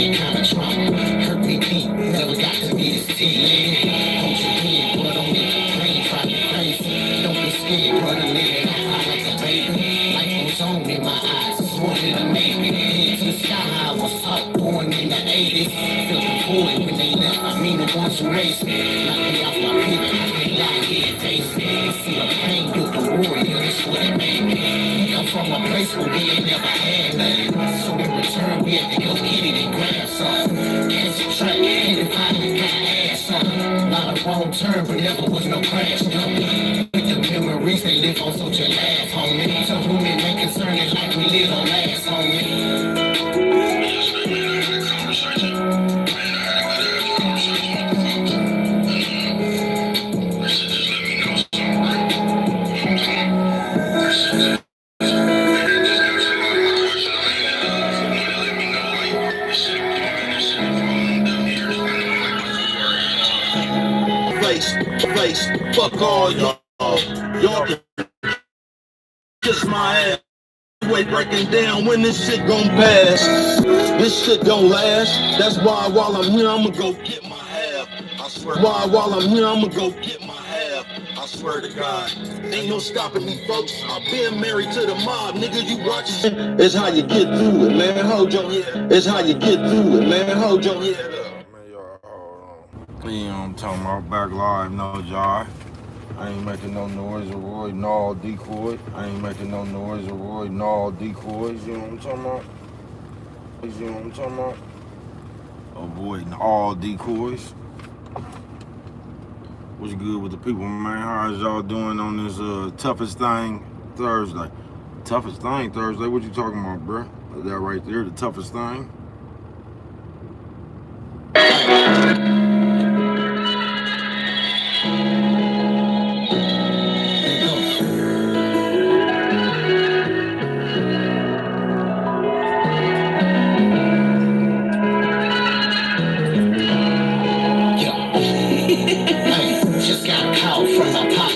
fitted kind of trauma. Hurt me deep, never got to be this tea. Hold your head, blood on it, complain, drive me crazy. Don't be scared, brother, live it out like a baby. Life goes on in my eyes, it's more than a maybe. Head to the sky, I was up, born in the 80s. Felt the void when they left, I mean the ones who raised me. Knocked me off my pivot, I can't lie here, face me. See the pain, built the warrior, that's what it made me. We come from a place where we ain't never had nothing. So in return, we had to go get it and grab something. Catch a track, and the pilot got ass something. A lot of wrong turn, but never was no crash dummy. With the memories, they live on so you laugh, homie. To whom it may concern it like we live on last, homie. Face, fuck all y'all. Y'all can kiss my ass. Way breaking down when this shit gon' pass. This shit gon' last. That's why while I'm here, I'ma go get my half. I swear. Why while I'm here, I'ma go get my half. I swear to God, ain't no stopping me, folks. I've been married to the mob, nigga. You watchin'. It's how you get through it, man. Hold your head. It's how you get through it, man. Hold your head up. You know what I'm talking about, back live, no jive. I ain't making no noise, avoid all decoys. I ain't making no noise, avoid all decoys, you know what I'm talking about? You know what I'm talking about? Avoiding all decoys. What's good with the people, man? How is y'all doing on this toughest thing Thursday? Toughest thing Thursday? What you talking about, bruh? That right there, the toughest thing?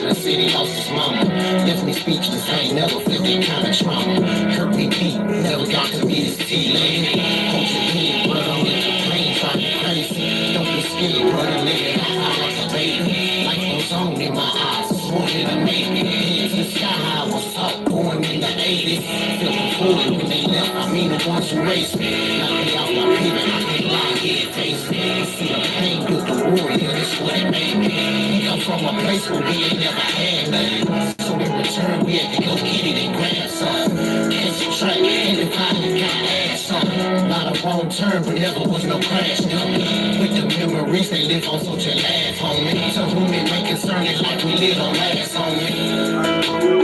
City lost his mama. Left me speechless, I ain't never felt that kind of trauma. Hurt me deep, never got to be this tea lady. Hold your head, blood on it, complain, drive me crazy. Don't be scared, brother, live it out like a baby. Life goes on in my eyes, it's more than a maybe. Head to the sky, I was up, born in the 80s. Felt the void when they left, I mean the ones who raised me. Knocked me off my pivot, I can't lie here, face me. See the pain, built the warrior, that's what it made me. We come from a place where we ain't never had nothing. So in return, we had to go get it and grab something. Catch a track, and the pilot got ass something. A lot of wrong turn, but never was no crash dummy. With the memories, they live on so you laugh, homie. To whom it may concern it like we live on last, homie.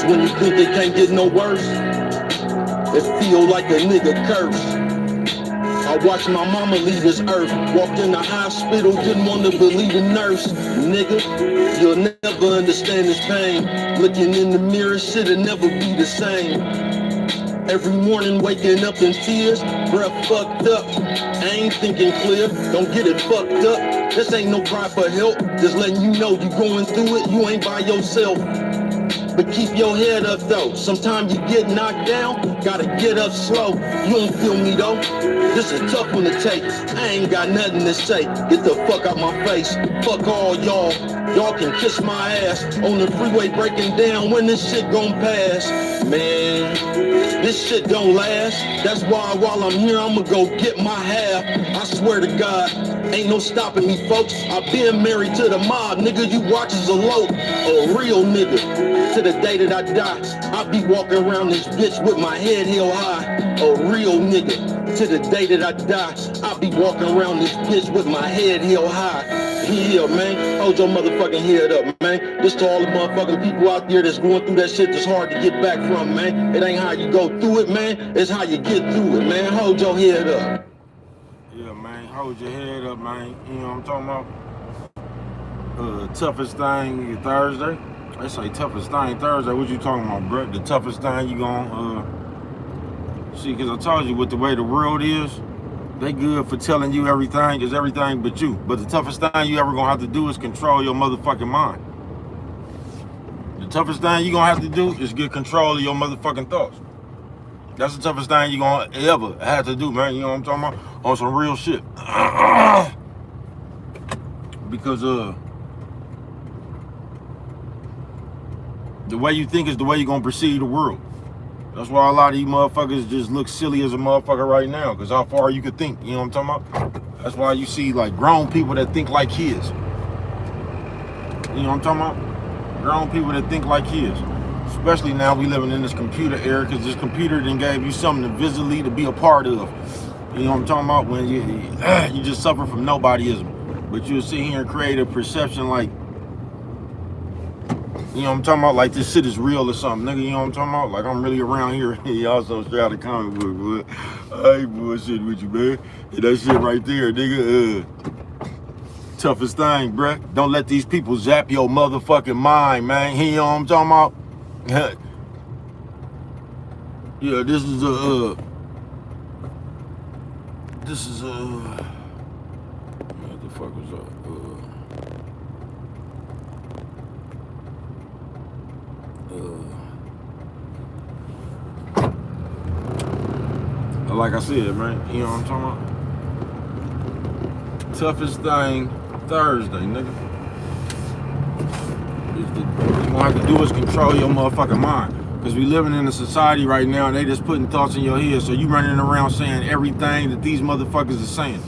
When you think it can't get no worse, it feel like a nigga curse. I watched my mama leave this earth, walked in the hospital, didn't want to believe a nurse. Nigga, you'll never understand this pain. Looking in the mirror, shit'll never be the same. Every morning waking up in tears, breath fucked up. I ain't thinking clear, don't get it fucked up. This ain't no cry for help, just letting you know you going through it, you ain't by yourself. But keep your head up though, sometimes you get knocked down, gotta get up slow. You don't feel me though, this is tough one to take. I ain't got nothing to say, get the fuck out my face. Fuck all y'all, y'all can kiss my ass. On the freeway breaking down when this shit gon' pass. Man, this shit don't last. That's why while I'm here, I'ma go get my half. I swear to God, ain't no stopping me, folks. I've been married to the mob, nigga. You watches a low, a real nigga. To the day that I die, I'll be walking around this bitch with my head held high. A real nigga. To the day that I die, I'll be walking around this bitch with my head held high. Yeah, man. Hold your motherfucking head up, man. This to all the motherfucking people out there that's going through that shit that's hard to get back from, man. It ain't how you go through it, man. It's how you get through it, man. Hold your head up. Yeah, man. Hold your head up, man. You know what I'm talking about? Toughest thing Thursday. They say toughest thing Thursday. What you talking about, bro? The toughest thing you gonna see? Cause I told you with the way the world is, they good for telling you everything is everything but you. But the toughest thing you ever gonna have to do is control your motherfucking mind. The toughest thing you gonna have to do is get control of your motherfucking thoughts. That's the toughest thing you gonna ever have to do, man. You know what I'm talking about? On some real shit. Because the way you think is the way you're gonna perceive the world. That's why a lot of you motherfuckers just look silly as a motherfucker right now, because how far you could think, you know what I'm talking about? That's why you see like grown people that think like kids. You know what I'm talking about? Grown people that think like kids. Especially now we living in this computer era, because this computer then gave you something to visually to be a part of. You know what I'm talking about? When you just suffer from nobodyism. But you'll sit here and create a perception like, you know what I'm talking about? Like this shit is real or something, nigga. You know what I'm talking about? Like I'm really around here. Y'all so straight out of comic book, boy. I ain't bullshitting with you, man. And that shit right there, nigga. Toughest thing, bruh. Don't let these people zap your motherfucking mind, man. You know what I'm talking about? Yeah, this is what the fuck was up? Like I said, man, you know what I'm talking about? Toughest thing Thursday, nigga. What you gonna have to do is control your motherfucking mind. Because we living in a society right now and they just putting thoughts in your head, so you running around saying everything that these motherfuckers are saying.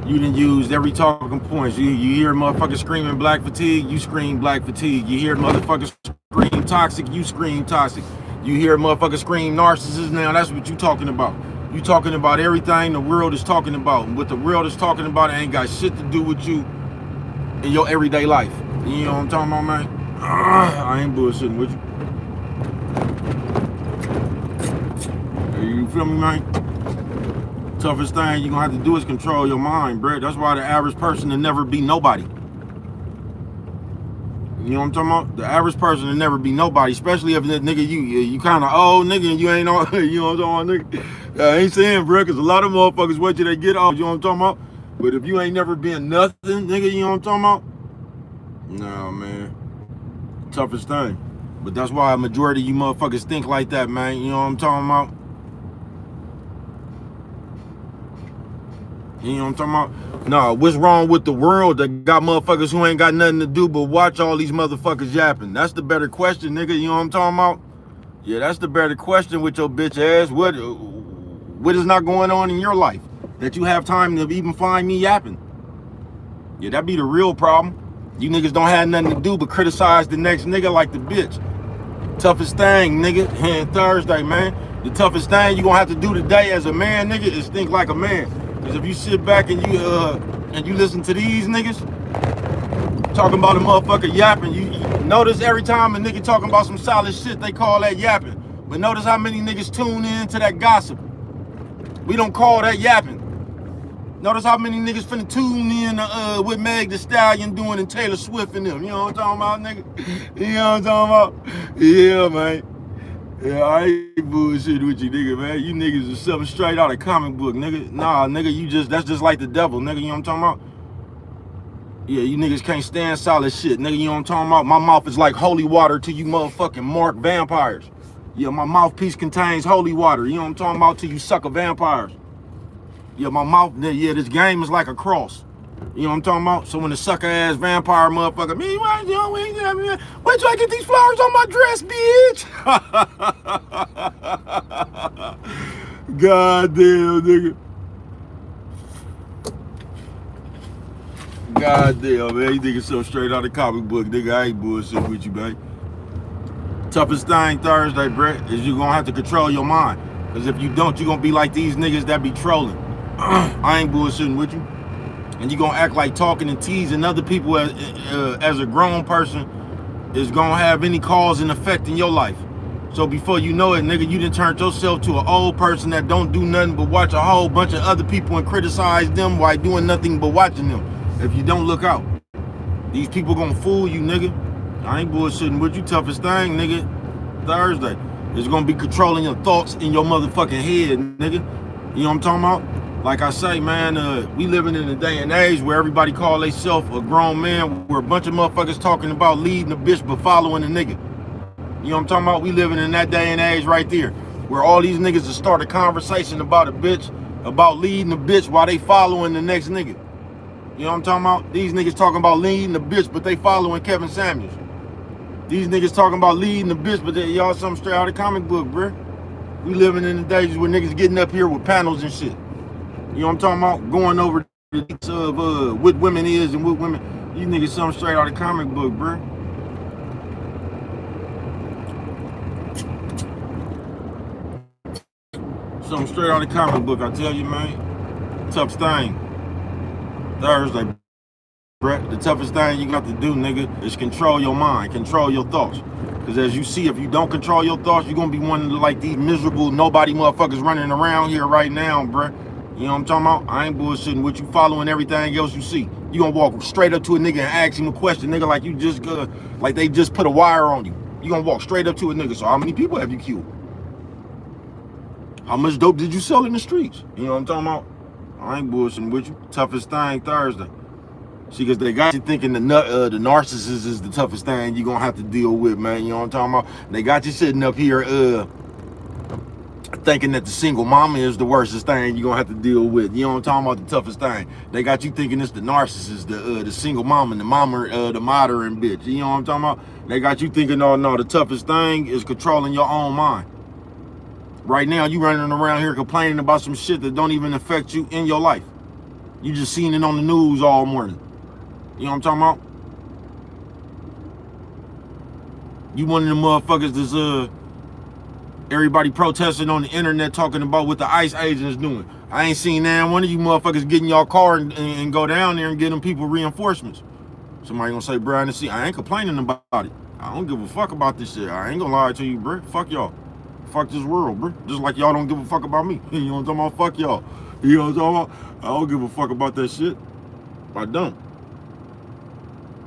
You done used every talking points. You hear motherfuckers screaming black fatigue, you scream black fatigue. You hear motherfuckers scream toxic, you scream toxic. You hear motherfuckers scream narcissist now, that's what you talking about. You talking about everything the world is talking about. And what the world is talking about, it ain't got shit to do with you in your everyday life. You know what I'm talking about, man? I ain't bullshitting with you. You feel me, man? Toughest thing you're gonna have to do is control your mind, bro. That's why the average person will never be nobody. You know what I'm talking about? The average person will never be nobody, especially if that nigga you kind of old nigga and you ain't on, you know what I'm talking about, nigga? I ain't saying, bro, because a lot of motherfuckers wait till they get off, you know what I'm talking about? But if you ain't never been nothing, nigga, you know what I'm talking about? No, man. Toughest thing. But that's why a majority of you motherfuckers think like that, man. You know what I'm talking about? You know what I'm talking about? Nah, what's wrong with the world that got motherfuckers who ain't got nothing to do but watch all these motherfuckers yapping? That's the better question, nigga. You know what I'm talking about? Yeah, that's the better question with your bitch ass. What is not going on in your life that you have time to even find me yapping? Yeah, that be the real problem. You niggas don't have nothing to do but criticize the next nigga like the bitch. Toughest thing, nigga, and Thursday, man. The toughest thing you gonna have to do today as a man, nigga, is think like a man. Because if you sit back and you listen to these niggas talking about a motherfucker yapping, you notice every time a nigga talking about some solid shit, they call that yapping. But notice how many niggas tune in to that gossip. We don't call that yapping. Notice how many niggas finna tune in what Meg Thee Stallion doing and Taylor Swift and them. You know what I'm talking about, nigga? You know what I'm talking about? Yeah, man. Yeah, I ain't bullshit with you, nigga, man. You niggas are something straight out of comic book, nigga. Nah, nigga, that's just like the devil, nigga. You know what I'm talking about? Yeah, you niggas can't stand solid shit, nigga. You know what I'm talking about? My mouth is like holy water to you motherfucking mark vampires. Yeah, my mouthpiece contains holy water. You know what I'm talking about? To you sucker vampires. Yeah, my mouth, yeah, this game is like a cross. You know what I'm talking about? So when the sucker ass vampire motherfucker, me, why do I get these flowers on my dress, bitch? Goddamn, nigga. Goddamn, man. You niggas so straight out of comic book, nigga. I ain't bullshit with you, man. Toughest thing Thursday, Brett, is you gonna have to control your mind. Because if you don't, you gonna be like these niggas that be trolling. I ain't bullshitting with you. And you gonna act like talking and teasing other people as a grown person is gonna have any cause and effect in your life. So before you know it, nigga, you done turned yourself to an old person that don't do nothing but watch a whole bunch of other people and criticize them while doing nothing but watching them. If you don't look out. These people gonna fool you, nigga. I ain't bullshitting with you. Toughest thing, nigga. Thursday. It's gonna be controlling your thoughts in your motherfucking head, nigga. You know what I'm talking about? Like I say, man, we living in a day and age where everybody call themselves a grown man, where a bunch of motherfuckers talking about leading the bitch but following the nigga. You know what I'm talking about? We living in that day and age right there, where all these niggas just start a conversation about a bitch, about leading the bitch while they following the next nigga. You know what I'm talking about? These niggas talking about leading the bitch, but they following Kevin Samuels. These niggas talking about leading the bitch, but y'all something straight out of the comic book, bruh. We living in the days where niggas getting up here with panels and shit. You know what I'm talking about? Going over the details of what women is and what women. These niggas something straight out of the comic book, bruh. Something straight out of the comic book, I tell you, man. Toughest thing. Thursday, bruh. The toughest thing you got to do, nigga, is control your mind, control your thoughts. Because as you see, if you don't control your thoughts, you're going to be one of like these miserable nobody motherfuckers running around here right now, bruh. You know what I'm talking about? I ain't bullshitting with you, following everything else you see. You gonna walk straight up to a nigga and ask him a question, nigga, like you just like they just put a wire on you. You gonna walk straight up to a nigga. So how many people have you killed? How much dope did you sell in the streets? You know what I'm talking about? I ain't bullshitting with you. Toughest thing Thursday. See, because they got you thinking the narcissist is the toughest thing you gonna have to deal with, man. You know what I'm talking about? They got you sitting up here thinking that the single mama is the worstest thing you're gonna have to deal with. You know what I'm talking about? The toughest thing. They got you thinking it's the narcissist, the single mama, the modern bitch. You know what I'm talking about? They got you thinking, oh no, the toughest thing is controlling your own mind. Right now, you running around here complaining about some shit that don't even affect you in your life. You just seen it on the news all morning. You know what I'm talking about? You one of the motherfuckers that's everybody protesting on the internet talking about what the ICE agents doing. I ain't seen now one of you motherfuckers getting y'all car and go down there and get them people reinforcements. Somebody gonna say, bro, I ain't complaining about it. I don't give a fuck about this shit. I ain't gonna lie to you, bro. Fuck y'all. Fuck this world, bro. Just like y'all don't give a fuck about me. You know what I'm talking about? Fuck y'all. You know what I'm talking about? I don't give a fuck about that shit. I don't.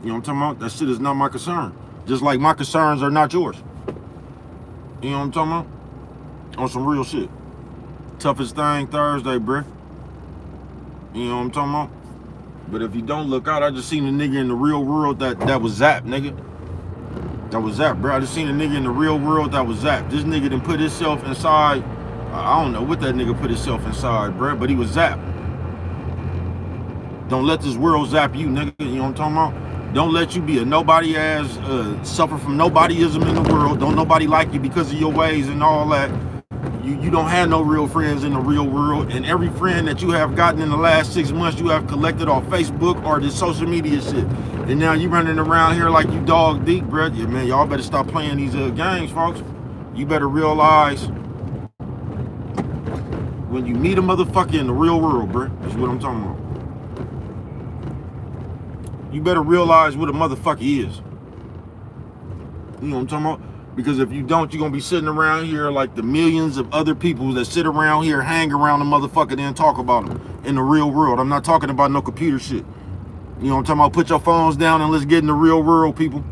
You know what I'm talking about? That shit is not my concern. Just like my concerns are not yours. You know what I'm talking about? On some real shit. Toughest thing Thursday, bruh. You know what I'm talking about? But if you don't look out, I just seen a nigga in the real world that was zapped, nigga. That was zapped, bro. I just seen a nigga in the real world that was zapped. This nigga done put himself inside. I don't know what that nigga put himself inside, bruh, but he was zapped. Don't let this world zap you, nigga. You know what I'm talking about? Don't let you be a nobody ass, suffer from nobodyism in the world. Don't nobody like you because of your ways and all that. You don't have no real friends in the real world. And every friend that you have gotten in the last 6 months, you have collected off Facebook or this social media shit. And now you running around here like you dog deep, bro. Yeah, man, y'all better stop playing these games, folks. You better realize when you meet a motherfucker in the real world, bro, is what I'm talking about. You better realize what a motherfucker is. You know what I'm talking about? Because if you don't, you're going to be sitting around here like the millions of other people that sit around here, hang around the motherfucker, then talk about them in the real world. I'm not talking about no computer shit. You know what I'm talking about? Put your phones down and let's get in the real world, people.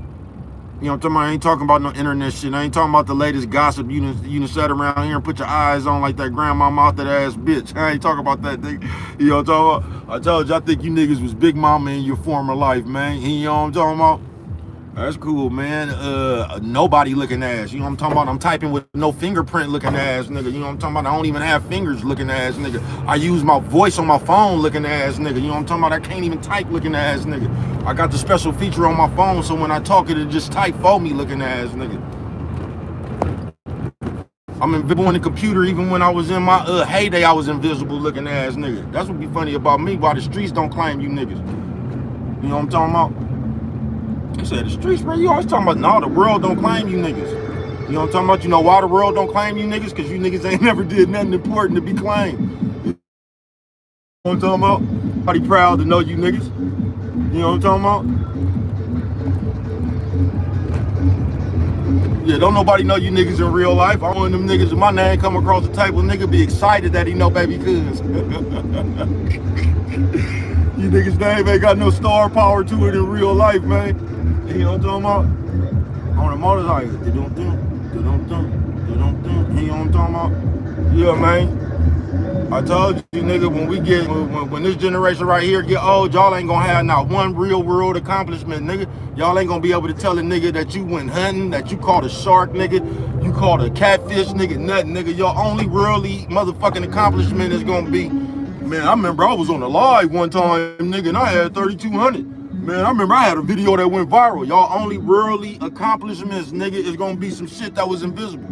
You know what I'm talking about? I ain't talking about no internet shit. I ain't talking about the latest gossip you done sat around here and put your eyes on like that grandma mouth that ass bitch. I ain't talking about that, nigga. You know what I'm talking about? I told you I think you niggas was big mama in your former life, man. You know what I'm talking about? That's cool, man. Nobody looking ass. You know what I'm talking about? I'm typing with no fingerprint looking ass, nigga. You know what I'm talking about? I don't even have fingers looking ass, nigga. I use my voice on my phone looking ass, nigga. You know what I'm talking about? I can't even type looking ass, nigga. I got the special feature on my phone, so when I talk, it'll just type for me looking ass, nigga. I'm invisible in the computer even when I was in my heyday, I was invisible looking ass, nigga. That's what be funny about me, why the streets don't claim you niggas. You know what I'm talking about? I said the streets, bro, you always talking about, no, the world don't claim you niggas. You know what I'm talking about? You know why the world don't claim you niggas? Because you niggas ain't never did nothing important to be claimed. You know what I'm talking about? Nobody proud to know you niggas. You know what I'm talking about? Yeah, don't nobody know you niggas in real life. I want them niggas with my name come across the table, nigga be excited that he know baby cuz. You niggas name ain't got no star power to it in real life, man. You know what I'm talking about? On a motorcycle. You know what I'm talking about? Yeah, man. I told you, nigga, when this generation right here get old, y'all ain't gonna have not one real world accomplishment, nigga. Y'all ain't gonna be able to tell a nigga that you went hunting, that you caught a shark, nigga, you caught a catfish, nigga, nothing, nigga. Your only really motherfucking accomplishment is gonna be, man, I remember I was on the live one time, nigga, and I had 3,200. Man, I remember I had a video that went viral. Y'all only really accomplishments, nigga, is gonna be some shit that was invisible.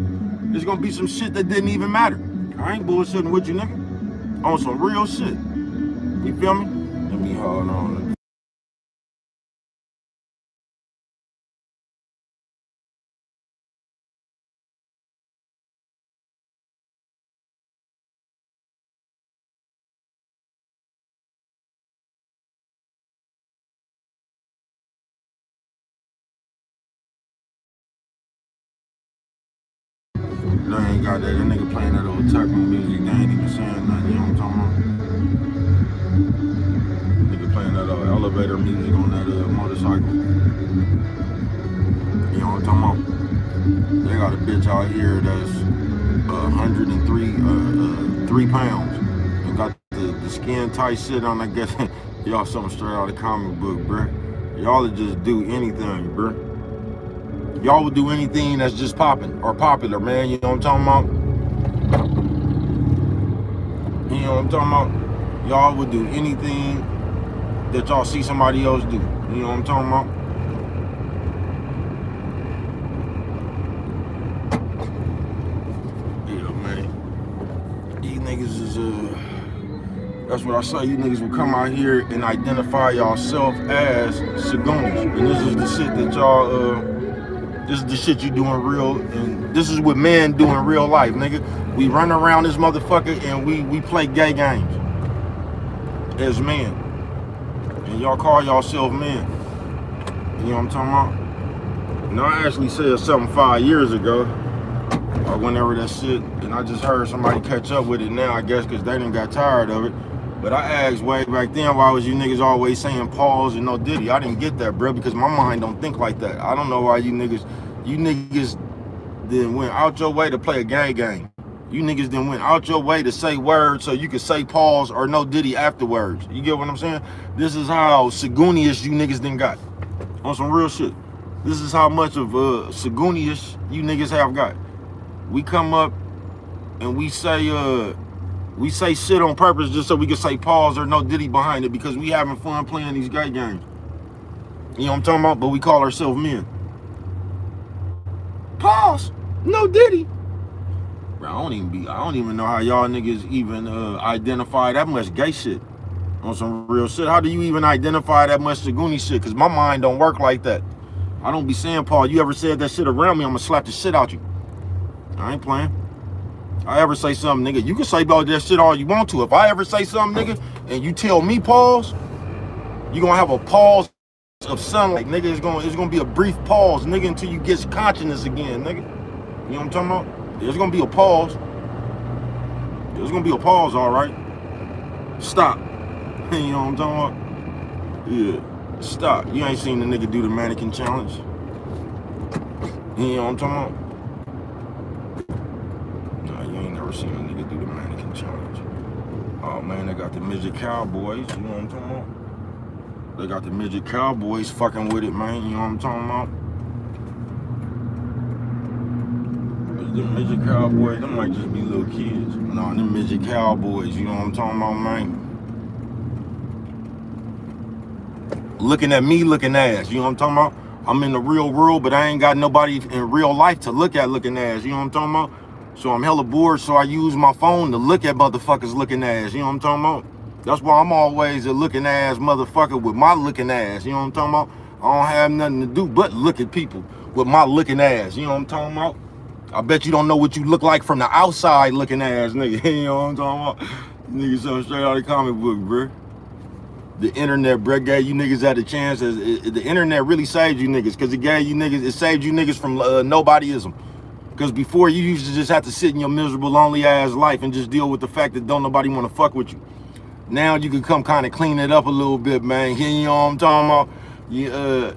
It's gonna be some shit that didn't even matter. I ain't bullshitting with you, nigga. On some real shit. You feel me? Let me hold on. They ain't got that. That nigga playing that old techno music. They ain't even saying nothing. You know what I'm talking about? Nigga playing that elevator music on that motorcycle. You know what I'm talking about? They got a bitch out here that's 103 pounds and got the skin tight shit on. I guess y'all something straight out of the comic book, bruh. Y'all would just do anything, bruh. Y'all would do anything that's just popping or popular, man. You know what I'm talking about? You know what I'm talking about? Y'all would do anything that y'all see somebody else do. You know what I'm talking about? Yeah, man. These niggas is that's what I say. You niggas will come out here and identify yourself as Sagoonies. And this is the shit that y'all this is the shit you doing real, and this is what men do in real life, nigga. We run around this motherfucker and we play gay games as men. And y'all call yourself men. You know what I'm talking about? Now I actually said something 5 years ago, or whenever that shit, and I just heard somebody catch up with it now, I guess, because they done got tired of it. But I asked way back then, why was you niggas always saying pause and no Diddy? I didn't get that, bro, because my mind don't think like that. I don't know why you niggas then went out your way to play a gay game. You niggas then went out your way to say words so you could say pause or no Diddy afterwards. You get what I'm saying? This is how Sagoonious you niggas then got. On some real shit. This is how much of Sagoonious you niggas have got. We come up and we say shit on purpose just so we can say pause or no Diddy behind it because we having fun playing these gay games. You know what I'm talking about? But we call ourselves men. Pause. No Diddy. Bro, I don't even know how y'all niggas even identify that much gay shit on some real shit. How do you even identify that much Sagoonie shit? Cause my mind don't work like that. I don't be saying, Paul, you ever said that shit around me, I'm gonna slap the shit out you. I ain't playing. I ever say something, nigga, you can say about that shit all you want to. If I ever say something, nigga, and you tell me pause, you gonna have a pause of sunlight, nigga. It's gonna be a brief pause, nigga, until you get consciousness again, nigga. You know what I'm talking about? There's gonna be a pause. There's gonna be a pause, all right. Stop. You know what I'm talking about? Yeah. Stop. You ain't seen the nigga do the mannequin challenge. You know what I'm talking about? Nah, you ain't never seen a nigga do the mannequin challenge. Oh man, they got the midget cowboys. You know what I'm talking about? They got the midget cowboys fucking with it, man. You know what I'm talking about? The midget cowboys, them might just be little kids. Nah, them midget cowboys, you know what I'm talking about, man? Looking at me looking ass, you know what I'm talking about? I'm in the real world, but I ain't got nobody in real life to look at looking ass, you know what I'm talking about? So I'm hella bored, so I use my phone to look at motherfuckers looking ass, you know what I'm talking about? That's why I'm always a looking ass motherfucker with my looking ass, you know what I'm talking about? I don't have nothing to do but look at people with my looking ass, you know what I'm talking about? I bet you don't know what you look like from the outside looking ass, nigga, you know what I'm talking about? Nigga, something straight out of the comic book, bro. The internet, bro, gave you niggas had a chance. The internet really saved you niggas, because it gave you niggas, it saved you niggas from nobodyism. Because before, you used to just have to sit in your miserable, lonely ass life and just deal with the fact that don't nobody want to fuck with you. Now you can come kind of clean it up a little bit, man. You know what I'm talking about? You know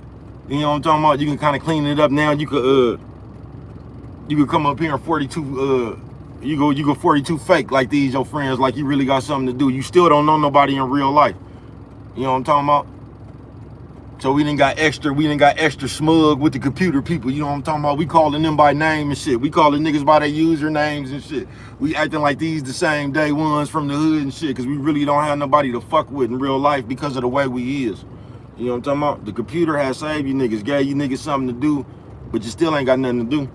what I'm talking about? You can kind of clean it up now. You could come up here and 42 you go 42 fake like these your friends, like you really got something to do. You still don't know nobody in real life. You know what I'm talking about? So we done got extra smug with the computer people. You know what I'm talking about? We calling them by name and shit. We calling niggas by their usernames and shit. We acting like these the same day ones from the hood and shit, because we really don't have nobody to fuck with in real life because of the way we is. You know what I'm talking about? The computer has saved you niggas, gave you niggas something to do, but you still ain't got nothing to do.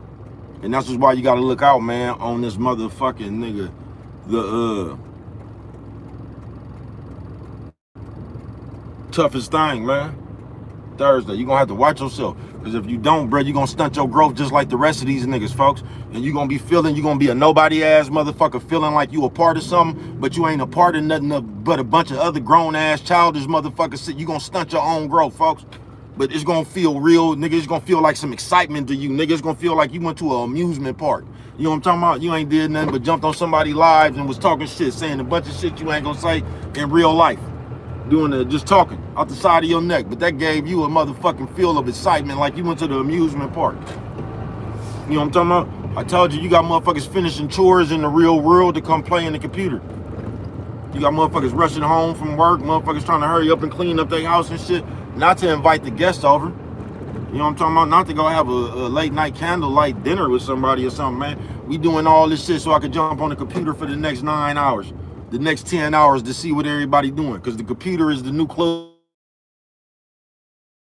And that's just why you gotta look out, man, on this motherfucking nigga. The toughest thing, man. Thursday. You're gonna have to watch yourself. Because if you don't, bro, you're gonna stunt your growth just like the rest of these niggas, folks. And you're gonna be a nobody ass motherfucker feeling like you a part of something, but you ain't a part of nothing but a bunch of other grown ass childish motherfuckers. You gonna stunt your own growth, folks. But it's gonna feel real, nigga. It's gonna feel like some excitement to you, nigga. It's gonna feel like you went to an amusement park. You know what I'm talking about? You ain't did nothing but jumped on somebody's lives and was talking shit, saying a bunch of shit you ain't gonna say in real life. Just talking out the side of your neck, but that gave you a motherfucking feel of excitement like you went to the amusement park. You know what I'm talking about? I told you got motherfuckers finishing chores in the real world to come play in the computer. You got motherfuckers rushing home from work, motherfuckers trying to hurry up and clean up their house and shit, not to invite the guests over. You know what I'm talking about? Not to go have a late night candlelight dinner with somebody or something, man. We doing all this shit so I could jump on the computer for the next 9 hours. The next 10 hours to see what everybody doing, because the computer is the new club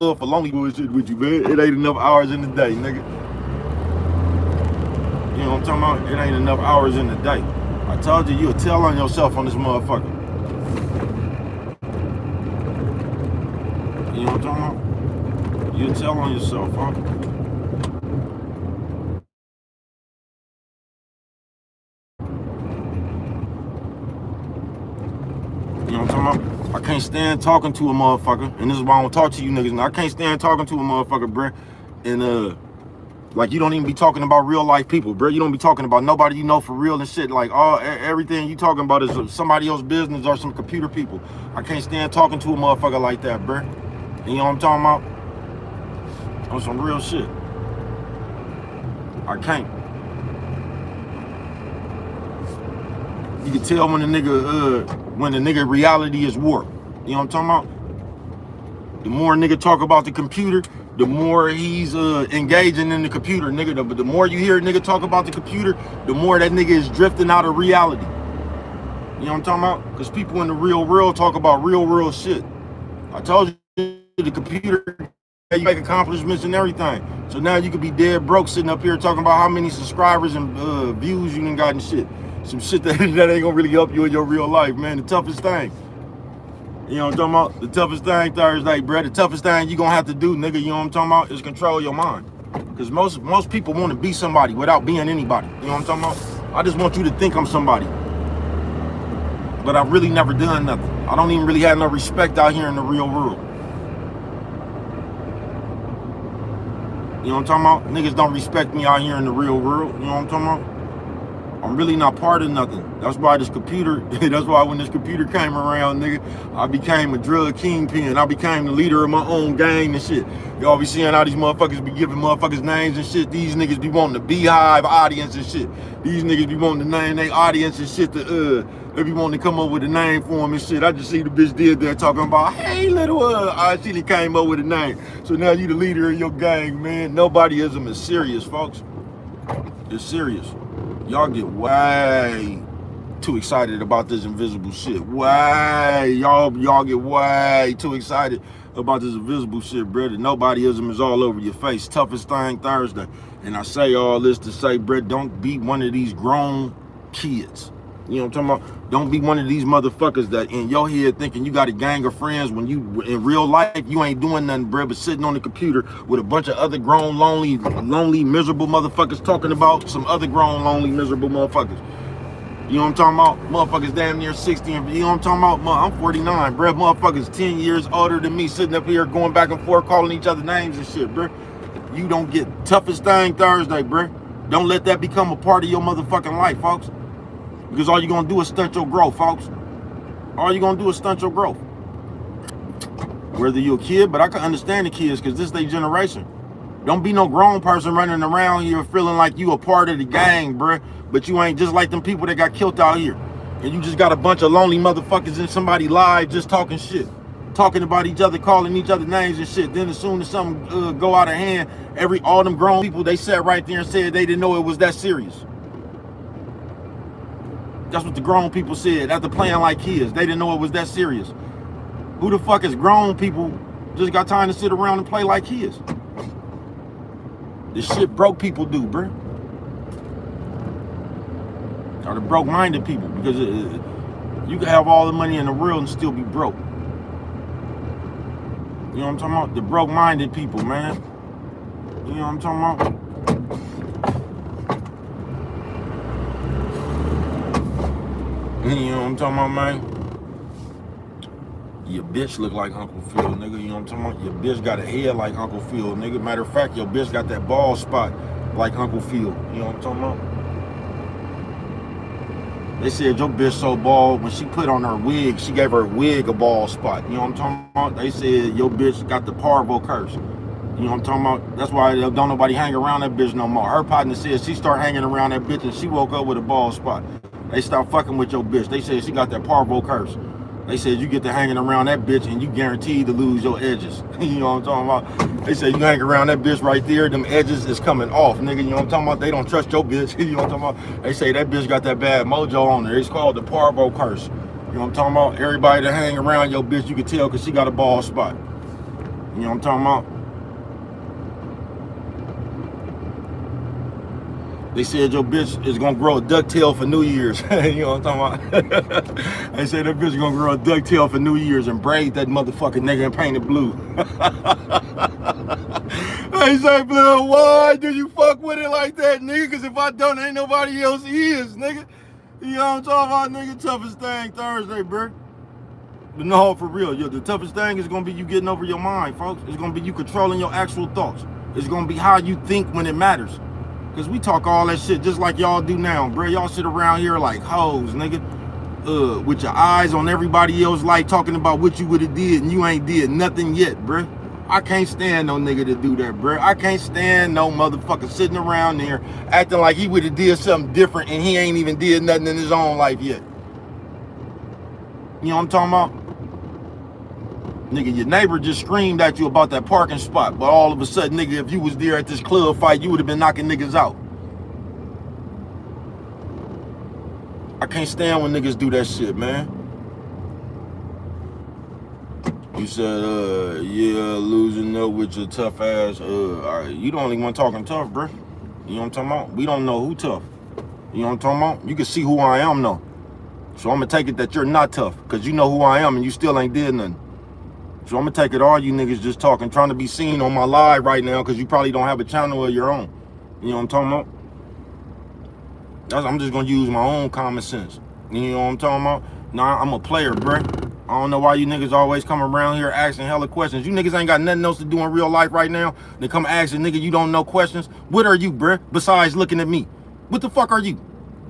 for lonely bullshit with you, man. It ain't enough hours in the day, nigga. You know what I'm talking about? It ain't enough hours in the day. I told you, you'll tell on yourself on this motherfucker. You know what I'm talking about? You'll tell on yourself, huh? You know what I'm talking about? I can't stand talking to a motherfucker, and this is why I don't talk to you niggas now. I can't stand talking to a motherfucker, bruh, and like you don't even be talking about real life people, bruh. You don't be talking about nobody you know for real and shit. Like everything you talking about is somebody else's business or some computer people. I can't stand talking to a motherfucker like that, bruh. And you know what I'm talking about? On some real shit. I can't. You can tell when the nigga reality is warped. You know what I'm talking about? The more a nigga talk about the computer, the more he's engaging in the computer, nigga. The more you hear a nigga talk about the computer, the more that nigga is drifting out of reality. You know what I'm talking about? Because people in the real world talk about real world shit. I told you the computer, you make accomplishments and everything. So now you could be dead broke sitting up here talking about how many subscribers and views you done got and shit. Some shit that ain't gonna really help you in your real life, man. The toughest thing. You know what I'm talking about? The toughest thing Thursday, bro. The toughest thing you gonna have to do, nigga, you know what I'm talking about, is control your mind. Because most people want to be somebody without being anybody. You know what I'm talking about? I just want you to think I'm somebody. But I've really never done nothing. I don't even really have no respect out here in the real world. You know what I'm talking about? Niggas don't respect me out here in the real world. You know what I'm talking about? I'm really not part of nothing. That's why this computer, that's why when this computer came around, nigga, I became a drug kingpin. I became the leader of my own gang and shit. Y'all be seeing how these motherfuckers be giving motherfuckers names and shit. These niggas be wanting the Beehive audience and shit. These niggas be wanting to name their audience and shit they be wanting to come up with a name for them and shit. I just see the bitch did there talking about, hey, little, she came up with a name. So now you the leader of your gang, man. Nobodyism is serious, folks. It's serious. Y'all get way too excited about this invisible shit. Way, y'all get way too excited about this invisible shit, brother. Nobodyism is all over your face. Toughest thing Thursday. And I say all this to say, bro, don't be one of these grown kids. You know what I'm talking about? Don't be one of these motherfuckers that in your head thinking you got a gang of friends when you, in real life, you ain't doing nothing, bro, but sitting on the computer with a bunch of other grown, lonely, miserable motherfuckers talking about some other grown, lonely, miserable motherfuckers. You know what I'm talking about? Motherfuckers damn near 60, and you know what I'm talking about? I'm 49, bro. Motherfuckers 10 years older than me sitting up here going back and forth calling each other names and shit, bro. You don't get toughest thing Thursday, bro. Don't let that become a part of your motherfucking life, folks. Because all you're going to do is stunt your growth, folks. All you gonna do is stunt your growth. Whether you a kid, but I can understand the kids because this is their generation. Don't be no grown person running around here feeling like you a part of the gang, bruh. But you ain't, just like them people that got killed out here. And you just got a bunch of lonely motherfuckers in somebody live just talking shit. Talking about each other, calling each other names and shit. Then as soon as something go out of hand, all them grown people, they sat right there and said they didn't know it was that serious. That's what the grown people said after playing like kids. They didn't know it was that serious. Who the fuck is grown people just got time to sit around and play like kids? This shit broke people do, bruh. Or the broke-minded people, because you can have all the money in the world and still be broke. You know what I'm talking about? The broke-minded people, man. You know what I'm talking about? You know what I'm talking about, man? Your bitch look like Uncle Phil, nigga. You know what I'm talking about? Your bitch got a head like Uncle Phil, nigga. Matter of fact, your bitch got that bald spot like Uncle Phil. You know what I'm talking about? They said your bitch so bald, when she put on her wig, she gave her wig a bald spot. You know what I'm talking about? They said your bitch got the parvo curse. You know what I'm talking about? That's why don't nobody hang around that bitch no more. Her partner said she started hanging around that bitch and she woke up with a bald spot. They stopped fucking with your bitch. They said she got that parvo curse. They said you get to hanging around that bitch and you guaranteed to lose your edges. You know what I'm talking about? They said you hang around that bitch right there, them edges is coming off, nigga. You know what I'm talking about? They don't trust your bitch. You know what I'm talking about? They say that bitch got that bad mojo on her. It's called the parvo curse. You know what I'm talking about? Everybody that hang around your bitch, you can tell because she got a bald spot. You know what I'm talking about? They said your bitch is gonna grow a ducktail for New Year's. You know what I'm talking about? They said that bitch is gonna grow a ducktail for New Year's and braid that motherfucking nigga and paint it blue. They say, Blue, why do you fuck with it like that, nigga? Cause if I don't, ain't nobody else is, nigga. You know what I'm talking about, nigga? Toughest thing Thursday, bro. But no, for real, the toughest thing is gonna be you getting over your mind, folks. It's gonna be you controlling your actual thoughts. It's gonna be how you think when it matters. Cause we talk all that shit just like y'all do now, bro. Y'all sit around here like hoes, nigga. With your eyes on everybody else, like talking about what you would have did and you ain't did nothing yet, bro. I can't stand no nigga to do that, bro. I can't stand no motherfucker sitting around there acting like he would have did something different and he ain't even did nothing in his own life yet. You know what I'm talking about? Nigga, your neighbor just screamed at you about that parking spot, but all of a sudden, nigga, if you was there at this club fight, you would have been knocking niggas out. I can't stand when niggas do that shit, man. You said, yeah, losing up with your tough ass. You the only one talking tough, bro. You know what I'm talking about? We don't know who tough. You know what I'm talking about? You can see who I am, though. So I'm gonna take it that you're not tough, because you know who I am and you still ain't did nothing. So I'm gonna take it all you niggas just talking, trying to be seen on my live right now because you probably don't have a channel of your own. You know what I'm talking about? I'm just gonna use my own common sense. You know what I'm talking about? Nah, I'm a player, bruh. I don't know why you niggas always come around here asking hella questions. You niggas ain't got nothing else to do in real life right now. They come asking nigga you don't know questions. What are you, bruh? Besides looking at me. What the fuck are you?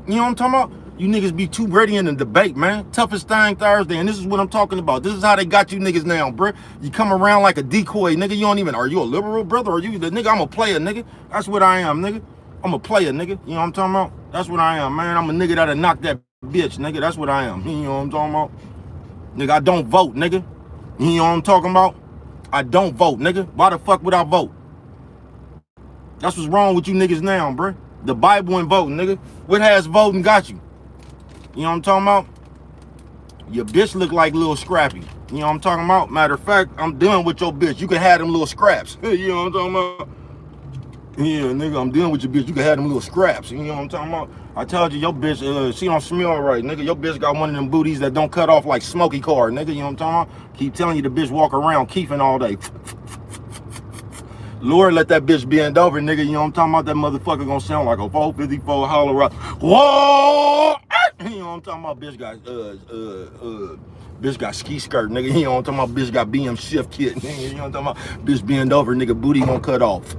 You know what I'm talking about? You niggas be too ready in the debate, man. Toughest thing Thursday, and this is what I'm talking about. This is how they got you niggas now, bruh. You come around like a decoy, nigga. You don't even, are you a liberal, brother? Are you the nigga? I'm a player, nigga. That's what I am, nigga. I'm a player, nigga. You know what I'm talking about? That's what I am, man. I'm a nigga that'll knock that bitch, nigga. That's what I am. You know what I'm talking about? Nigga, I don't vote, nigga. You know what I'm talking about? I don't vote, nigga. Why the fuck would I vote? That's what's wrong with you niggas now, bruh. The Bible and voting, nigga. What has voting got you? You know what I'm talking about? Your bitch look like Lil Scrappy. You know what I'm talking about? Matter of fact, I'm done with your bitch. You can have them little scraps. You know what I'm talking about? Yeah, nigga, I'm done with your bitch. You can have them little scraps. You know what I'm talking about? I told you, your bitch, she don't smell right, nigga. Your bitch got one of them booties that don't cut off like Smokey car, nigga. You know what I'm talking about? Keep telling you the bitch walk around keefing all day. Lord, let that bitch bend over, nigga. You know what I'm talking about? That motherfucker gonna sound like a 454 hollow rock. Whoa! You know what I'm talking about? Bitch got ski skirt, nigga. You know what I'm talking about? Bitch got BM shift kit, nigga. You know what I'm talking about? Bitch bend over, nigga. Booty gonna cut off.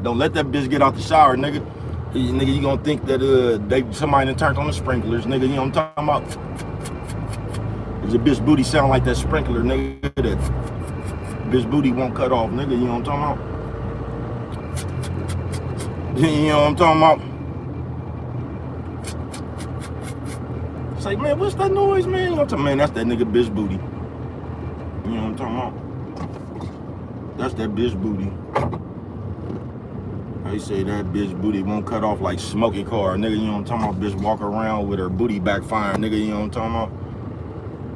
Don't let that bitch get out the shower, nigga. Nigga, you gonna think that somebody done turned on the sprinklers, nigga. You know what I'm talking about? Cause your bitch booty sound like that sprinkler, nigga. That bitch booty won't cut off, nigga. You know what I'm talking about? You know what I'm talking about? Say, man, what's that noise, man? You know what I'm talking, man? That's that nigga bitch booty. You know what I'm talking about? That's that bitch booty. They say that bitch booty won't cut off like smoky car, nigga. You know what I'm talking about? Bitch walk around with her booty backfiring, nigga. You know what I'm talking about?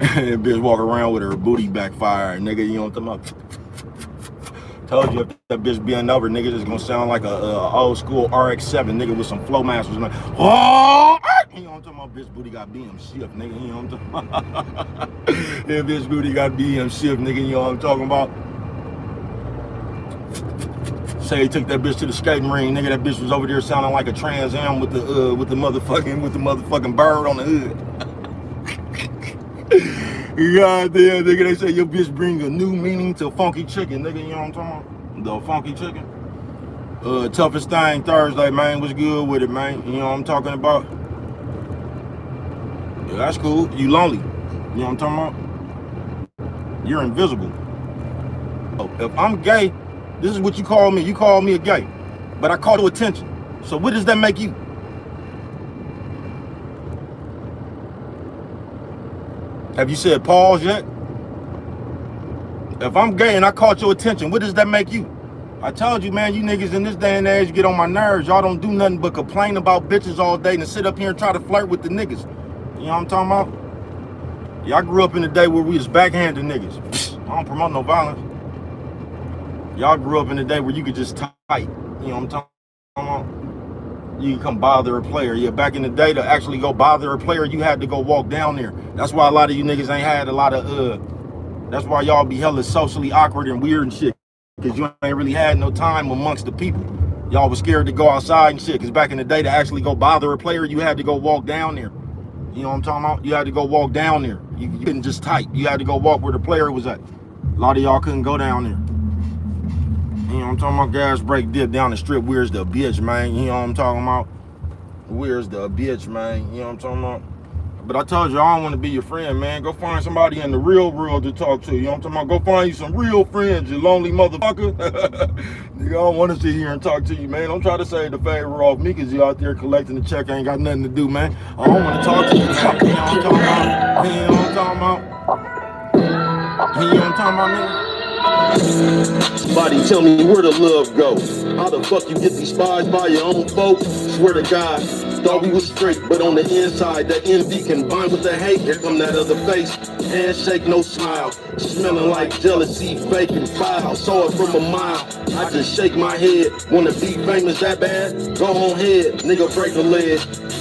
Bitch walk around with her booty backfiring, nigga. You know what I'm talking about? Told you if that bitch bend over, nigga, it's gonna sound like a old school RX-7, nigga, with some flow masters. Like, oh, you know what I'm talking about? Bitch booty got BM shift, nigga. You know what I'm talking about? Yeah, bitch booty got BM shift, nigga. You know what I'm talking about? Say he took that bitch to the skating ring, nigga. That bitch was over there sounding like a Trans Am with the motherfucking bird on the hood. Goddamn, nigga. They say your bitch bring a new meaning to funky chicken, nigga. You know what I'm talking about? The funky chicken. Toughest thing Thursday, man. What's good with it, man? You know what I'm talking about? Yeah, that's cool. You lonely. You know what I'm talking about? You're invisible. Oh, if I'm gay, this is what you call me. You call me a gay. But I call to attention. So what does that make you? Have you said pause yet? If I'm gay and I caught your attention, what does that make you? I told you, man, you niggas in this day and age get on my nerves. Y'all don't do nothing but complain about bitches all day and sit up here and try to flirt with the niggas. You know what I'm talking about? Y'all grew up in the day where we was backhanded niggas. I don't promote no violence. Y'all grew up in the day where you could just type. You know what I'm talking about? You can come bother a player. Yeah, back in the day to actually go bother a player, you had to go walk down there. That's why a lot of you niggas ain't had a lot of, that's why y'all be hella socially awkward and weird and shit. Because you ain't really had no time amongst the people. Y'all was scared to go outside and shit. Because back in the day to actually go bother a player, you had to go walk down there. You know what I'm talking about? You had to go walk down there. You couldn't just type. You had to go walk where the player was at. A lot of y'all couldn't go down there. You know what I'm talking about? Gas brake dip down the strip. Where's the bitch, man? You know what I'm talking about? Where's the bitch, man? You know what I'm talking about? But I told you, I don't want to be your friend, man. Go find somebody in the real world to talk to. You know what I'm talking about? Go find you some real friends, you lonely motherfucker. Nigga, I don't want to sit here and talk to you, man. Don't try to say the favor off me because you out there collecting the check. Ain't got nothing to do, man. I don't want to talk to you, man. You know what I'm talking about? You know what I'm talking about? You know what I'm talking about, nigga? Somebody tell me where the love go. How the fuck you get despised by your own folks? Swear to God, thought we was straight, but on the inside, the envy combined with the hate. Here come that other face. Handshake, no smile. Smelling like jealousy, fake and foul. Saw it from a mile. I just shake my head. Wanna be famous that bad? Go on ahead, nigga, break a leg.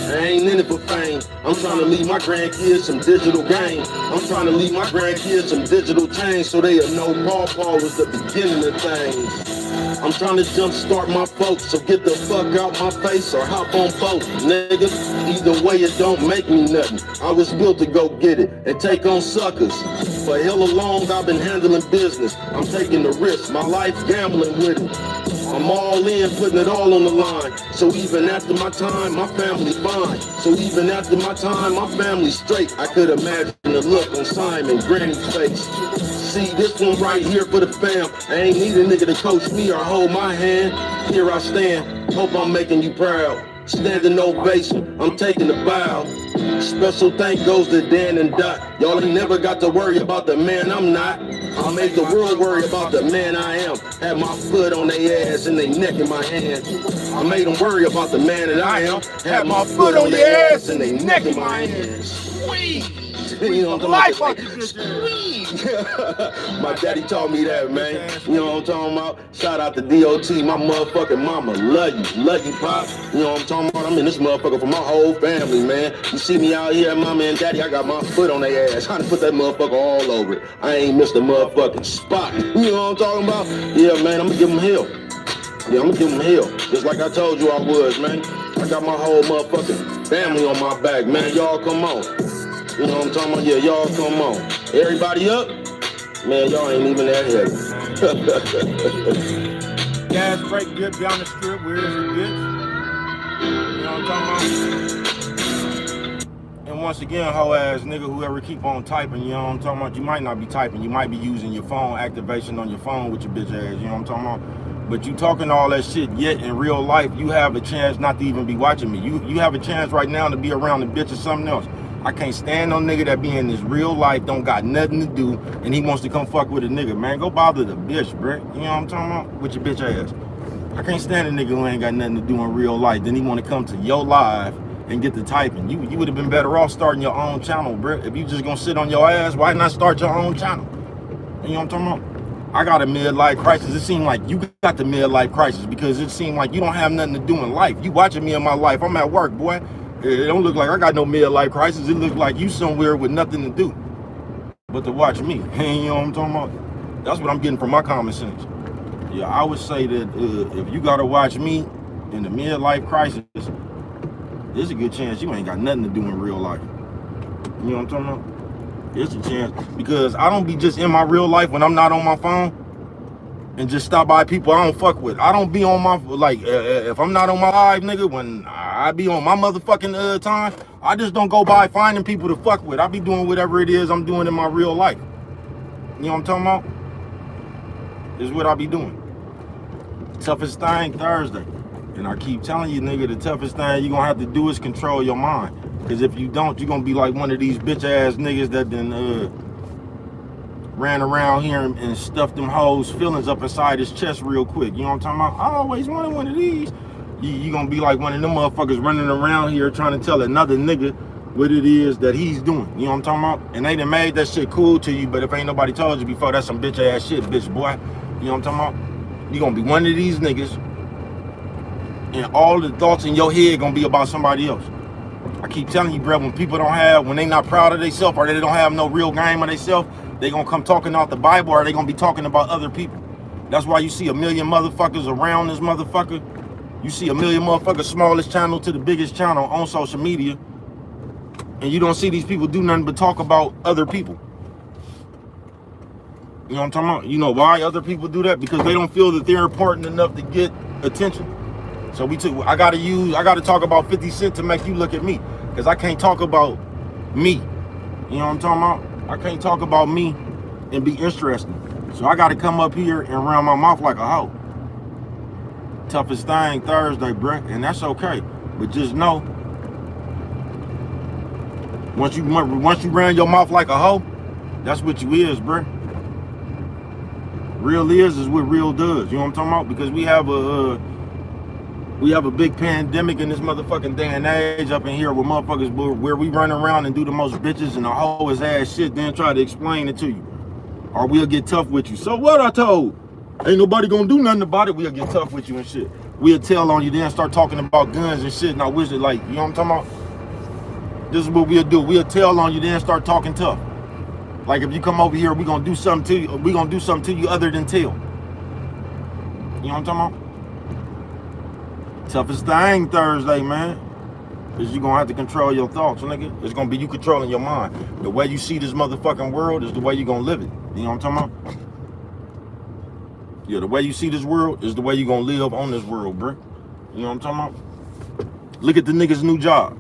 I ain't in it for fame. I'm trying to leave my grandkids some digital game. I'm trying to leave my grandkids some digital change so they'll know Paw was the beginning of things. I'm trying to jumpstart my folks, so get the fuck out my face or hop on boat, nigga. Either way, it don't make me nothing. I was built to go get it and take on suckers. For hell long, I've been handling business. I'm taking the risk, my life gambling with it. I'm all in, putting it all on the line. So even after my time, my family fine. So even after my time, my family straight. I could imagine the look on Simon Granny's face. See, this one right here for the fam. I ain't need a nigga to coach me or hold my hand. Here I stand, hope I'm making you proud. Standing ovation, I'm taking a bow. Special thank goes to Dan and Dot. Y'all ain't never got to worry about the man I'm not. I made the world worry about the man I am. Had my foot on their ass and they neck in my hand. I made them worry about the man that I am. Had my foot on their ass and they neck in my hand. Sweet. You know what I'm talking about? Sweet. My daddy taught me that, man. You know what I'm talking about? Shout out to DOT, my motherfucking mama. Love you, pop. You know what I'm talking about? I'm in this motherfucker for my whole family, man. You see me out here, mama and daddy, I got my foot on their ass. Trying to put that motherfucker all over it. I ain't missed a motherfucking spot. You know what I'm talking about? Yeah, man, I'm gonna give them hell. Yeah, I'm gonna give them hell. Just like I told you I was, man. I got my whole motherfucking family on my back, man. Y'all come on. You know what I'm talking about? Yeah, y'all come on. Everybody up? Man, y'all ain't even that heavy. Gas brake dip down the strip. Where is it, bitch? You know what I'm talking about? And And once again, hoe ass nigga, whoever keep on typing, you know what I'm talking about? You might not be typing, you might be using your phone activation on your phone with your bitch ass, you know what I'm talking about? But you talking all that shit, yet in real life, you have a chance not to even be watching me. You have a chance right now to be around the bitch or something else. I can't stand no nigga that be in this real life, don't got nothing to do, and he wants to come fuck with a nigga. Man, go bother the bitch, bro. You know what I'm talking about? With your bitch ass. I can't stand a nigga who ain't got nothing to do in real life. Then he want to come to your live and get the typing. You would have been better off starting your own channel, bro. If you just gonna sit on your ass, why not start your own channel? You know what I'm talking about? I got a midlife crisis. It seemed like you got the midlife crisis because it seemed like you don't have nothing to do in life. You watching me in my life. I'm at work, boy. It don't look like I got no midlife crisis. It looks like you somewhere with nothing to do but to watch me. You know what I'm talking about? That's what I'm getting from my common sense. Yeah, I would say that if you gotta watch me in the midlife crisis, there's a good chance you ain't got nothing to do in real life. You know what I'm talking about? There's a chance because I don't be just in my real life when I'm not on my phone and just stop by people I don't fuck with. I don't be on my, like, if I'm not on my live, nigga, when I be on my motherfucking time, I just don't go by finding people to fuck with. I be doing whatever it is I'm doing in my real life. You know what I'm talking about? This is what I be doing. Toughest thing Thursday. And I keep telling you, nigga, the toughest thing you gonna have to do is control your mind. Because if you don't, you're gonna be like one of these bitch ass niggas that then ran around here and stuffed them hoes' feelings up inside his chest real quick. You know what I'm talking about? I always wanted one of these. You gonna be like one of them motherfuckers running around here trying to tell another nigga what it is that he's doing. You know what I'm talking about? And they done made that shit cool to you, but if ain't nobody told you before, that's some bitch ass shit, bitch boy. You know what I'm talking about? You gonna be one of these niggas and all the thoughts in your head gonna be about somebody else. I keep telling you, bro, when people don't have, when they not proud of themselves or they don't have no real game of themselves, they gonna come talking out the Bible or they gonna be talking about other people. That's why you see a million motherfuckers around this motherfucker. You see a million motherfuckers, smallest channel to the biggest channel on social media, and you don't see these people do nothing but talk about other people. You know what I'm talking about? You know why other people do that? Because they don't feel that they're important enough to get attention. So I gotta talk about 50 Cent to make you look at me. Because I can't talk about me. You know what I'm talking about? I can't talk about me and be interesting. So I gotta come up here and run my mouth like a hoe. Toughest thing Thursday, bruh, and that's okay. But just know, once you run your mouth like a hoe, that's what you is, bruh. Real is what real does. You know what I'm talking about? Because we have a big pandemic in this motherfucking day and age up in here where motherfuckers, where we run around and do the most bitches and the hoe ass shit, then try to explain it to you. Or we'll get tough with you. So what I told? Ain't nobody gonna do nothing about it. We'll get tough with you and shit. We'll tell on you, then start talking about guns and shit. And I wish it, like, you know what I'm talking about? This is what we'll do. We'll tell on you, then start talking tough. Like if you come over here, we gonna do something to you. We gonna do something to you other than tell. You know what I'm talking about? Toughest thing Thursday, man, is you gonna have to control your thoughts, nigga. It's gonna be you controlling your mind. The way you see this motherfucking world is the way you gonna live it. You know what I'm talking about? Yeah, the way you see this world is the way you gonna live on this world, bro. You know what I'm talking about? Look at the niggas' new job.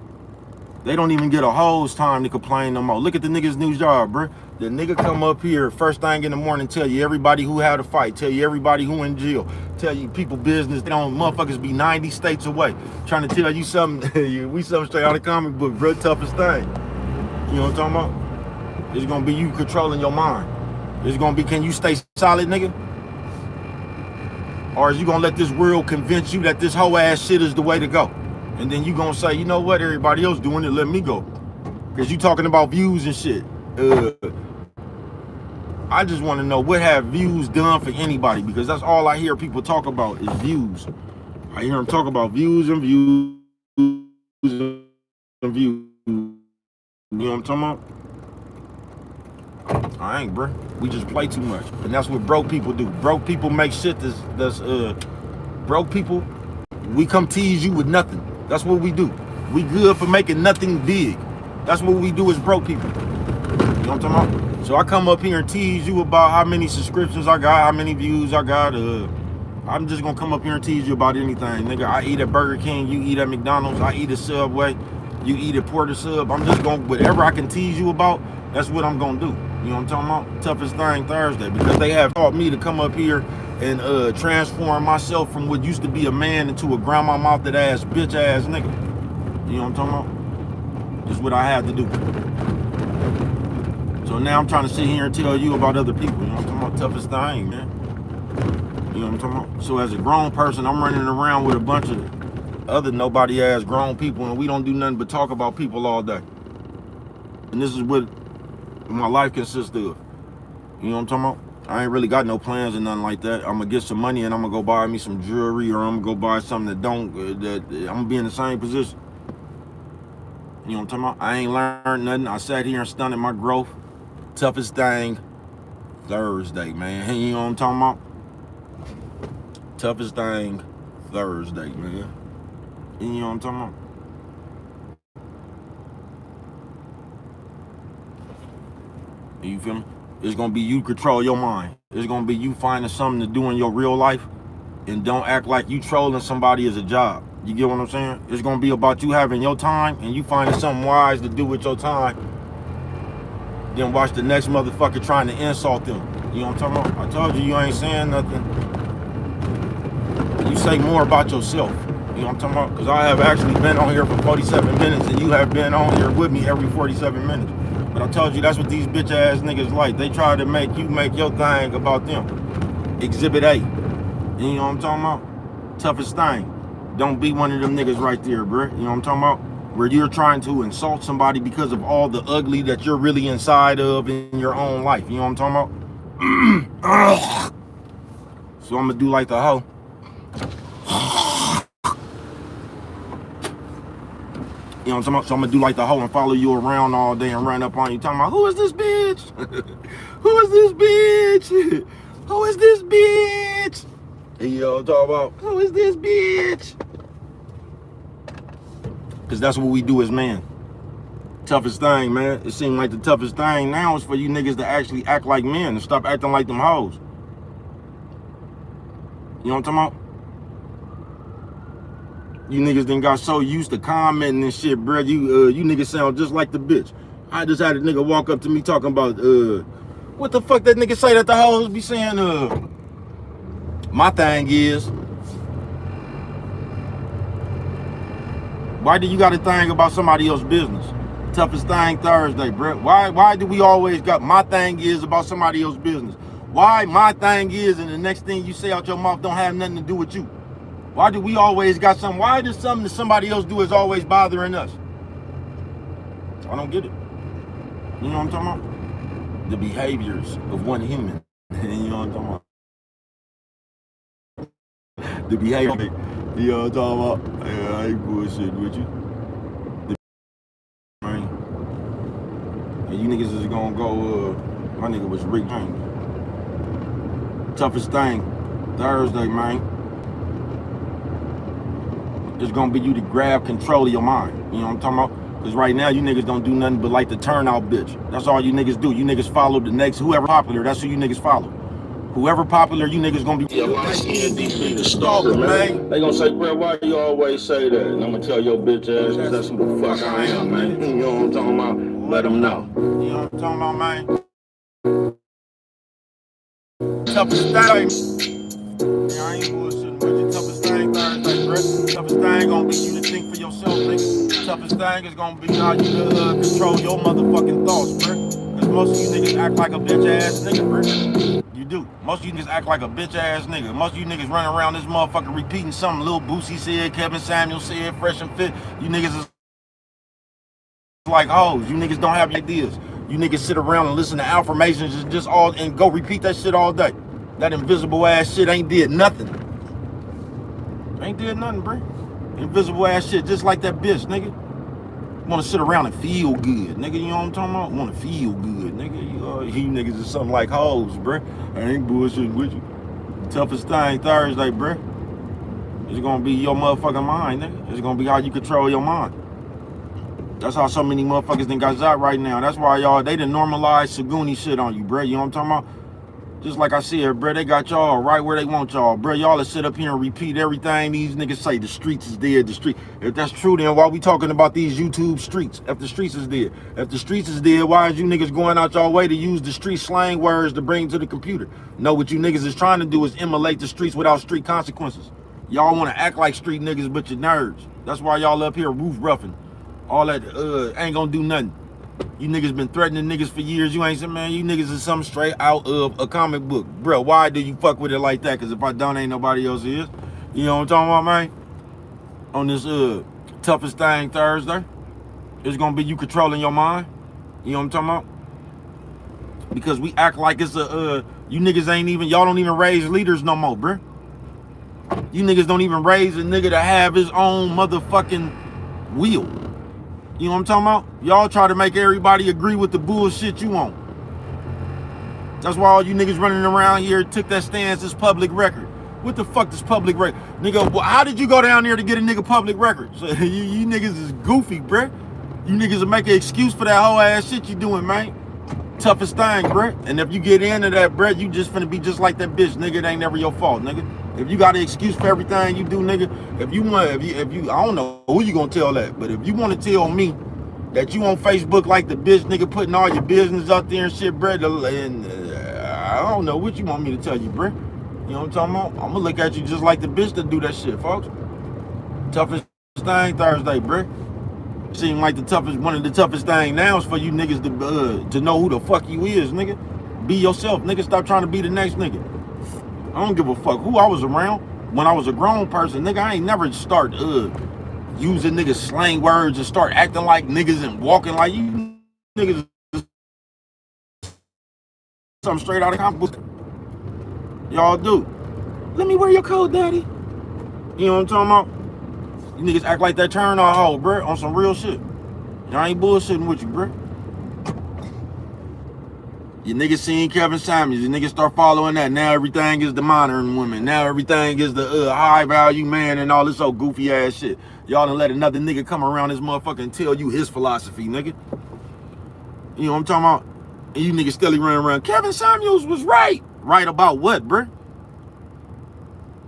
They don't even get a hoe's time to complain no more. Look at the niggas' new job, bro. The nigga come up here first thing in the morning, tell you everybody who had a fight, tell you everybody who in jail, tell you people business. They don't, motherfuckers be 90 states away trying to tell you something. We something straight out of comic book, bro. Toughest thing. You know what I'm talking about? It's gonna be you controlling your mind. It's gonna be, can you stay solid, nigga? Or is you gonna let this world convince you that this whole ass shit is the way to go? And then you gonna say, you know what, everybody else doing it, let me go. Because you talking about views and shit. I just want to know, what have views done for anybody? Because that's all I hear people talk about is views. I hear them talk about views and views and views. You know what I'm talking about? I ain't, bro. We just play too much. And that's what broke people do. Broke people make shit that's broke people, we come tease you with nothing. That's what we do. We good for making nothing big. That's what we do as broke people. You know what I'm talking about? So I come up here and tease you about how many subscriptions I got, how many views I got. I'm just gonna come up here and tease you about anything, nigga. I eat at Burger King, you eat at McDonald's, I eat at Subway, You eat a porter sub. I'm just going, whatever I can tease you about, that's what I'm going to do. You know what I'm talking about? Toughest thing Thursday, because they have taught me to come up here and transform myself from what used to be a man into a grandma mouthed ass bitch ass nigga. You know what I'm talking about? That's what I had to do. So now I'm trying to sit here and tell you about other people. You know what I'm talking about? Toughest thing, man. You know what I'm talking about? So as a grown person, I'm running around with a bunch of other nobody ass grown people, and we don't do nothing but talk about people all day. And this is what my life consists of. You know what I'm talking about? I ain't really got no plans or nothing like that. I'm gonna get some money and I'm gonna go buy me some jewelry, or I'm gonna go buy something that I'm gonna be in the same position. You know what I'm talking about? I ain't learned nothing. I sat here and stunted my growth. Toughest thing Thursday, man. You know what I'm talking about? Toughest thing Thursday, man. You know what I'm talking about? You feel me? It's gonna be you control your mind. It's gonna be you finding something to do in your real life, and don't act like you trolling somebody as a job. You get what I'm saying? It's gonna be about you having your time and you finding something wise to do with your time. Then watch the next motherfucker trying to insult them. You know what I'm talking about? I told you, you ain't saying nothing. You say more about yourself. You know what I'm talking about? Because I have actually been on here for 47 minutes and you have been on here with me every 47 minutes. But I told you that's what these bitch ass niggas like. They try to make you make your thing about them. Exhibit A. You know what I'm talking about? Toughest thing. Don't be one of them niggas right there, bruh. You know what I'm talking about? Where you're trying to insult somebody because of all the ugly that you're really inside of in your own life. You know what I'm talking about? So I'm gonna do like the hoe. You know what I'm talking about? So I'm gonna do like the hoe and follow you around all day and run up on you talking about, who is this bitch? Who is this bitch? Who is this bitch? And you know what I'm talking about? Who is this bitch? Because that's what we do as men. Toughest thing, man. It seems like the toughest thing now is for you niggas to actually act like men and stop acting like them hoes. You know what I'm talking about? You niggas done got so used to commenting and shit, bro. You niggas sound just like the bitch. I just had a nigga walk up to me talking about, what the fuck that nigga say that the hoes be saying, my thing is, why do you got a thing about somebody else's business? Toughest thing Thursday, bro. Why do we always got my thing is about somebody else's business? Why my thing is and the next thing you say out your mouth don't have nothing to do with you? Why do we always got something? Why does something that somebody else do is always bothering us? I don't get it. You know what I'm talking about? The behaviors of one human. You know what I'm talking about? The behavior. You know what I'm talking about? Yeah, I ain't bullshitting with you. Man. And you niggas is gonna go, my nigga was Rick James. Toughest thing Thursday, man. It's gonna be you to grab control of your mind. You know what I'm talking about? Because right now you niggas don't do nothing but like the turnout bitch. That's all you niggas do. You niggas follow the next, whoever popular, that's who you niggas follow. Whoever popular, you niggas gonna be. Yeah, stalker, man. They gonna say, bro, why you always say that? And I'm gonna tell your bitch ass, because that's who the fuck I am, man. You know what I'm talking about? Let them know. You know what I'm talking about, man? Toughest thing. Yeah, I ain't bullshitting with you. Toughest thing Thursday, bro. Toughest thing gonna be you to think for yourself, nigga. Toughest thing is gonna be how you control your motherfucking thoughts, bro. Because most of you niggas act like a bitch ass nigga, bro. You do. Most of you niggas act like a bitch ass nigga. Most of you niggas run around this motherfucker repeating something Lil Boosie said, Kevin Samuel said, Fresh and Fit. You niggas is like hoes. You niggas don't have ideas. You niggas sit around and listen to affirmations and just all and go repeat that shit all day. That invisible ass shit ain't did nothing. Ain't did nothing, bro. Invisible ass shit just like that bitch, nigga. Wanna sit around and feel good, nigga. You know what I'm talking about? Wanna feel good, nigga. You niggas is something like hoes, bro. I ain't bullshitting with you. Toughest thing Thursday, bro. It's gonna be your motherfucking mind, nigga. It's gonna be how you control your mind. That's how so many motherfuckers done got shot right now. That's why y'all, they done normalized Saguni shit on you, bro. You know what I'm talking about? Just like I said, bro, they got y'all right where they want y'all, bro. Y'all to sit up here and repeat everything these niggas say. The streets is dead. The street. If that's true, then why we talking about these YouTube streets? If the streets is dead, if the streets is dead, why is you niggas going out y'all way to use the street slang words to bring to the computer? No, what you niggas is trying to do is immolate the streets without street consequences. Y'all want to act like street niggas, but you're nerds. That's why y'all up here roof roughing. All that ain't gonna do nothing. You niggas been threatening niggas for years. You ain't saying, man, you niggas is something straight out of a comic book. Bro, why do you fuck with it like that? Because if I don't, ain't nobody else is. You know what I'm talking about, man? On this toughest thing Thursday, it's going to be you controlling your mind. You know what I'm talking about? Because we act like it's you niggas ain't even, y'all don't even raise leaders no more, bro. You niggas don't even raise a nigga to have his own motherfucking wheel. You know what I'm talking about? Y'all try to make everybody agree with the bullshit you want. That's why all you niggas running around here took that stance as public record. What the fuck is public record? Nigga, well, how did you go down there to get a nigga public record? So, you niggas is goofy, bruh. You niggas will make an excuse for that whole ass shit you doing, man. Toughest thing, bruh. And if you get into that, bruh, you just finna be just like that bitch, nigga. It ain't never your fault, nigga. If you got an excuse for everything you do, nigga, if you I don't know who you gonna tell that, but if you wanna tell me that you on Facebook like the bitch, nigga, putting all your business out there and shit, bruh, and I don't know what you want me to tell you, bruh. You know what I'm talking about? I'm gonna look at you just like the bitch that do that shit, folks. Toughest thing Thursday, bruh. Seem like one of the toughest thing now is for you niggas to know who the fuck you is, nigga. Be yourself, nigga. Stop trying to be the next nigga. I don't give a fuck who I was around. When I was a grown person, nigga, I ain't never start using niggas slang words and start acting like niggas and walking like you niggas. Something straight out of comic book. Y'all do. Let me wear your coat, daddy. You know what I'm talking about? You niggas act like that turn on hoe, bruh, on some real shit. Y'all ain't bullshitting with you, bruh. You niggas seen Kevin Samuels. You niggas start following that. Now everything is the modern woman. Now everything is the high value man and all this old goofy ass shit. Y'all done let another nigga come around this motherfucker and tell you his philosophy, nigga. You know what I'm talking about? And you niggas still running around. Kevin Samuels was right. Right about what, bruh?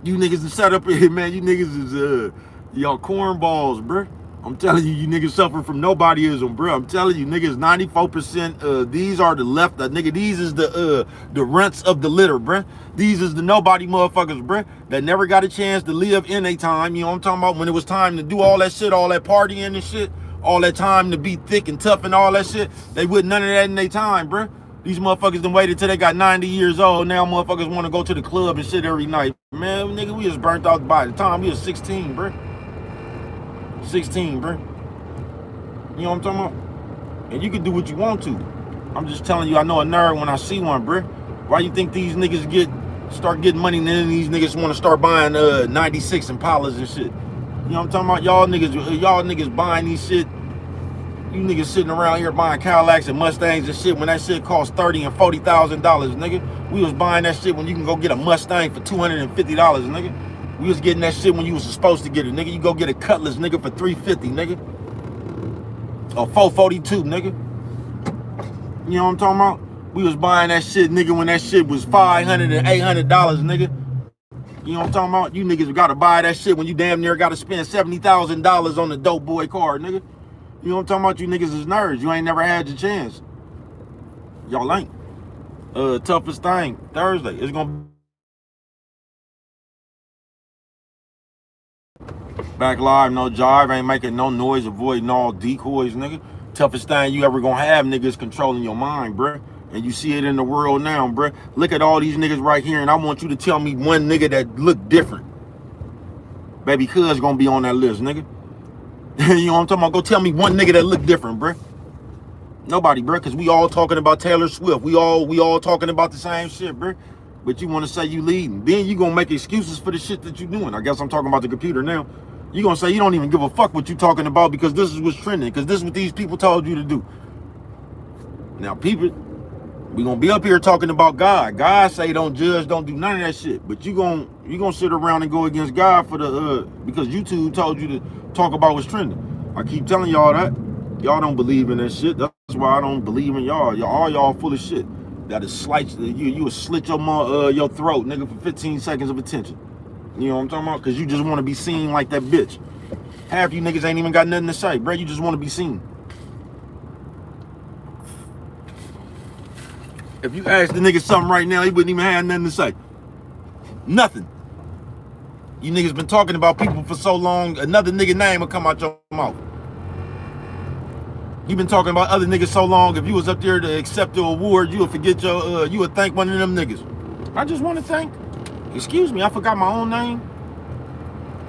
You niggas is set up here, man. You niggas is y'all cornballs, bruh. I'm telling you, you niggas suffer from nobodyism, bro. I'm telling you, niggas, 94%, these are the left, nigga, these is the runts of the litter, bruh. These is the nobody motherfuckers, bruh, that never got a chance to live in a time, you know what I'm talking about, when it was time to do all that shit, all that partying and shit, all that time to be thick and tough and all that shit. They would none of that in their time, bruh. These motherfuckers done waited till they got 90 years old. Now motherfuckers want to go to the club and shit every night. Man, nigga, we was burnt out by the time we was 16, bruh. 16, bro. You know what I'm talking about? And you can do what you want to. I'm just telling you, I know a nerd when I see one, bro. Why you think these niggas start getting money and then these niggas want to start buying 96 Impalas and shit? You know what I'm talking about? Y'all niggas buying these shit. You niggas sitting around here buying Cadillacs and Mustangs and shit when that shit costs $30,000 and $40,000, nigga. We was buying that shit when you can go get a Mustang for $250, nigga. We was getting that shit when you was supposed to get it, nigga. You go get a Cutlass, nigga, for $350, nigga. Or $442, nigga. You know what I'm talking about? We was buying that shit, nigga, when that shit was $500 and $800, nigga. You know what I'm talking about? You niggas gotta buy that shit when you damn near gotta spend $70,000 on the dope boy card, nigga. You know what I'm talking about? You niggas is nerds. You ain't never had your chance. Y'all ain't. Toughest thing Thursday. It's gonna back live, no jive, ain't making no noise, avoiding all decoys, nigga. Toughest thing you ever gonna have, nigga, is controlling your mind, bruh. And you see it in the world now, bruh. Look at all these niggas right here, and I want you to tell me one nigga that look different. Baby Cuz gonna be on that list, nigga. You know what I'm talking about? Go tell me one nigga that look different, bruh. Nobody, bruh, because we all talking about Taylor Swift. We all talking about the same shit, bruh. But you want to say you leading. Then you gonna make excuses for the shit that you doing. I guess I'm talking about the computer now. You gonna say you don't even give a fuck what you talking about because this is what's trending, because this is what these people told you to do. Now, people, we gonna be up here talking about God. God say don't judge, don't do none of that shit. But you gonna sit around and go against God for the because YouTube told you to talk about what's trending. I keep telling y'all that. Y'all don't believe in that shit. That's why I don't believe in y'all. All y'all full of shit. That'll slice you will slit your throat, nigga, for 15 seconds of attention. You know what I'm talking about? Cause you just want to be seen like that bitch. Half you niggas ain't even got nothing to say, bro. You just want to be seen. If you ask the nigga something right now, he wouldn't even have nothing to say. Nothing. You niggas been talking about people for so long, another nigga name will come out your mouth. You been talking about other niggas so long, if you was up there to accept the award, you would forget you would thank one of them niggas. I just want to thank, excuse me, I forgot my own name.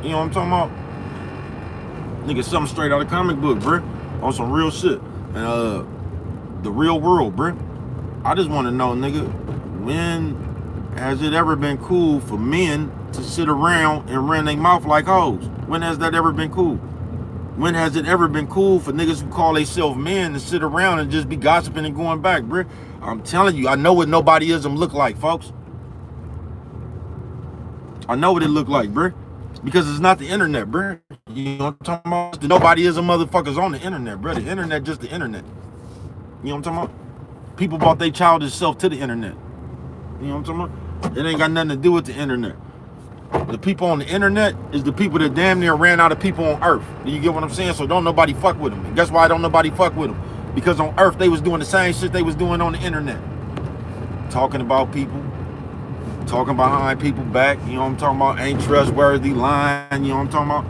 You know what I'm talking about? Nigga, something straight out of comic book, bruh. On some real shit. And the real world, bruh. I just want to know, nigga, when has it ever been cool for men to sit around and run their mouth like hoes? When has that ever been cool? When has it ever been cool for niggas who call themselves men to sit around and just be gossiping and going back, bruh? I'm telling you, I know what nobodyism look like, folks. I know what it look like, bruh. Because it's not the internet, bruh. You know what I'm talking about? The nobodyism motherfuckers on the internet, bruh. The internet just the internet. You know what I'm talking about? People brought their childish self to the internet. You know what I'm talking about? It ain't got nothing to do with the internet. The people on the internet is the people that damn near ran out of people on Earth. Do you get what I'm saying? So don't nobody fuck with them. And guess why don't nobody fuck with them? Because on Earth they was doing the same shit they was doing on the internet. Talking about people. Talking behind people back. You know what I'm talking about? Ain't trustworthy, lying. You know what I'm talking about?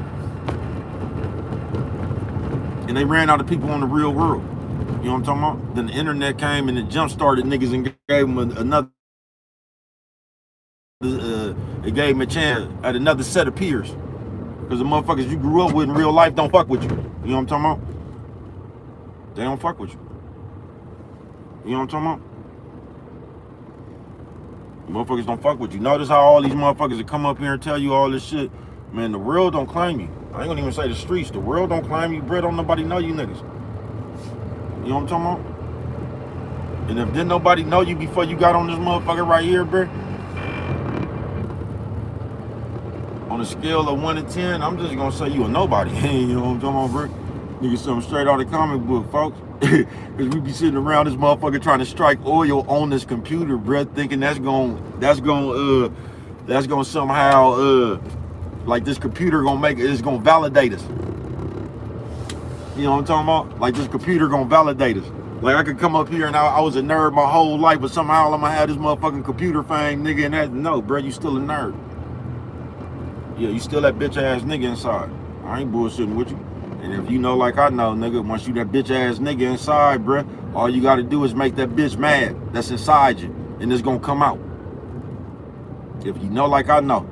And they ran out of people on the real world. You know what I'm talking about? Then the internet came and it jump started niggas and gave them another. It gave them a chance at another set of peers. Because the motherfuckers you grew up with in real life don't fuck with you. You know what I'm talking about? They don't fuck with you. You know what I'm talking about? Motherfuckers don't fuck with you. Notice how all these motherfuckers that come up here and tell you all this shit. Man, the world don't claim you. I ain't gonna even say the streets. The world don't claim you, bro. Don't nobody know you niggas. You know what I'm talking about? And if didn't nobody know you before you got on this motherfucker right here, bro? On a scale of 1 to 10, I'm just gonna say you a nobody. You know what I'm talking about, bro? Nigga, something straight out of the comic book, folks. Cause we be sitting around this motherfucker trying to strike oil on this computer, bro, thinking that's gonna somehow like this computer it's gonna validate us. You know what I'm talking about? Like this computer gonna validate us. Like I could come up here and I was a nerd my whole life, but somehow I'm gonna have this motherfucking computer fame, nigga, and that, no, bro, you still a nerd. Yeah, you still that bitch ass nigga inside. I ain't bullshitting with you. And if you know like I know, nigga, once you that bitch ass nigga inside, bruh, all you gotta do is make that bitch mad that's inside you, and it's gonna come out. If you know like I know.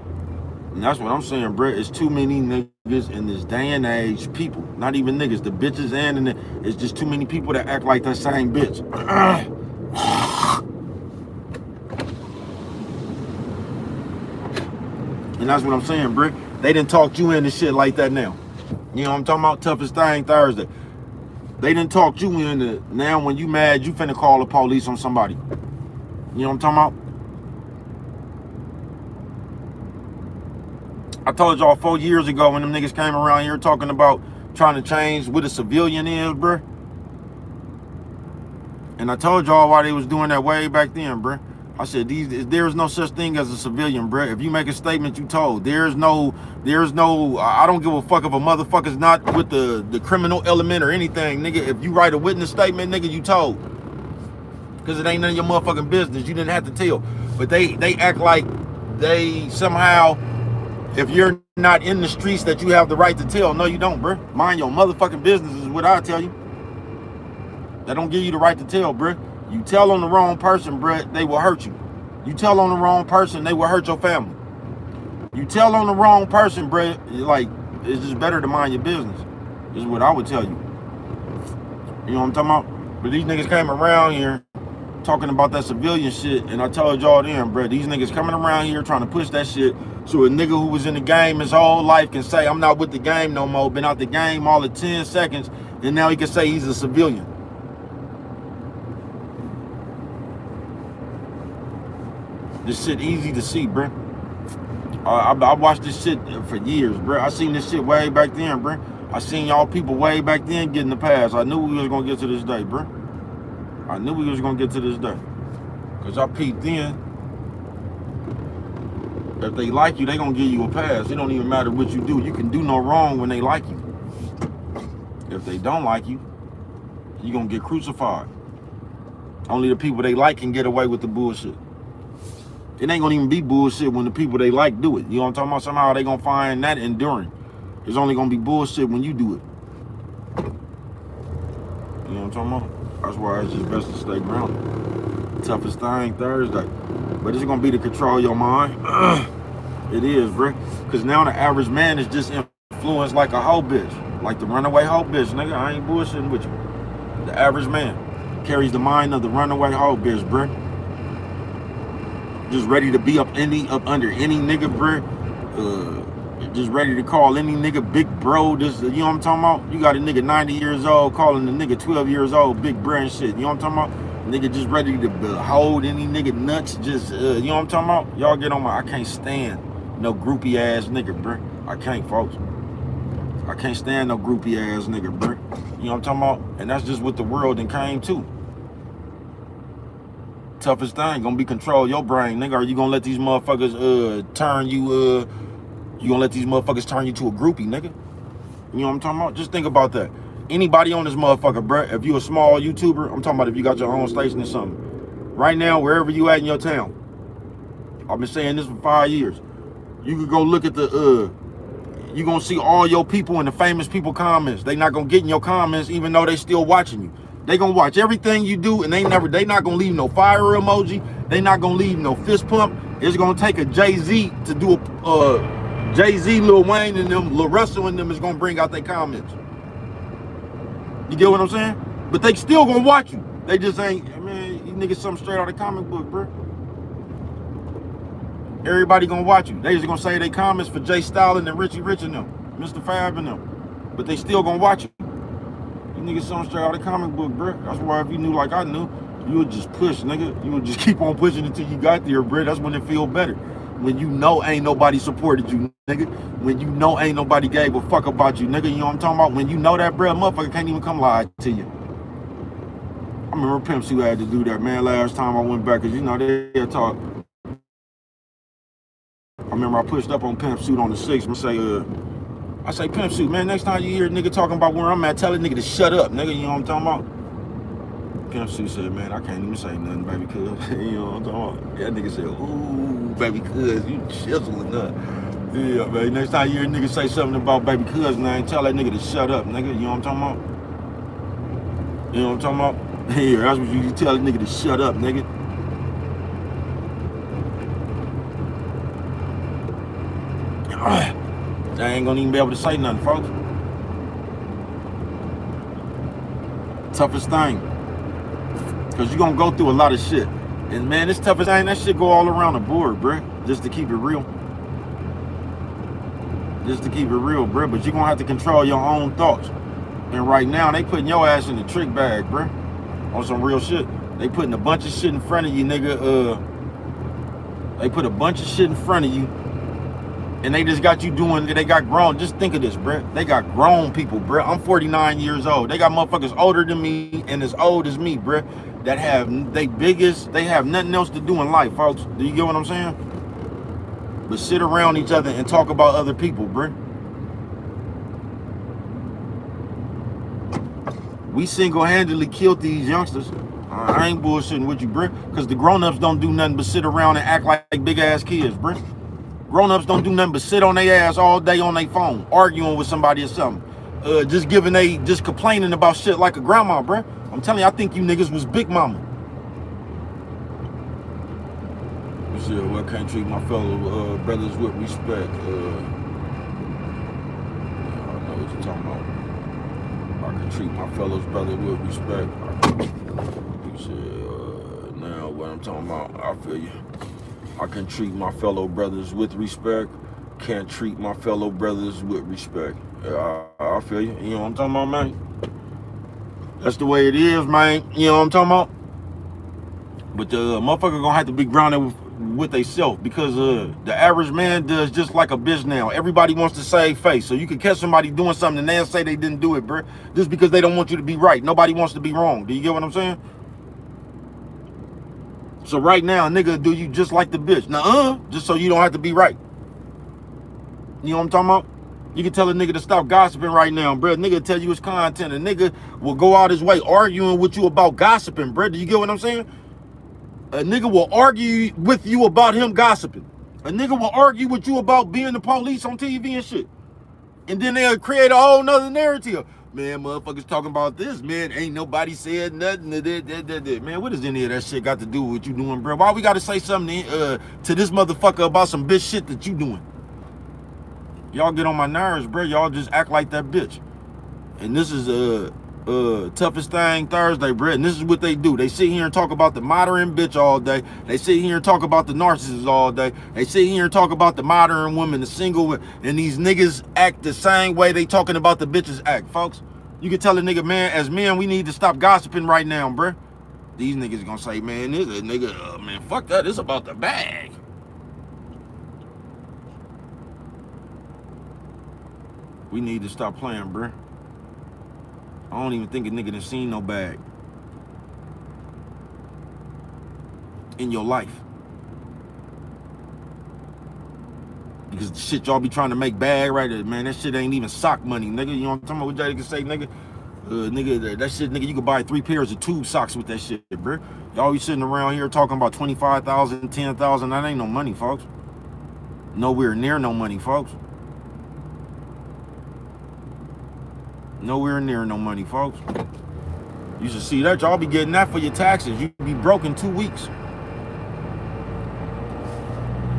And that's what I'm saying, bruh. It's too many niggas in this day and age, people, not even niggas, the bitches and it's just too many people that act like that same bitch. And that's what I'm saying, bruh. They done talked you into shit like that now. You know what I'm talking about? Toughest thing Thursday. They done talked you into now when you mad, you finna call the police on somebody. You know what I'm talking about? I told y'all 4 years ago when them niggas came around here talking about trying to change what a civilian is, bruh. And I told y'all why they was doing that way back then, bruh. I said, there's no such thing as a civilian, bruh. If you make a statement, you told. There's no, I don't give a fuck if a motherfucker's not with the criminal element or anything, nigga. If you write a witness statement, nigga, you told. Because it ain't none of your motherfucking business. You didn't have to tell. But they act like they somehow, if you're not in the streets, that you have the right to tell. No, you don't, bruh. Mind your motherfucking business is what I tell you. That don't give you the right to tell, bruh. You tell on the wrong person, bruh, they will hurt you. You tell on the wrong person, they will hurt your family. You tell on the wrong person, bruh, like, it's just better to mind your business. This is what I would tell you. You know what I'm talking about? But these niggas came around here talking about that civilian shit, and I told y'all then, bruh, these niggas coming around here trying to push that shit so a nigga who was in the game his whole life can say, I'm not with the game no more, been out the game all of 10 seconds, and now he can say he's a civilian. This shit easy to see, bruh. I watched this shit for years, bruh. I seen this shit way back then, bruh. I seen y'all people way back then get in the past. I knew we was gonna get to this day, bruh. I knew we was gonna get to this day. Cause I peeped in. If they like you, they gonna give you a pass. It don't even matter what you do. You can do no wrong when they like you. If they don't like you, you gonna get crucified. Only the people they like can get away with the bullshit. It ain't gonna even be bullshit when the people they like do it. You know what I'm talking about? Somehow they gonna find that enduring. It's only gonna be bullshit when you do it. You know what I'm talking about? That's why it's just best to stay grounded. Toughest thing Thursday. But it's gonna be to control your mind. It is, bro. Cause now the average man is just influenced like a hoe bitch. Like the runaway hoe bitch, nigga. I ain't bullshitting with you. The average man carries the mind of the runaway hoe bitch, bro. Just ready to be up under any nigga, bro. Just ready to call any nigga big bro. This, you know what I'm talking about? You got a nigga 90 years old calling the nigga 12 years old big bro and shit. You know what I'm talking about? Nigga just ready to hold any nigga nuts. Just, you know what I'm talking about? Y'all get on my, I can't stand no groupie ass nigga, bro. I can't, folks. I can't stand no groupie ass nigga, bro. You know what I'm talking about? And that's just what the world then came to. Toughest thing gonna be control your brain, nigga. Are you gonna let these motherfuckers turn you you gonna let these motherfuckers turn you to a groupie, nigga? You know what I'm talking about? Just think about that. Anybody on this motherfucker, bruh, if you a small YouTuber, I'm talking about if you got your own station or something. Right now, wherever you at in your town, I've been saying this for 5 years. You could go look at the you gonna see all your people in the famous people comments. They not gonna get in your comments even though they still watching you. They gonna watch everything you do and they not gonna leave no fire emoji. They not gonna leave no fist pump. It's gonna take a Jay-Z to do a Jay-Z, Lil Wayne and them, Lil Russell and them is gonna bring out their comments. You get what I'm saying? But they still gonna watch you. They just ain't, man, you niggas something straight out of the comic book, bro. Everybody gonna watch you. They just gonna say they comments for Jay Stalin and Richie Rich and them, Mr. Fab and them. But they still gonna watch you. You niggas something straight out of the comic book, bro. That's why if you knew like I knew, you would just push, nigga. You would just keep on pushing until you got there, bro. That's when it feel better. When you know ain't nobody supported you, nigga. When you know ain't nobody gave a fuck about you, nigga. You know what I'm talking about? When you know that, bro, motherfucker can't even come lie to you. I remember Pimp C had to do that, man, last time I went back, because, you know, they talk. I remember I pushed up on Pimp Suit on the 6th and I say, Pimp Suit, man, next time you hear a nigga talking about where I'm at, tell a nigga to shut up, nigga, you know what I'm talking about? Pimp Suit said, man, I can't even say nothing, baby, cuz. You know what I'm talking about? That nigga said, ooh, baby, cuz, you chiseling up. Yeah, man, next time you hear a nigga say something about baby cuz, man, tell that nigga to shut up, nigga, you know what I'm talking about? You know what I'm talking about? Yeah, that's what you tell a nigga to shut up, nigga. I ain't gonna even be able to say nothing, folks. Toughest thing. Cause you're gonna go through a lot of shit. And man, this toughest thing, that shit go all around the board, bruh. Just to keep it real. Just to keep it real, bruh. But you're gonna have to control your own thoughts. And right now, they putting your ass in the trick bag, bruh. On some real shit. They putting a bunch of shit in front of you, nigga. They put a bunch of shit in front of you. And they just got you doing, they got grown. Just think of this, bruh. They got grown people, bruh. I'm 49 years old. They got motherfuckers older than me and as old as me, bruh. That have, they have nothing else to do in life, folks. Do you get what I'm saying? But sit around each other and talk about other people, bruh. We single-handedly killed these youngsters. I ain't bullshitting with you, bruh. Because the grown-ups don't do nothing but sit around and act like big-ass kids, bruh. Grown-ups don't do nothing but sit on their ass all day on their phone, arguing with somebody or something. Just complaining about shit like a grandma, bruh. I'm telling you, I think you niggas was big mama. You said, well, I can't treat my fellow brothers with respect. I know what you're talking about. I can treat my fellow brothers with respect. You said, now what I'm talking about, I feel you. I can treat my fellow brothers with respect. Can't treat my fellow brothers with respect. I feel you. You know what I'm talking about, man? That's the way it is, man. You know what I'm talking about? But the motherfucker gonna have to be grounded with themselves, because the average man does just like a bitch now. Everybody wants to save face. So you can catch somebody doing something and they'll say they didn't do it, bro. Just because they don't want you to be right. Nobody wants to be wrong. Do you get what I'm saying? So right now, nigga, do you just like the bitch? Nuh-uh, just so you don't have to be right. You know what I'm talking about? You can tell a nigga to stop gossiping right now, bro. Nigga tell you his content. A nigga will go out his way arguing with you about gossiping, bro. Do you get what I'm saying? A nigga will argue with you about him gossiping. A nigga will argue with you about being the police on TV and shit. And then they'll create a whole nother narrative. Man, motherfuckers talking about this, man. Ain't nobody said nothing. Man, what does any of that shit got to do with what you doing, bro? Why we got to say something to this motherfucker about some bitch shit that you doing? Y'all get on my nerves, bro. Y'all just act like that bitch. And this is Toughest Thing Thursday, bro. And this is what they do. They sit here and talk about the modern bitch all day. They sit here and talk about the narcissist all day. They sit here and talk about the modern woman, the single, and these niggas act the same way they talking about the bitches act, folks. You can tell a nigga, man, as men, we need to stop gossiping right now, bro. These niggas gonna say, man, this a nigga, man, fuck that. It's about the bag. We need to stop playing, bro. I don't even think a nigga done seen no bag in your life. Because the shit y'all be trying to make bag right there, man, that shit ain't even sock money, nigga. You know what I'm talking about? What y'all can say, nigga? Nigga, that shit, nigga, you could buy 3 pairs of tube socks with that shit, bro. Y'all be sitting around here talking about 25,000, 10,000. That ain't no money, folks. Nowhere near no money, folks. Nowhere near no money, folks. You should see that. Y'all be getting that for your taxes. You be broke in 2 weeks.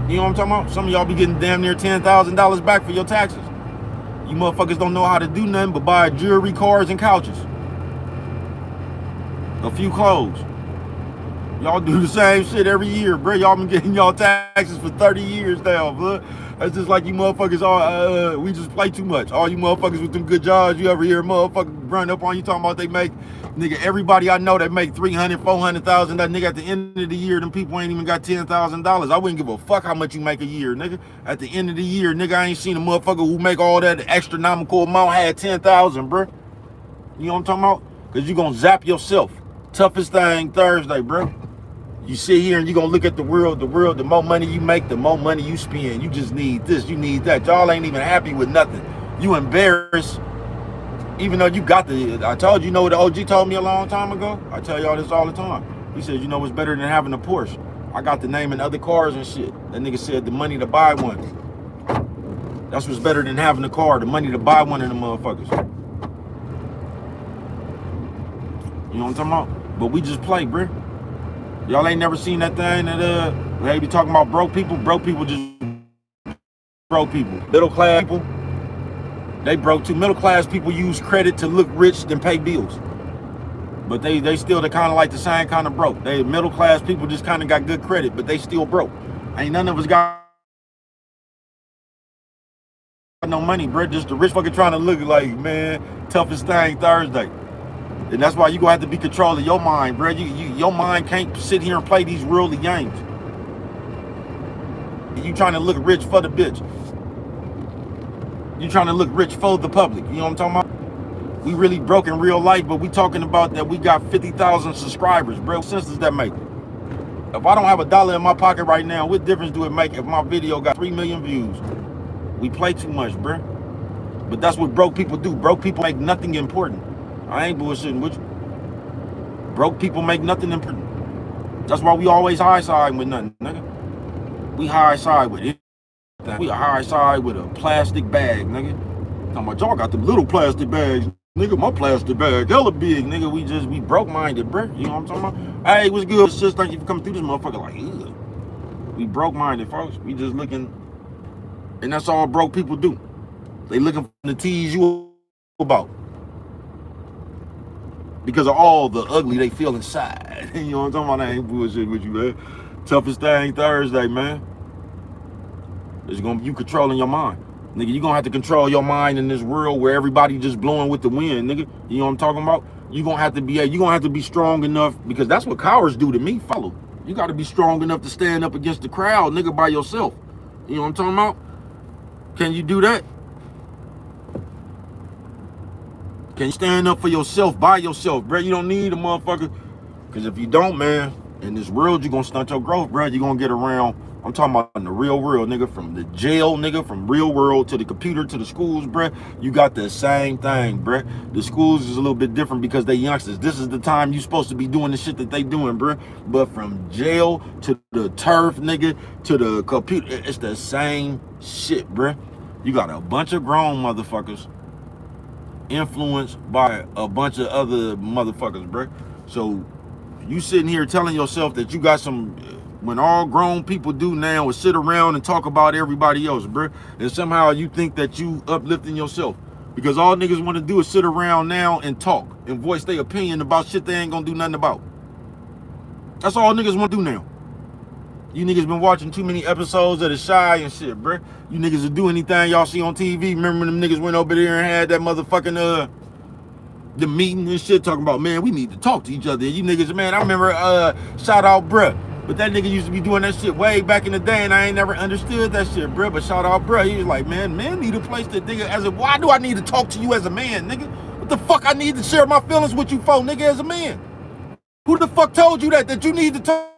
You know what I'm talking about? Some of y'all be getting damn near $10,000 back for your taxes. You motherfuckers don't know how to do nothing but buy jewelry, cars, and couches. A few clothes. Y'all do the same shit every year, bro. Y'all been getting y'all taxes for 30 years now, bro. That's just like you motherfuckers are, we just play too much. All you motherfuckers with them good jobs, you ever hear a motherfucker run up on you talking about they make, nigga, everybody I know that make 300, 400,000, that nigga at the end of the year, them people ain't even got $10,000. I wouldn't give a fuck how much you make a year, nigga. At the end of the year, nigga, I ain't seen a motherfucker who make all that astronomical amount had 10,000, bro. You know what I'm talking about? Cause you gonna zap yourself. Toughest Thing Thursday, bro. You sit here and you gonna look at the world, the more money you make, the more money you spend. You just need this, you need that. Y'all ain't even happy with nothing. You embarrassed, even though you got I told you know what the OG told me a long time ago? I tell y'all this all the time. He said, you know what's better than having a Porsche? I got the name and other cars and shit. That nigga said the money to buy one. That's what's better than having a car, the money to buy one of them motherfuckers. You know what I'm talking about? But we just play, bruh. Y'all ain't never seen that thing that they be talking about broke people. Broke people just broke people. Middle class people, they broke too. Middle class people use credit to look rich and pay bills. But they still kind of like the same kind of broke. They middle class people just kind of got good credit, but they still broke. Ain't none of us got no money, bro. Just the rich fucking trying to look like, man, Toughest Thing Thursday. And that's why you gonna have to be controlling your mind, bro. Your mind can't sit here and play these worldly games. You trying to look rich for the bitch. You trying to look rich for the public. You know what I'm talking about? We really broke in real life, but we talking about that we got 50,000 subscribers, bro. What sense does that make? If I don't have $1 in my pocket right now, what difference do it make if my video got 3 million views? We play too much, bro. But that's what broke people do. Broke people make nothing important. I ain't bullshitting with you. Broke people make nothing important. That's why we always high side with nothing, nigga. We high side with it. We a high side with a plastic bag, nigga. Talking about y'all got the little plastic bags, nigga. My plastic bag, hella big, nigga. We broke minded, bro. You know what I'm talking about? Hey, what's good, sis? Thank you for coming through this motherfucker. Like, ugh. We broke minded, folks. We just looking, and that's all broke people do. They looking to tease you about. Because of all the ugly they feel inside. You know what I'm talking about? I ain't bullshit with you, man. Toughest Thing Thursday, man. It's gonna be you controlling your mind. Nigga, you gonna have to control your mind in this world where everybody just blowing with the wind, nigga. You know what I'm talking about? You gonna have to be strong enough, because that's what cowards do to me, follow. You gotta be strong enough to stand up against the crowd, nigga, by yourself. You know what I'm talking about? Can you do that? Can you stand up for yourself by yourself, bro? You don't need a motherfucker. Because if you don't, man, In this world, you're gonna stunt your growth, bro. You're gonna get around. I'm talking about in the real world, nigga. From the jail, nigga. From real world to the computer to the schools, bro. You got the same thing, bro. The schools is a little bit different because they youngsters. This is the time you supposed to be doing the shit that they doing, bro. But from jail to the turf, nigga, to the computer, it's the same shit, bro. You got a bunch of grown motherfuckers influenced by a bunch of other motherfuckers, bro. So you sitting here telling yourself that you got some, when all grown people do now is sit around and talk about everybody else, bro, and somehow you think that you uplifting yourself, because all niggas want to do is sit around now and talk and voice their opinion about shit they ain't gonna do nothing about. That's all niggas want to do now. You niggas been watching too many episodes of The Chi and shit, bro. You niggas will do anything y'all see on TV. Remember when them niggas went over there and had that motherfucking the meeting and shit, talking about, man, we need to talk to each other. You niggas, man, I remember shout out bruh. But that nigga used to be doing that shit way back in the day, and I ain't never understood that shit, bruh. But shout out bruh. He was like, man need a place to nigga as a, why do I need to talk to you as a man, nigga? What the fuck I need to share my feelings with you for, nigga, as a man? Who the fuck told you that you need to talk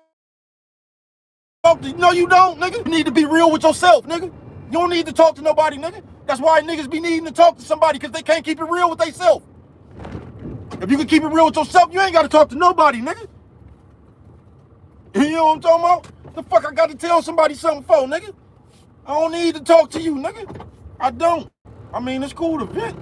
to? No, you don't, nigga. You need to be real with yourself, nigga. You don't need to talk to nobody, nigga. That's why niggas be needing to talk to somebody, because they can't keep it real with themselves. If you can keep it real with yourself, you ain't got to talk to nobody, nigga. You know what I'm talking about? The fuck I got to tell somebody something for, nigga? I don't need to talk to you, nigga. I don't. I mean, it's cool to vent.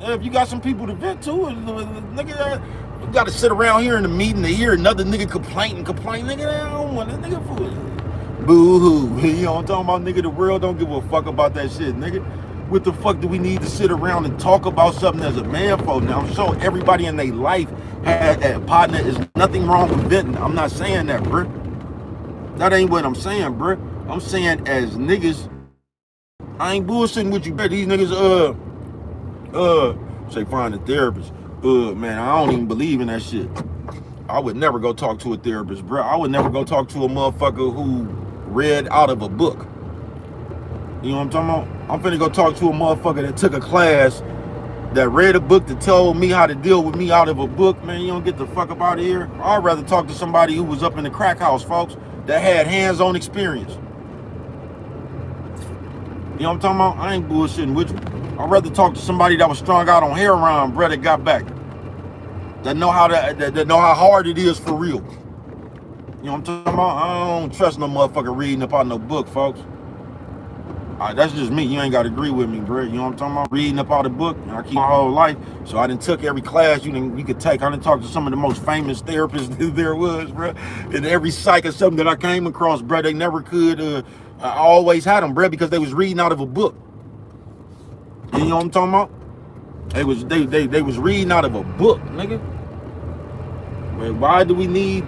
If you got some people to vent to, nigga, you got to sit around here in the meeting to hear another nigga complain, nigga. I don't want that nigga for it. Boo-hoo. You know what I'm talking about, nigga? The world don't give a fuck about that shit, nigga. What the fuck do we need to sit around and talk about something as a man for? Now, I'm sure everybody in their life had that partner. Is nothing wrong with venting. I'm not saying that, bruh. That ain't what I'm saying, bruh. I'm saying as niggas, I ain't bullshitting with you, bruh. These niggas, say find a therapist. Man, I don't even believe in that shit. I would never go talk to a therapist, bruh. I would never go talk to a motherfucker who read out of a book. You know what I'm talking about? I'm finna go talk to a motherfucker that took a class, that read a book, that told me how to deal with me out of a book. Man, you don't get the fuck up out of here. I'd rather talk to somebody who was up in the crack house, folks, that had hands-on experience. You know what I'm talking about? I ain't bullshitting with you. I'd rather talk to somebody that was strung out on heroin, bro, that got back. That know how hard it is for real. You know what I'm talking about? I don't trust no motherfucker reading up on no book, folks. That's just me. You ain't got to agree with me, bro. You know what I'm talking about? Reading up all the book, and I keep my whole life. So I done took every class you could take. I done talked to some of the most famous therapists there was, bro. And every psych or something that I came across, bro, they never could. I always had them, bro, because they was reading out of a book. You know what I'm talking about? They was reading out of a book, nigga. Man, why do we need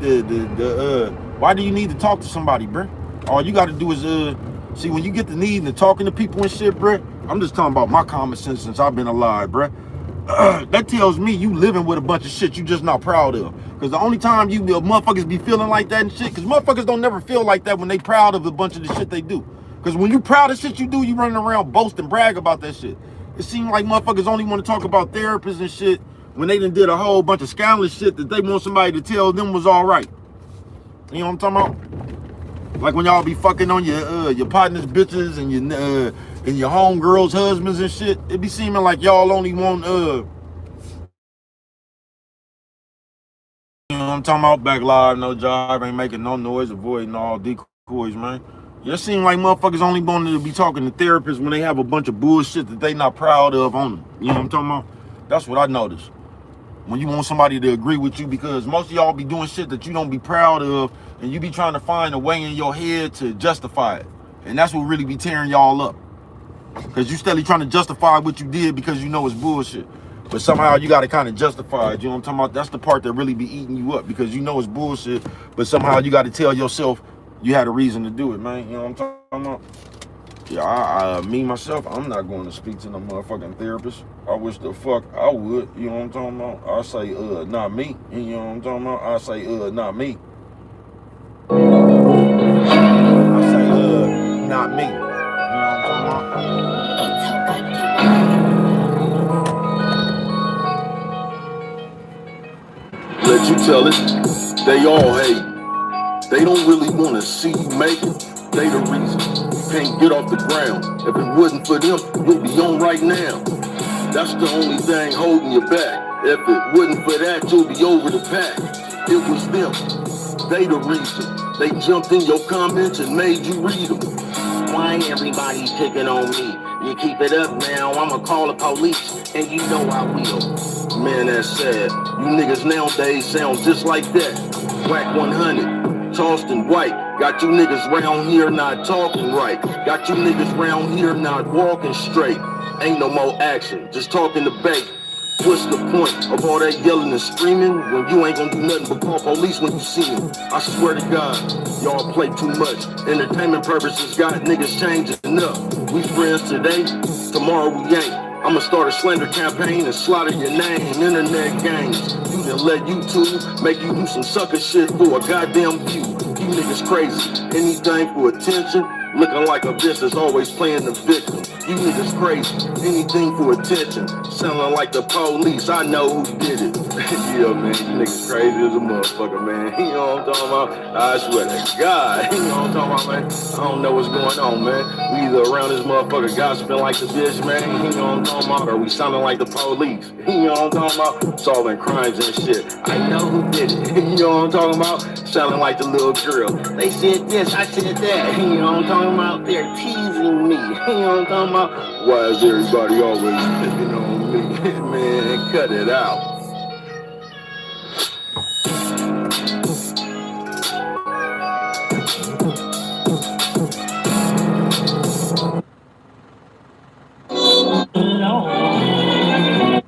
why do you need to talk to somebody, bro? All you got to do is see, when you get the need and talking to people and shit, bruh, I'm just talking about my common sense since I've been alive, bruh. That tells me you living with a bunch of shit you just not proud of. Because the only time you motherfuckers be feeling like that and shit, because motherfuckers don't never feel like that when they proud of a bunch of the shit they do. Because when you proud of shit you do, you running around boast and brag about that shit. It seems like motherfuckers only want to talk about therapists and shit when they done did a whole bunch of scandalous shit that they want somebody to tell them was all right. You know what I'm talking about? Like when y'all be fucking on your partner's bitches and your homegirls' husbands and shit, it be seeming like y'all only want you know what I'm talking about? Back live, no job, ain't making no noise, avoiding all decoys, man. It seem like motherfuckers only wanted to be talking to therapists when they have a bunch of bullshit that they not proud of on them. You know what I'm talking about? That's what I noticed. When you want somebody to agree with you, because most of y'all be doing shit that you don't be proud of, and you be trying to find a way in your head to justify it. And that's what really be tearing y'all up. Because you steadily trying to justify what you did because you know it's bullshit. But somehow you got to kind of justify it. You know what I'm talking about? That's the part that really be eating you up, because you know it's bullshit, but somehow you got to tell yourself you had a reason to do it, man. You know what I'm talking about? Yeah, me, myself, I'm not going to speak to no motherfucking therapist. I wish the fuck I would. You know what I'm talking about? I say, not me. You know what I'm talking about? I say, not me. I say, not me. You know what I'm talking about? Let you tell it. They all hate. They don't really wanna see you make it. They the reason you can't get off the ground. If it wasn't for them, you'll be on right now. That's the only thing holding you back. If it wasn't for that, you'll be over the pack. It was them. They the reason. They jumped in your comments and made you read them. Why ain't everybody picking on me? You keep it up now, I'ma call the police, and you know I will. Man, that's sad. You niggas nowadays sound just like that. Whack 100, tossed and white. Got you niggas round here not talking right. Got you niggas round here not walking straight. Ain't no more action, just talking debate. What's the point of all that yelling and screaming when you ain't gonna do nothing but call police when you see them? I swear to God, y'all play too much. Entertainment purposes got niggas changing up. We friends today, tomorrow we ain't. I'ma start a slander campaign and slaughter your name. Internet games, you done let YouTube make you do some sucker shit for a goddamn view. You niggas crazy, anything for attention. Looking like a bitch that's always playing the victim. You niggas crazy, anything for attention. Sounding like the police, I know who did it. Yeah, man, you niggas crazy as a motherfucker, man. You know what I'm talking about? I swear to God. You know what I'm talking about, man? I don't know what's going on, man. We either around this motherfucker gossiping like the bitch, man. You know what I'm talking about? Or we sounding like the police. You know what I'm talking about? Solving crimes and shit. I know who did it. You know what I'm talking about? Sounding like the little girl. They said this, I said that. You know what I'm talking about? They're teasing me. You know what I'm talking about? Why is everybody always picking on me? Man, cut it out.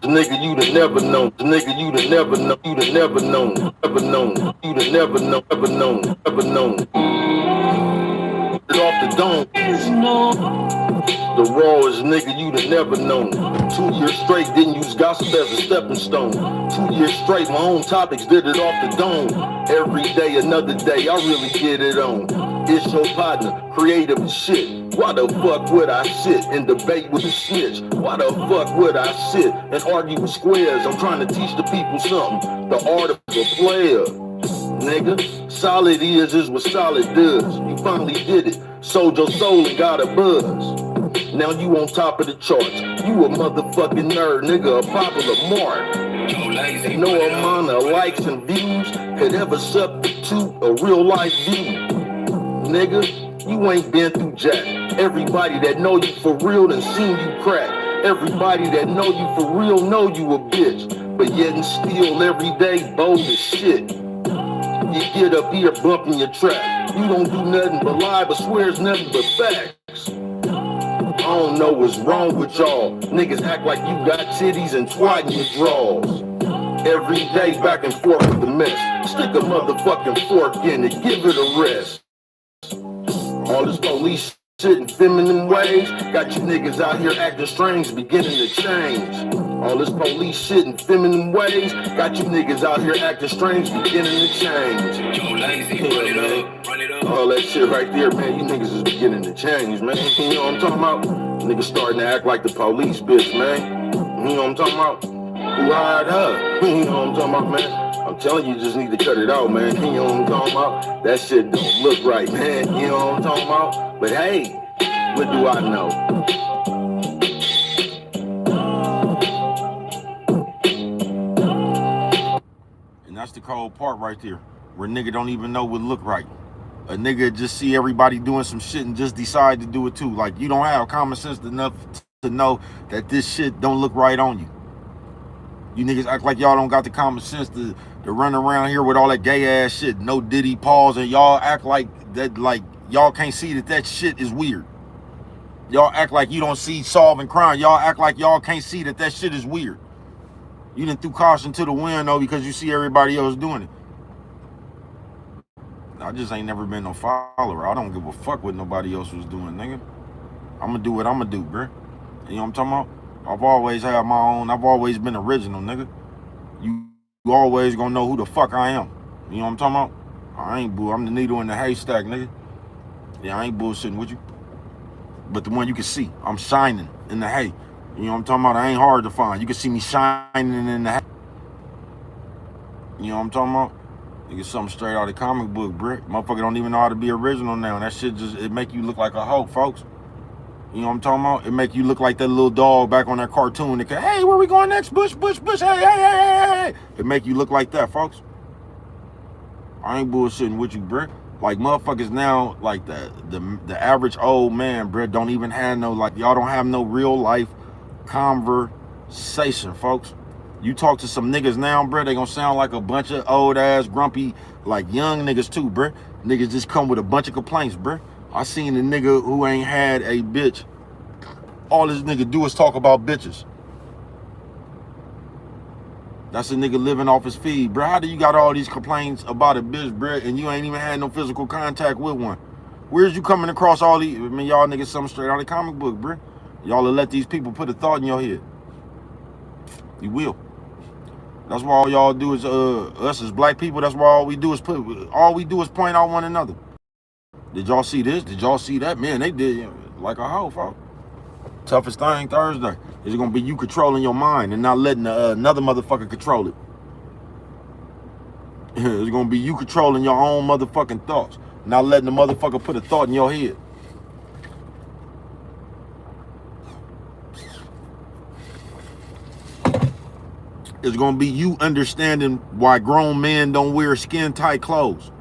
Nigga, you'd have never known. Nigga, you'd have never known. You'd have never known. Never known. You'd have never known. Never known. Never known. It off the dome. The rawest nigga you'd have never known. 2 years straight, didn't use gossip as a stepping stone. 2 years straight, my own topics did it off the dome. Every day, another day, I really get it on. It's your partner, creative as shit. Why the fuck would I sit and debate with a snitch? Why the fuck would I sit and argue with squares? I'm trying to teach the people something. The art of a player. Nigga, solid is what solid does. You finally did it. Sold your soul and got a buzz. Now you on top of the charts. You a motherfucking nerd, nigga, a popular mark. No amount of likes and views could ever substitute a real life view. Nigga, you ain't been through jack. Everybody that know you for real done seen you crack. Everybody that know you for real know you a bitch. But yet and still every day bold as shit. You get up here bumping your track. You don't do nothing but lie, but swears nothing but facts. I don't know what's wrong with y'all. Niggas act like you got titties and twat in your drawers. Every day back and forth with the mess. Stick a motherfucking fork in it, give it a rest. All this police shit in feminine ways got you niggas out here acting strange, beginning to change. All this police shit in feminine ways got you niggas out here acting strange, beginning to change. Yeah, man. All that shit right there, man, you niggas is beginning to change, man. You know what I'm talking about? Niggas starting to act like the police, bitch, man. You know what I'm talking about? Who hired her? You know what I'm talking about, man? I'm telling you, you just need to cut it out, man. You know what I'm talking about? That shit don't look right, man. You know what I'm talking about? But hey, what do I know? And that's the cold part right there, where nigga don't even know what look right. A nigga just see everybody doing some shit and just decide to do it too. Like, you don't have common sense enough to know that this shit don't look right on you. You niggas act like y'all don't got the common sense to run around here with all that gay ass shit, no Diddy pause, and y'all act like that, like y'all can't see that shit is weird. Y'all act like you don't see solving crime. Y'all act like y'all can't see that shit is weird. You done threw caution to the wind though because you see everybody else doing it. I just ain't never been no follower. I don't give a fuck what nobody else was doing, nigga. I'ma do what I'ma do, bruh. You know what I'm talking about? I've always had my own. I've always been original, nigga. You always gonna know who the fuck I am. You know what I'm talking about? I ain't I'm the needle in the haystack, nigga. Yeah, I ain't bullshitting with you. But the one you can see, I'm shining in the hay. You know what I'm talking about? I ain't hard to find. You can see me shining in the hay. You know what I'm talking about? You get something straight out of the comic book, Brick. Motherfucker don't even know how to be original now. That shit just, it make you look like a hoe, folks. You know what I'm talking about? It make you look like that little dog back on that cartoon. That hey, where we going next? Bush, bush, bush. Hey, hey, hey, hey, hey. It make you look like that, folks. I ain't bullshitting with you, Brick. Like motherfuckers now, like the average old man, Brick, don't even have no, like, y'all don't have no real life conversation, folks. You talk to some niggas now, bruh, they gonna sound like a bunch of old ass, grumpy, like young niggas too, bruh. Niggas just come with a bunch of complaints, bruh. I seen a nigga who ain't had a bitch. All this nigga do is talk about bitches. That's a nigga living off his feed, bruh. How do you got all these complaints about a bitch, bruh, and you ain't even had no physical contact with one? Where's you coming across all these? I mean, y'all niggas something straight out of the comic book, bruh. Y'all will let these people put a thought in your head. You will. That's why all y'all do is us as black people. That's why all we do is point out one another. Did y'all see this? Did y'all see that? Man, they did like a hoe, folks. Toughest thing Thursday is gonna be you controlling your mind and not letting another motherfucker control it. It's gonna be you controlling your own motherfucking thoughts, not letting the motherfucker put a thought in your head. It's gonna be you understanding why grown men don't wear skin tight clothes.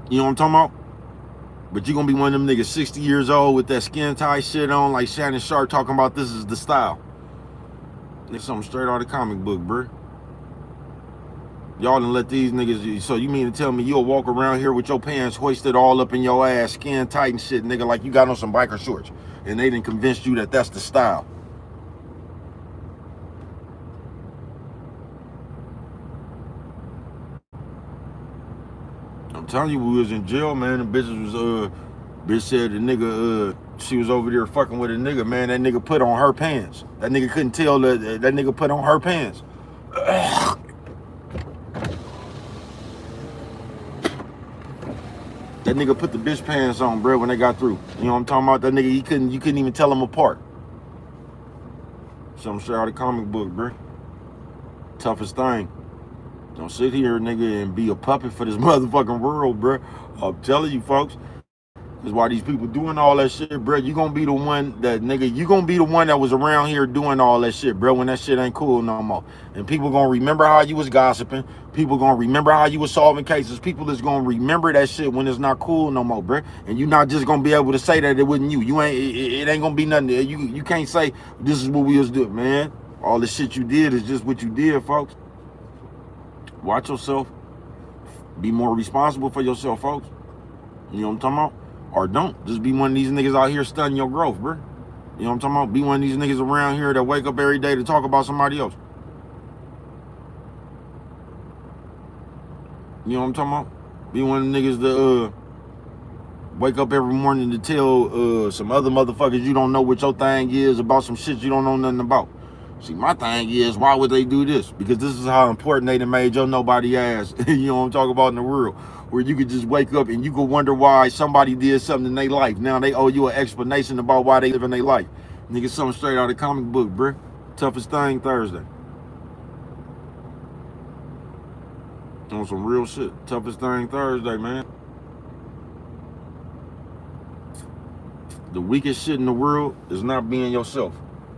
You know what I'm talking about? But you're gonna be one of them niggas 60 years old with that skin tight shit on, like Shannon Sharp talking about this is the style. It's something straight out of the comic book, bruh. Y'all done let these niggas, so you mean to tell me you'll walk around here with your pants hoisted all up in your ass, skin tight and shit, nigga, like you got on some biker shorts, and they done convinced you that that's the style. I'm telling you, we was in jail, man. The bitches was, bitch said the nigga, she was over there fucking with a nigga, man. That nigga put on her pants. That nigga couldn't tell that nigga put on her pants. That nigga put the bitch pants on, bro, when they got through. You know what I'm talking about? That nigga, you couldn't even tell them apart. Something straight out of the comic book, bro. Toughest thing. Don't sit here, nigga, and be a puppet for this motherfucking world, bro. I'm telling you, folks. That's why these people doing all that shit, bro. You gonna be the one that, nigga, you gonna be the one that was around here doing all that shit, bro, when that shit ain't cool no more. And people gonna remember how you was gossiping. People gonna remember how you was solving cases. People is gonna remember that shit when it's not cool no more, bro. And you not just gonna be able to say that it wasn't you. You ain't, it ain't gonna be nothing. You can't say this is what we was doing, man. All the shit you did is just what you did, folks. Watch yourself. Be more responsible for yourself, folks. You know what I'm talking about? Or don't. Just be one of these niggas out here stunning your growth, bro. You know what I'm talking about? Be one of these niggas around here that wake up every day to talk about somebody else. You know what I'm talking about? Be one of the niggas that wake up every morning to tell some other motherfuckers you don't know what your thing is about some shit you don't know nothing about. See, my thing is, why would they do this? Because this is how important they done made your nobody ass. You know what I'm talking about in the world. Where you could just wake up and you could wonder why somebody did something in their life. Now they owe you an explanation about why they live in their life. Nigga, something straight out of the comic book, bruh. Toughest thing Thursday. On some real shit. Toughest thing Thursday, man. The weakest shit in the world is not being yourself.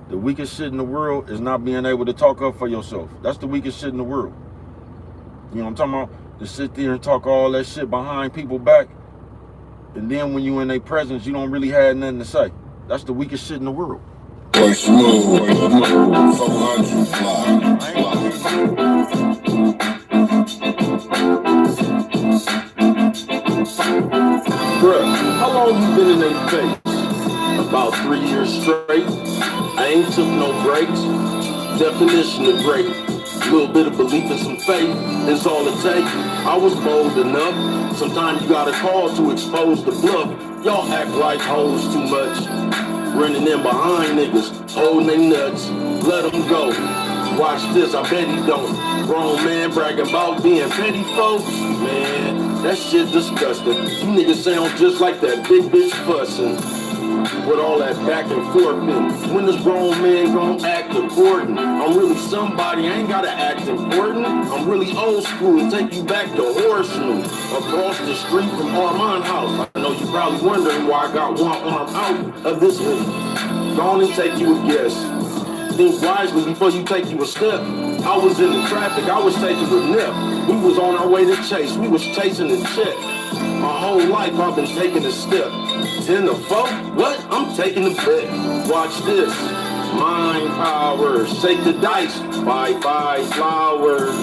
The weakest shit in the world is not being able to talk up for yourself. That's the weakest shit in the world. You know what I'm talking about? To sit there and talk all that shit behind people's back, and then when you in their presence, you don't really have nothing to say. That's the weakest shit in the world. Bruh, how long you been in their face? About 3 years straight. I ain't took no breaks. Definition of great. Little bit of belief and some faith is all it takes. I was bold enough. Sometimes you gotta call to expose the bluff. Y'all act like hoes too much. Running in behind niggas, holding they nuts. Let them go. Watch this, I bet he don't. Grown man bragging about being petty folks. Man, that shit disgusting. You niggas sound just like that big bitch fussing. with all that back and forth. And when this grown man gon' act important, I'm really somebody, I ain't gotta act important. I'm really old school, take you back to Horseshoe, across the street from Armand House. I know you probably wondering why I got one arm out of this one. Go on and take you a guess. Think wisely before you take you a step. I was in the traffic, I was taking a nip. We was on our way to chase, we was chasing the check. My whole life I've been taking a step. 10 to 4? What? I'm taking the bet. Watch this. Mind power. Shake the dice. Bye flowers.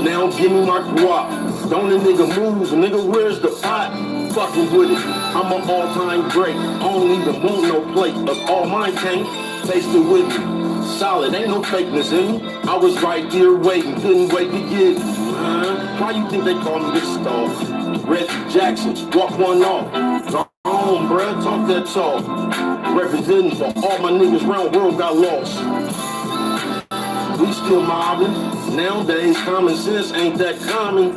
Now give me my guap. Don't a nigga move, nigga, where's the pot? Fucking with it. I'm an all-time great. I don't even want no plate. If all mine can't, taste it with me. Solid, ain't no fakeness in me. I was right there waiting, couldn't wait to get it. Why you think they call me this star? Reggie Jackson, walk one off. Go on, bruh, talk that talk. Representing for all my niggas round the world got lost. We still mobbing. Nowadays, common sense ain't that common.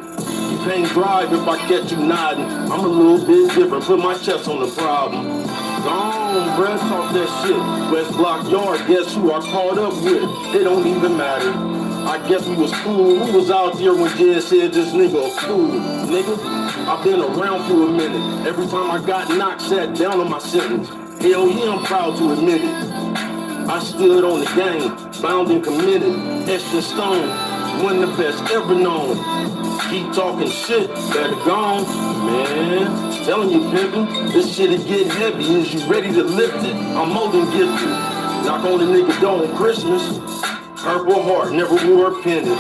You can't drive if I catch you nodding. I'm a little bit different, put my chest on the problem. Go on, bruh, talk that shit. West Block Yard, guess who I caught up with? It don't even matter. I guess we was cool. Who was out there when Jen said this nigga a fool? Nigga, I've been around for a minute. Every time I got knocked, sat down on my sentence. Hell yeah, I'm proud to admit it. I stood on the game, bound and committed. Etched in stone, one of the best ever known. Keep talking shit, better gone. Man, telling you, pimpin', this shit'll get heavy. Is you ready to lift it? I'm more than gifted. Knock on the nigga door on Christmas. Purple heart, never wore a pendant.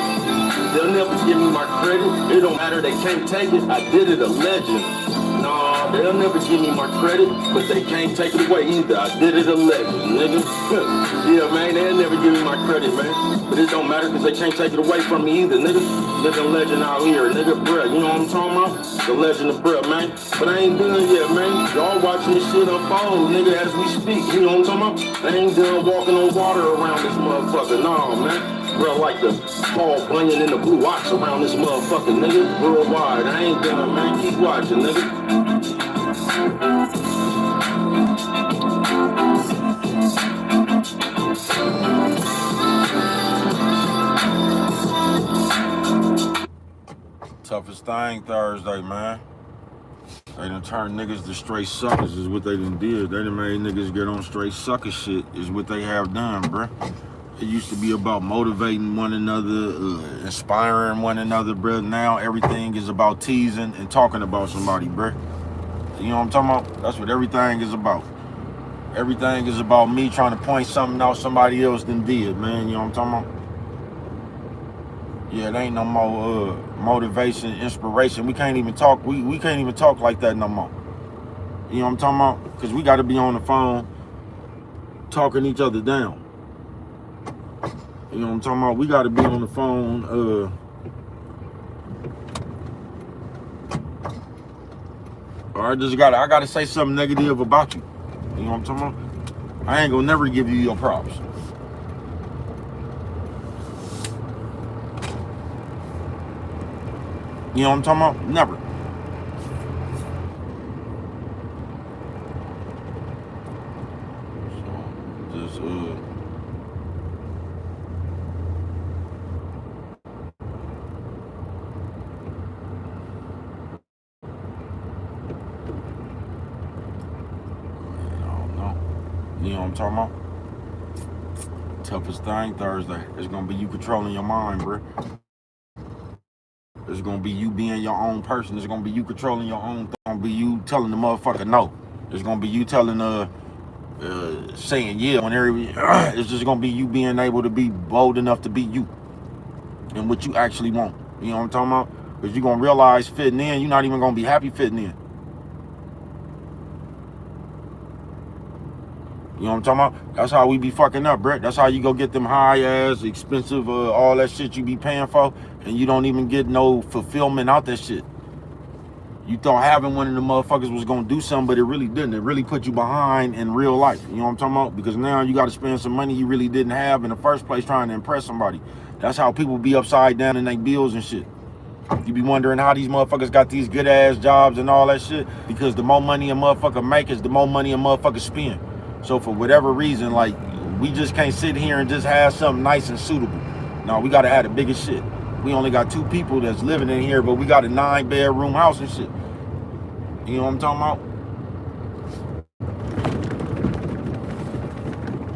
They'll never give me my credit. It don't matter, they can't take it. I did it, a legend. Nah, they'll never give me my credit, but they can't take it away either. I did it, a legend, nigga. Yeah, man, they'll never give me my credit, man. But it don't matter, because they can't take it away from me either, nigga. Living legend out here, nigga, bruh. You know what I'm talking about? The legend of bruh, man. But I ain't done yet, man. Y'all watching this shit unfold, nigga, as we speak. You know what I'm talking about? I ain't done walking on water around this motherfucker. Nah, man. Bro, like the ball playing in the blue ox around this motherfucker, nigga. Worldwide. I ain't done, man. Keep watching, nigga. Toughest thing Thursday, man. They done turned niggas to straight suckers is what they done did. They done made niggas get on straight sucker shit is what they have done, bruh. It used to be about motivating one another, inspiring one another, bruh. Now everything is about teasing and talking about somebody, bruh. You know what I'm talking about? That's what everything is about. Everything is about me trying to point something out somebody else done did, man. You know what I'm talking about? Yeah, there ain't no more motivation, inspiration. We can't even talk. We can't even talk like that no more. You know what I'm talking about? Because we got to be on the phone talking each other down. You know what I'm talking about? We got to be on the phone. Or I got to say something negative about you. You know what I'm talking about? I ain't gonna never give you your props. You know what I'm talking about? Never. So, just, you know what I'm talking about? Toughest thing Thursday. It's gonna be you controlling your mind, bro. It's gonna be you being your own person. It's gonna be you controlling your own thing. It's gonna be you telling the motherfucker no. It's gonna be you telling saying yeah when it's just gonna be you being able to be bold enough to be you and what you actually want. You know what I'm talking about? Because you're gonna realize fitting in, you're not even gonna be happy fitting in. You know what I'm talking about? That's how we be fucking up, Brett. That's how you go get them high ass, expensive, all that shit you be paying for, and you don't even get no fulfillment out that shit. You thought having one of the motherfuckers was gonna do something, but it really didn't. It really put you behind in real life. You know what I'm talking about? Because now you gotta spend some money you really didn't have in the first place trying to impress somebody. That's how people be upside down in their bills and shit. You be wondering how these motherfuckers got these good ass jobs and all that shit, because the more money a motherfucker make is the more money a motherfucker spend. So for whatever reason, like, we just can't sit here and just have something nice and suitable. No, we gotta have the biggest shit. We only got 2 people that's living in here, but we got a 9-bedroom house and shit. You know what I'm talking about?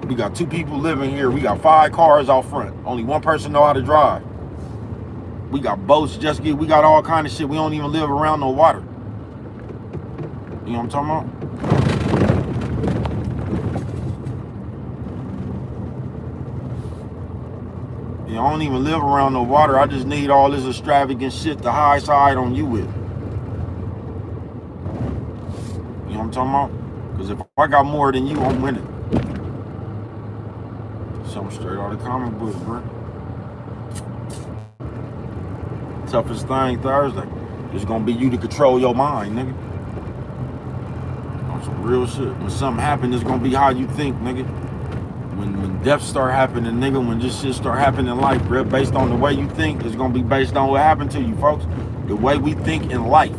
We got 2 people living here. We got 5 cars out front. Only 1 person know how to drive. We got boats, jet ski. We got all kind of shit. We don't even live around no water. You know what I'm talking about? I don't even live around no water. I just need all this extravagant shit to high side on you with. You know what I'm talking about? Because if I got more than you, I'm winning. Something straight out of the comic book, bro. Toughest thing Thursday is gonna be you to control your mind, nigga. On some real shit. When something happens, it's gonna be how you think, nigga. When death start happening, nigga, when this shit start happening in life, bro, based on the way you think, it's gonna be based on what happened to you, folks. The way we think in life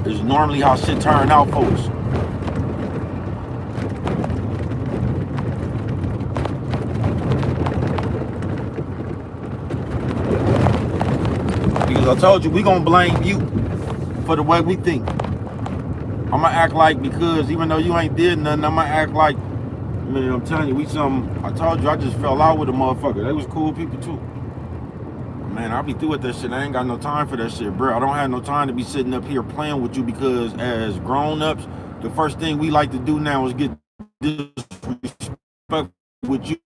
is normally how shit turn out for us. Because I told you, we gonna blame you for the way we think. I'ma act like, because even though you ain't did nothing, I'ma act like, man, I'm telling you, I told you, I just fell out with a motherfucker. They was cool people too. Man, I'll be through with that shit. I ain't got no time for that shit, bro. I don't have no time to be sitting up here playing with you, because as grown-ups, the first thing we like to do now is get disrespectful with you.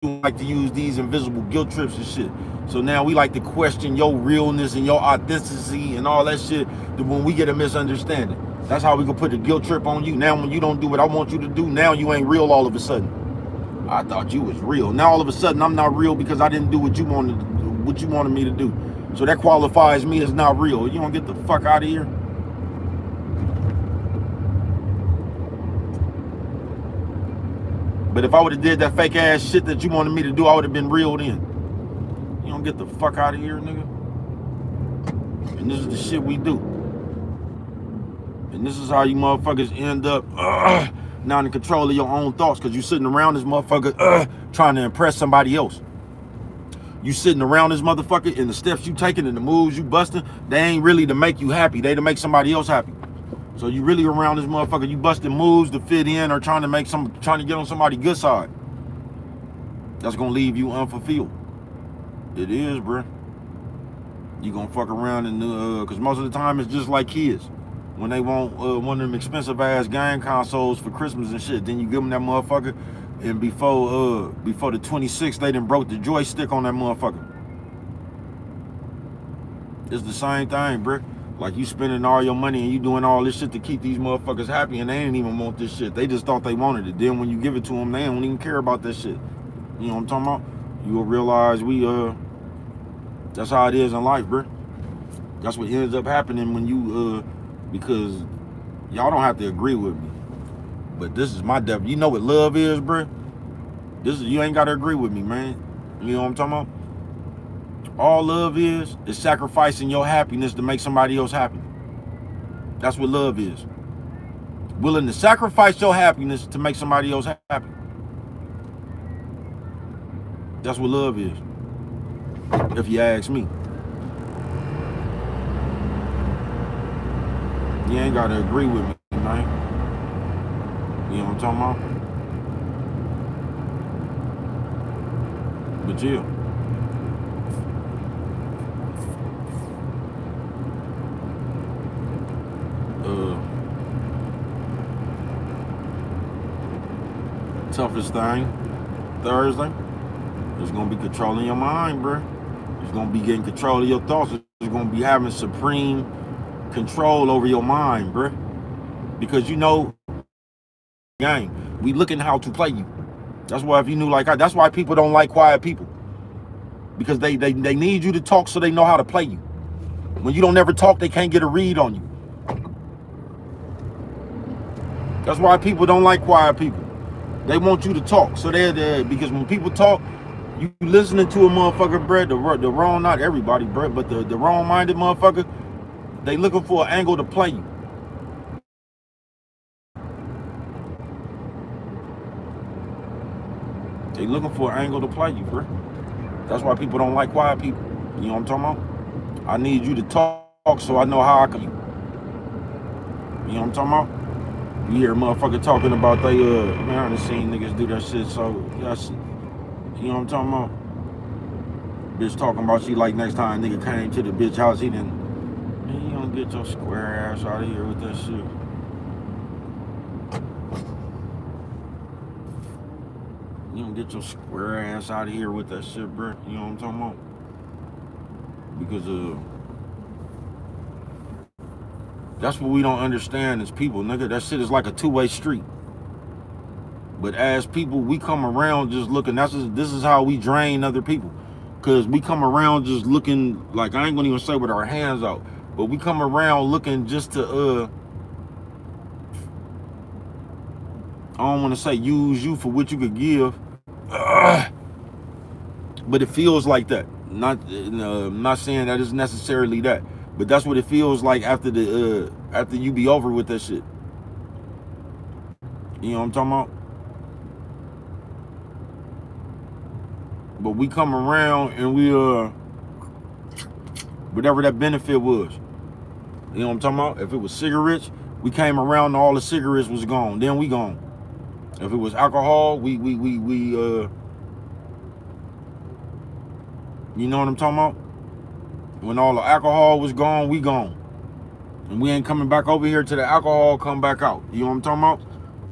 We like to use these invisible guilt trips and shit. So now we like to question your realness and your authenticity and all that shit when we get a misunderstanding. That's how we gonna put the guilt trip on you. Now when you don't do what I want you to do, now you ain't real all of a sudden. I thought you was real. Now all of a sudden I'm not real because I didn't do what you wanted me to do. So that qualifies me as not real. You don't get the fuck out of here. But if I would have did that fake ass shit that you wanted me to do, I would have been real then. You don't get the fuck out of here, nigga. And this is the shit we do. And this is how you motherfuckers end up not in control of your own thoughts, because you sitting around this motherfucker trying to impress somebody else. You sitting around this motherfucker, and the steps you taking and the moves you busting, they ain't really to make you happy. They to make somebody else happy. So you really around this motherfucker, you busting moves to fit in or trying to get on somebody's good side. That's gonna leave you unfulfilled. It is, bro. You gonna fuck around and because most of the time it's just like kids. When they want one of them expensive ass game consoles for Christmas and shit, then you give them that motherfucker, and before the 26th, they done broke the joystick on that motherfucker. It's the same thing, bro. Like, you spending all your money and you doing all this shit to keep these motherfuckers happy, and they ain't even want this shit. They just thought they wanted it. Then when you give it to them, they don't even care about that shit. You know what I'm talking about? You will realize that's how it is in life, bro. That's what ends up happening when you because y'all don't have to agree with me, but this is my devil. You know what love is, bro? You ain't gotta agree with me, man. You know what I'm talking about? All love is sacrificing your happiness to make somebody else happy. That's what love is. Willing to sacrifice your happiness to make somebody else happy. That's what love is, if you ask me. You ain't gotta agree with me, man. You know what I'm talking about? But yeah. Toughest thing Thursday is gonna be controlling your mind, bro. It's gonna be getting control of your thoughts. It's gonna be having supreme control over your mind, bro. Because you know, game, we looking how to play you. That's why if you knew like that's why people don't like quiet people. Because they need you to talk so they know how to play you. When you don't ever talk, they can't get a read on you. That's why people don't like quiet people. They want you to talk. So they're there because when people talk, You listening to a motherfucker, bruh, the wrong, not everybody, bruh, but the wrong-minded motherfucker, they looking for an angle to play you. They looking for an angle to play you, bruh. That's why people don't like quiet people. You know what I'm talking about? I need you to talk so I know how I can. You know what I'm talking about? You hear a motherfucker talking about they, man, I done seen niggas do that shit, so, that's, you know what I'm talking about? Bitch talking about she like next time a nigga came to the bitch house, he didn't, man, you don't get your square ass out of here with that shit. You don't get your square ass out of here with that shit, bro. You know what I'm talking about? Because that's what we don't understand as people, nigga. That shit is like a two-way street. But as people, we come around just looking. This is how we drain other people. Cause we come around just looking like, I ain't gonna even say with our hands out, but we come around looking just to I don't want to say use you for what you could give, but it feels like that. Not saying that it's necessarily that, but that's what it feels like after you be over with that shit. You know what I'm talking about? But we come around and we whatever that benefit was. You know what I'm talking about? If it was cigarettes, we came around and all the cigarettes was gone. Then we gone. If it was alcohol, we you know what I'm talking about? When all the alcohol was gone, we gone. And we ain't coming back over here till the alcohol come back out. You know what I'm talking about?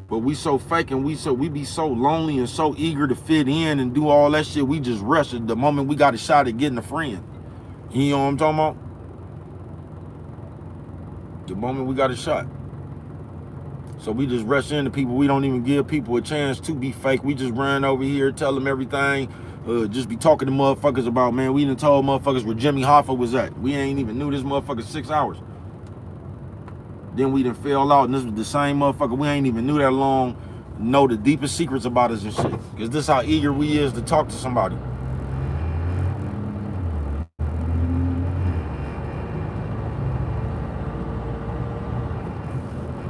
But we so fake and we be so lonely and so eager to fit in and do all that shit. We just rush it the moment we got a shot at getting a friend. You know what I'm talking about? The moment we got a shot. So we just rush into people. We don't even give people a chance to be fake. We just run over here, tell them everything. Just be talking to motherfuckers about, man, we done told motherfuckers where Jimmy Hoffa was at. We ain't even knew this motherfucker 6 hours. Then we done fell out, and this was the same motherfucker we ain't even knew that long, know the deepest secrets about us and shit. Because this how eager we is to talk to somebody.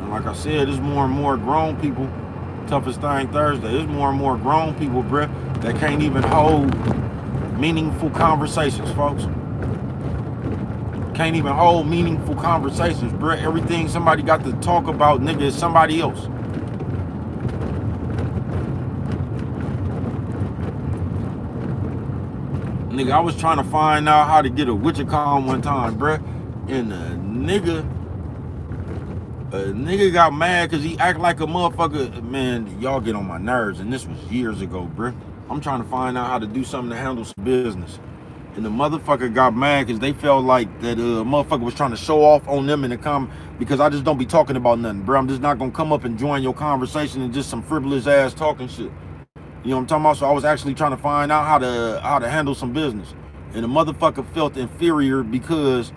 And like I said, there's more and more grown people, toughest thing Thursday, there's more and more grown people, bruh, that can't even hold meaningful conversations, folks. Can't even hold meaningful conversations, bro. Everything somebody got to talk about, nigga, is somebody else. Nigga, I was trying to find out how to get a Wichicom one time, bro. And a nigga got mad because he act like a motherfucker. Man, y'all get on my nerves. And this was years ago, bro. I'm trying to find out how to do something to handle some business. And the motherfucker got mad because they felt like that motherfucker was trying to show off on them in the comment, because I just don't be talking about nothing, bro. I'm just not gonna come up and join your conversation and just some frivolous ass talking shit. You know what I'm talking about? So I was actually trying to find out how to handle some business. And the motherfucker felt inferior because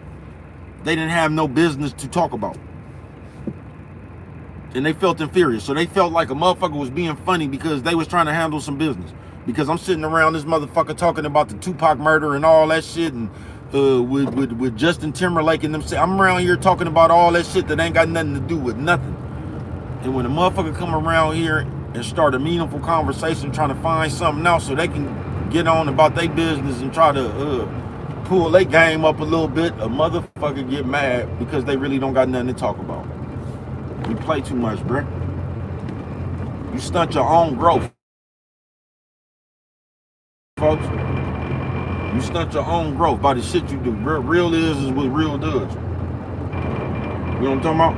they didn't have no business to talk about. And they felt inferior. So they felt like a motherfucker was being funny because they was trying to handle some business. Because I'm sitting around this motherfucker talking about the Tupac murder and all that shit, and with Justin Timberlake and them. I'm around here talking about all that shit that ain't got nothing to do with nothing. And when a motherfucker come around here and start a meaningful conversation trying to find something else so they can get on about their business and try to pull their game up a little bit, a motherfucker get mad because they really don't got nothing to talk about. You play too much, bruh. You stunt your own growth. Folks, you stunt your own growth by the shit you do. Real is what real does. You know what I'm talking about?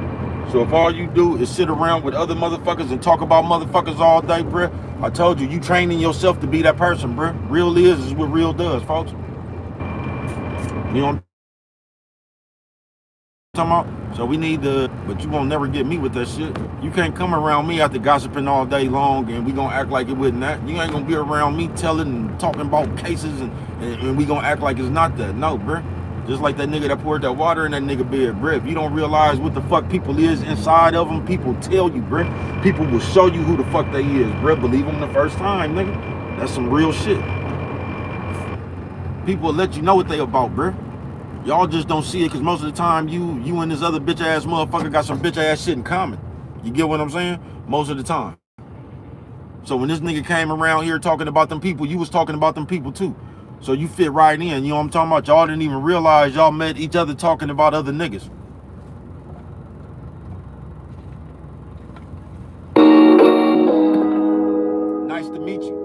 So if all you do is sit around with other motherfuckers and talk about motherfuckers all day, bruh, I told you, you training yourself to be that person, bruh. Real is what real does, folks. You know what I'm talking about? So we need to, but you won't never get me with that shit. You can't come around me after gossiping all day long and we gonna act like it wasn't that. You ain't gonna be around me telling and talking about cases and we gonna act like it's not that. No, bruh. Just like that nigga that poured that water in that nigga bed, bruh. If you don't realize what the fuck people is inside of them, people tell you, bruh. People will show you who the fuck they is, bruh. Believe them the first time, nigga. That's some real shit. People will let you know what they about, bruh. Y'all just don't see it because most of the time you and this other bitch ass motherfucker got some bitch ass shit in common. You get what I'm saying? Most of the time. So when this nigga came around here talking about them people, you was talking about them people too. So you fit right in, you know what I'm talking about? Y'all didn't even realize y'all met each other talking about other niggas. Nice to meet you.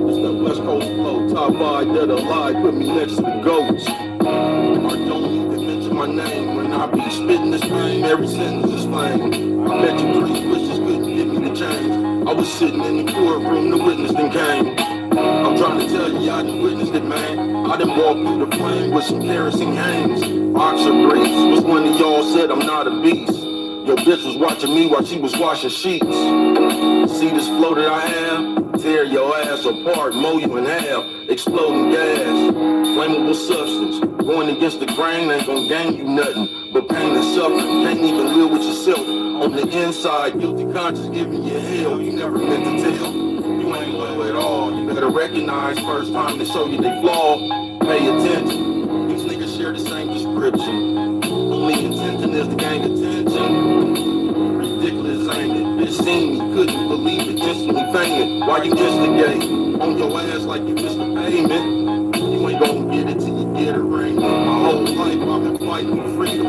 It's the West Coast flow, top 5 that alive, put me next to the goats. Or don't even mention my name when I be spitting this flame, every sentence is flame. I bet you 3 wishes couldn't give me the change. I was sitting in the courtroom, the witness then came. I'm trying to tell you, I done witnessed it, man. I done walked through the flame with some kerosene hands. Boxer briefs was when y'all said I'm not a beast. Your bitch was watching me while she was washing sheets. See this flow that I have? Tear your ass apart, mow you in half. Exploding gas, flammable substance. Going against the grain ain't gonna gain you nothing but pain and suffering. Can't even live with yourself. On the inside, guilty conscience giving you hell. You never meant to tell. You ain't loyal at all. You better recognize first time they show you they flaw. Pay attention. These niggas share the same description. Only intention is to gain attention. Ridiculous, ain't it? Bitch seen me, couldn't believe it, instantly fainted. Why you instigate? On your ass like you missed the payment. You ain't gonna get it till you get it right. My whole life I've been fighting for freedom.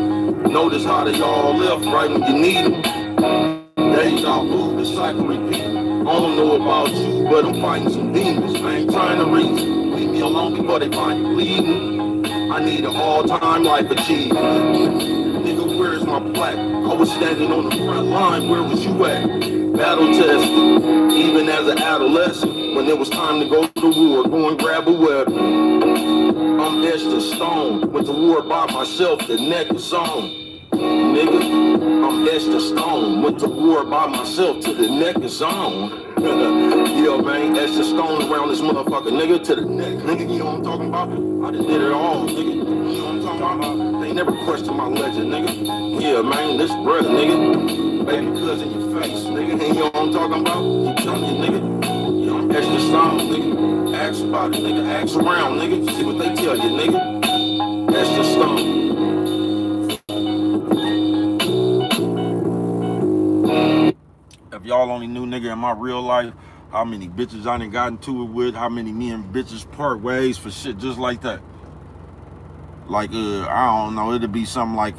Notice how they all left right when you need them. Deja vu, the cycle repeat. I don't know about you, but I'm fighting some demons. I ain't trying to reason. Leave me alone before they find you bleeding. I need an all-time life achievement. Nigga, where's my plaque? I was standing on the front line, where was you at? Battle tested, even as an adolescent. When it was time to go to war, go and grab a weapon. I'm etched in stone, went to war by myself, the neck is on. Nigga, I'm etched in stone, went to war by myself till the neck is on. Yeah, man, etched in stone around this motherfucker, nigga, to the neck. Nigga, you know what I'm talking about? I done did it all, nigga. You know what I'm talking about? They never questioned my legend, nigga. Yeah, man, this brother, nigga. Baby cousin in your face, nigga. You know what I'm talking about? You telling you, nigga. You know, I'm etched in stone, nigga. Ask about it, nigga. Ask around, nigga. See what they tell you, nigga. Etched in stone. If y'all only knew, nigga, in my real life, how many bitches I done got into it with, how many me and bitches part ways for shit just like that. Like, I don't know, it'd be something like,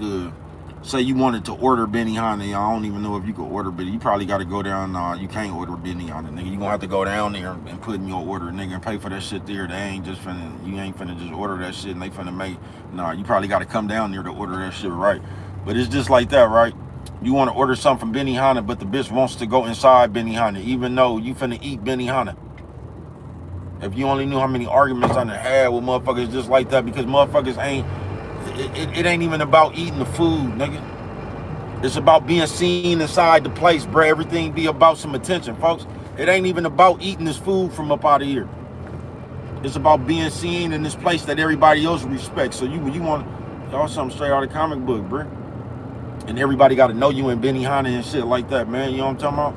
say you wanted to order Benihana, I don't even know if you could order Benihana. You probably got to go down, you can't order Benihana, nigga. You gonna have to go down there and put in your order, nigga, and pay for that shit there. They ain't just finna, you ain't finna just order that shit and they finna make, nah, you probably got to come down there to order that shit, right? But it's just like that, right? You want to order something from Benihana, but the bitch wants to go inside Benihana, even though you finna eat Benihana. If you only knew how many arguments I done had with motherfuckers just like that, because motherfuckers ain't, it ain't even about eating the food, nigga. It's about being seen inside the place, bruh. Everything be about some attention, folks. It ain't even about eating this food from up out of here. It's about being seen in this place that everybody else respects. So you want, y'all something straight out of comic book, bruh. And everybody got to know you in Benihana and shit like that, man. You know what I'm talking about?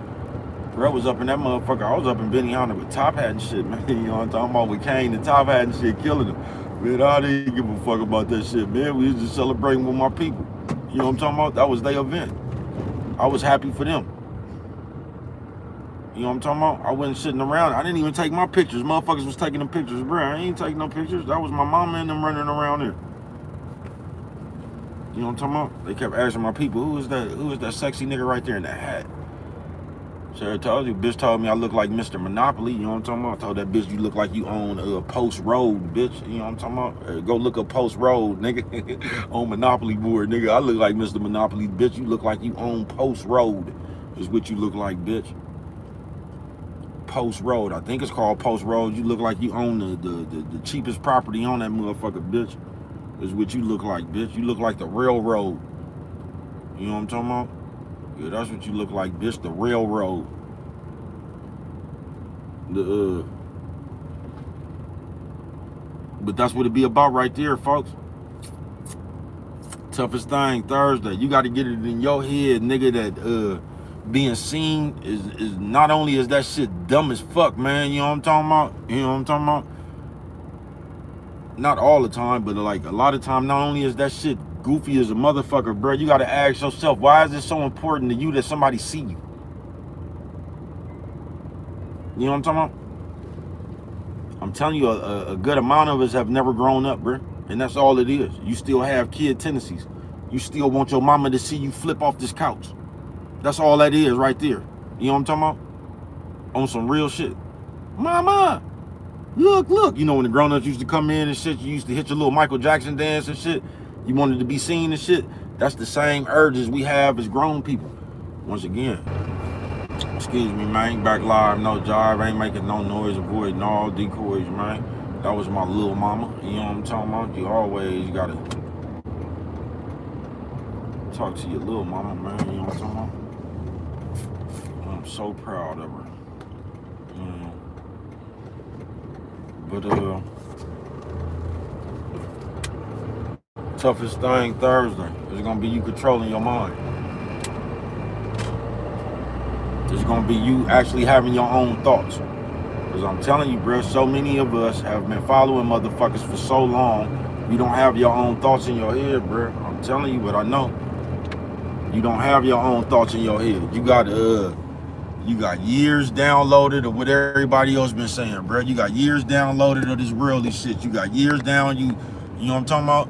Bro was up in that motherfucker. I was up in Benihana with Top Hat and shit, man. You know what I'm talking about? With Kane and Top Hat and shit, killing them. Man, I didn't give a fuck about that shit, man. We was just celebrating with my people. You know what I'm talking about? That was their event. I was happy for them. You know what I'm talking about? I wasn't sitting around. I didn't even take my pictures. Motherfuckers was taking them pictures, bro. I ain't taking no pictures. That was my mama and them running around there. You know what I'm talking about? They kept asking my people, who is that sexy nigga right there in that hat? Sarah told you, bitch told me I look like Mr. Monopoly. You know what I'm talking about? I told that bitch you look like you own Post Road, bitch. You know what I'm talking about? Go look up Post Road, nigga. On Monopoly board, nigga. I look like Mr. Monopoly, bitch. You look like you own Post Road is what you look like, bitch. Post Road. I think it's called Post Road. You look like you own the cheapest property on that motherfucker, bitch. Is what you look like, bitch. You look like the railroad. You know what I'm talking about? Yeah, that's what you look like, bitch. The railroad. But that's what it be about right there, folks. Toughest thing Thursday. You got to get it in your head, nigga, that being seen is not only is that shit dumb as fuck, man. You know what I'm talking about? You know what I'm talking about? Not all the time, but like a lot of time, not only is that shit goofy as a motherfucker, bro, you gotta ask yourself, why is it so important to you that somebody see you? You know what I'm talking about? I'm telling you, a good amount of us have never grown up, bro. And that's all it is. You still have kid tendencies. You still want your mama to see you flip off this couch. That's all that is right there. You know what I'm talking about? On some real shit. Mama, look. You know when the grown-ups used to come in and shit, you used to hit your little Michael Jackson dance and shit. You wanted to be seen and shit. That's the same urges we have as grown people. Once again, excuse me, man. Back live, no jive. Ain't making no noise, avoiding all decoys, man. That was my little mama. You know what I'm talking about? You always gotta talk to your little mama, man. You know what I'm talking about? I'm so proud of her. But toughest thing Thursday is gonna be you controlling your mind. It's gonna be you actually having your own thoughts. Because I'm telling you, bro, so many of us have been following motherfuckers for so long, you don't have your own thoughts in your head, bro. I'm telling you what I know. You don't have your own thoughts in your head. You got years downloaded of what everybody else been saying, bro. You got years downloaded of this worldly shit. You got years down, you know what I'm talking about?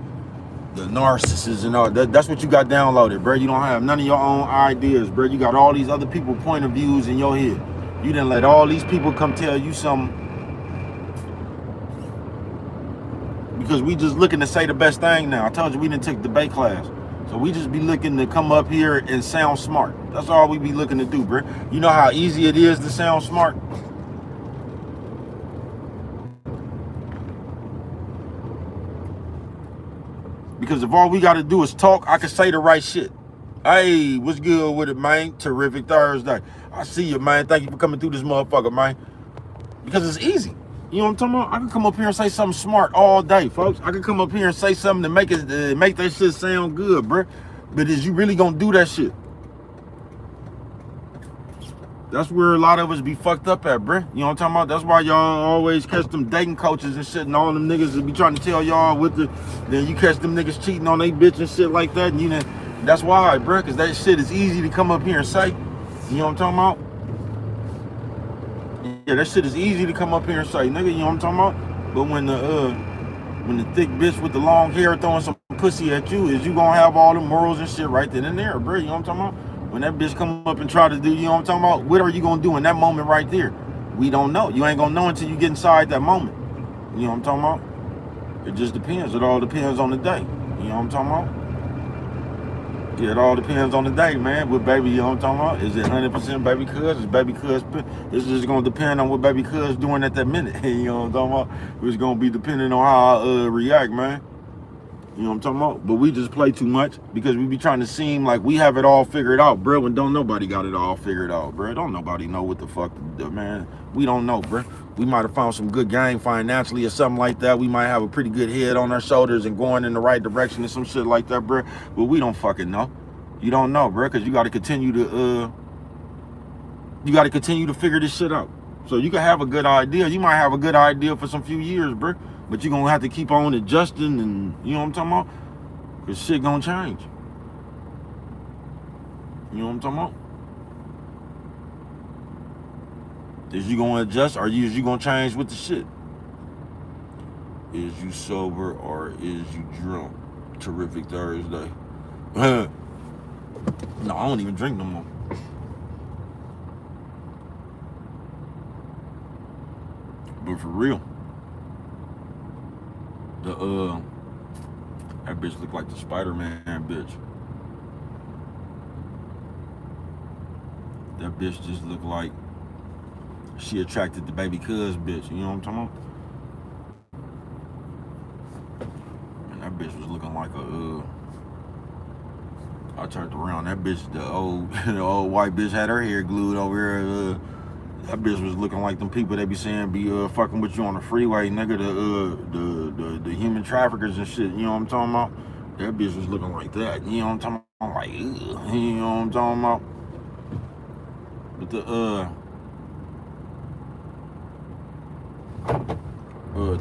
The narcissists and all that's what you got downloaded, bro. You don't have none of your own ideas, bro. You got all these other people's point of views in your head. You didn't let all these people come tell you something because we just looking to say the best thing now. I told you we didn't take debate class. So we just be looking to come up here and sound smart. That's all we be looking to do, bro. You know how easy it is to sound smart? Because if all we got to do is talk, I can say the right shit. Hey, what's good with it, man? Terrific Thursday. I see you, man. Thank you for coming through this motherfucker, man. Because it's easy. You know what I'm talking about? I can come up here and say something smart all day, folks. I can come up here and say something to make that shit sound good, bro. But is you really gonna do that shit? That's where a lot of us be fucked up at, bro. You know what I'm talking about? That's why y'all always catch them dating coaches and shit, and all them niggas that be trying to tell y'all then you catch them niggas cheating on they bitch and shit like that, and you know, that's why, bro, because that shit is easy to come up here and say. You know what I'm talking about? Yeah, that shit is easy to come up here and say, nigga, you know what I'm talking about? But when the thick bitch with the long hair throwing some pussy at you, is you gonna have all the morals and shit right then and there, bro. You know what I'm talking about? When that bitch come up and try to do, you know what I'm talking about? What are you gonna do in that moment right there? We don't know. You ain't gonna know until you get inside that moment. You know what I'm talking about? It just depends. It all depends on the day. You know what I'm talking about? Yeah, it all depends on the day, man. With baby, you know what I'm talking about? Is it 100% baby cuz? Is baby cuz? It's just gonna depend on what baby cuz doing at that minute. You know what I'm talking about? It's gonna be depending on how I react, man. You know what I'm talking about? But we just play too much because we be trying to seem like we have it all figured out, bro, when don't nobody got it all figured out, bro. Don't nobody know what the fuck to do, man. We don't know, bro. We might have found some good game financially or something like that. We might have a pretty good head on our shoulders and going in the right direction and some shit like that, bro. But we don't fucking know. You don't know, bro, because you got to continue to figure this shit out. So you can have a good idea. You might have a good idea for some few years, bro. But you're going to have to keep on adjusting and, you know what I'm talking about? Because shit going to change. You know what I'm talking about? Is you going to adjust or is you going to change with the shit? Is you sober or is you drunk? Terrific Thursday. No, I don't even drink no more. But for real. That bitch look like the Spider-Man bitch. That bitch just look like she attracted the baby cuz bitch. You know what I'm talking about? And that bitch was looking like I turned around. That bitch, the old white bitch had her hair glued over here. That bitch was looking like them people they be saying be fucking with you on the freeway, nigga. The human traffickers and shit. You know what I'm talking about? That bitch was looking like that. You know what I'm talking about? Like, you know what I'm talking about? with the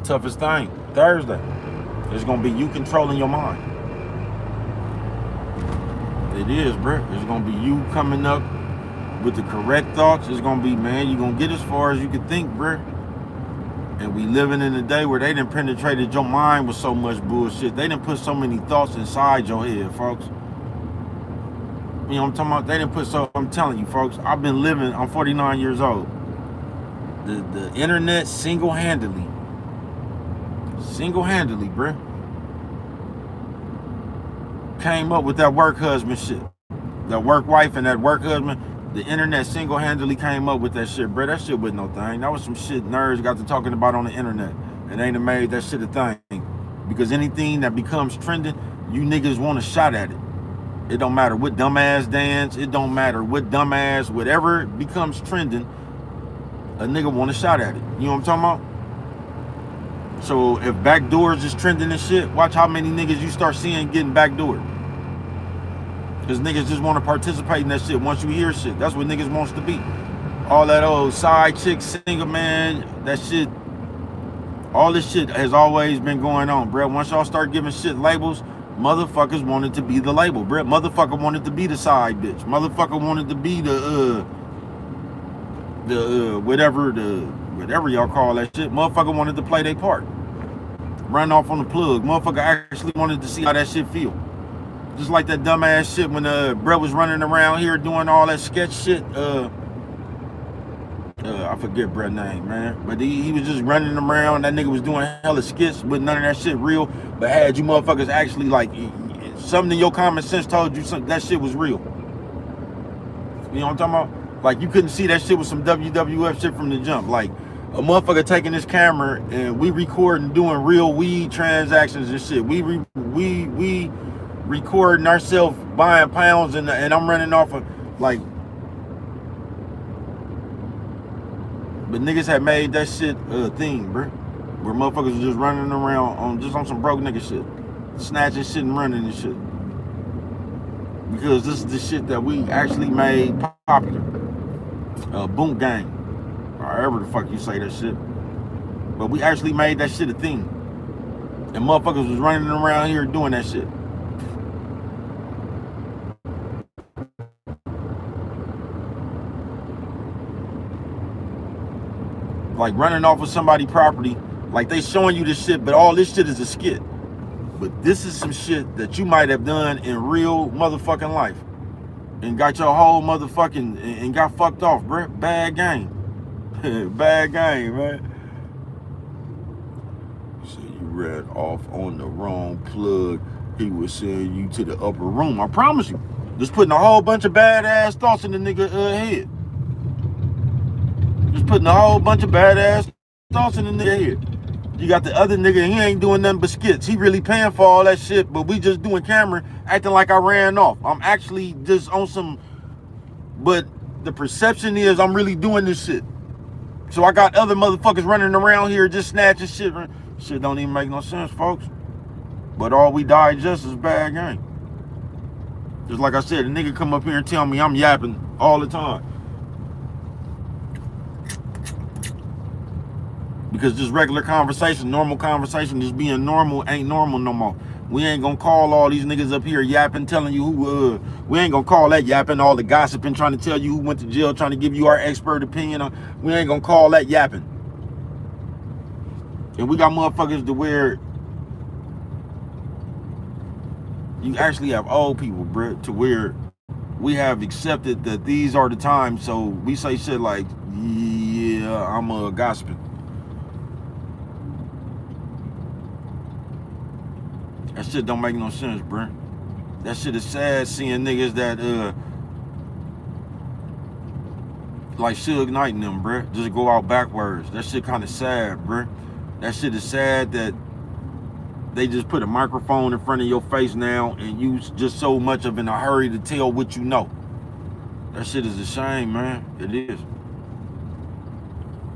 toughest thing Thursday. It's gonna be you controlling your mind. It is, bro. It's gonna be you coming up with the correct thoughts. It's gonna be, man, you're gonna get as far as you can think, bro. And we living in a day where they done penetrated your mind with so much bullshit. They done put so many thoughts inside your head, folks. You know what I'm talking about? They done put so, I'm telling you, folks, I've been living, I'm 49 years old. The internet single-handedly, bro, came up with that work husband shit. That work wife and that work husband. The internet single-handedly came up with that shit, bro. That shit was no thing. That was some shit nerds got to talking about on the internet. And they done made that shit a thing. Because anything that becomes trending, you niggas want a shot at it. It don't matter what dumbass dance. It don't matter what dumbass, whatever becomes trending, a nigga want a shot at it. You know what I'm talking about? So if backdoors is trending and shit, watch how many niggas you start seeing getting backdoored. Because niggas just want to participate in that shit once you hear shit. That's what niggas wants to be. All that old side chick, single man, that shit, all this shit has always been going on, bro. Once y'all start giving shit labels, motherfuckers wanted to be the label, bro. Motherfucker wanted to be the side bitch. Motherfucker wanted to be the whatever y'all call that shit. Motherfucker wanted to play their part. Run off on the plug. Motherfucker actually wanted to see how that shit feel. Just like that dumbass shit when bro was running around here doing all that sketch shit. I forget bro name, man. But he was just running around. That nigga was doing hella skits with none of that shit real. But had you motherfuckers actually like something in your common sense told you something, that shit was real. You know what I'm talking about? Like you couldn't see that shit with some WWF shit from the jump. Like a motherfucker taking this camera and we recording doing real weed transactions and shit. We recording ourselves buying pounds and I'm running off of like, but niggas had made that shit a thing, bro. Where motherfuckers was just running around on some broke nigga shit, snatching shit and running and shit. Because this is the shit that we actually made popular. Boom gang, or however the fuck you say that shit. But we actually made that shit a thing, and motherfuckers was running around here doing that shit. Like running off of somebody's property, like they showing you this shit, but all this shit is a skit. But this is some shit that you might have done in real motherfucking life and got your whole motherfucking, and got fucked off, bro. Bad game. Bad game, man. So you read off on the wrong plug. He was sending you to the upper room. I promise you. Just putting a whole bunch of badass thoughts in the nigga head. Just putting a whole bunch of badass thoughts in the nigga head. You got the other nigga, he ain't doing nothing but skits. He really paying for all that shit, but we just doing camera, acting like I ran off. I'm actually just on some, but the perception is I'm really doing this shit. So I got other motherfuckers running around here just snatching shit. Shit don't even make no sense, folks. But all we digest is bad game. Just like I said, a nigga come up here and tell me I'm yapping all the time. Because just regular conversation, normal conversation, just being normal ain't normal no more. We ain't gonna call all these niggas up here yapping, telling you who, we ain't gonna call that yapping, all the gossiping, trying to tell you who went to jail, trying to give you our expert opinion on. We ain't gonna call that yapping. And we got motherfuckers to where you actually have old people, bro, to where we have accepted that these are the times, so we say shit like, yeah, I'm gossiping. That shit don't make no sense, bro. That shit is sad seeing niggas that, like Suge Knight and them, bro, just go out backwards. That shit kind of sad, bro. That shit is sad that they just put a microphone in front of your face now and you just so much of in a hurry to tell what you know. That shit is a shame, man. It is.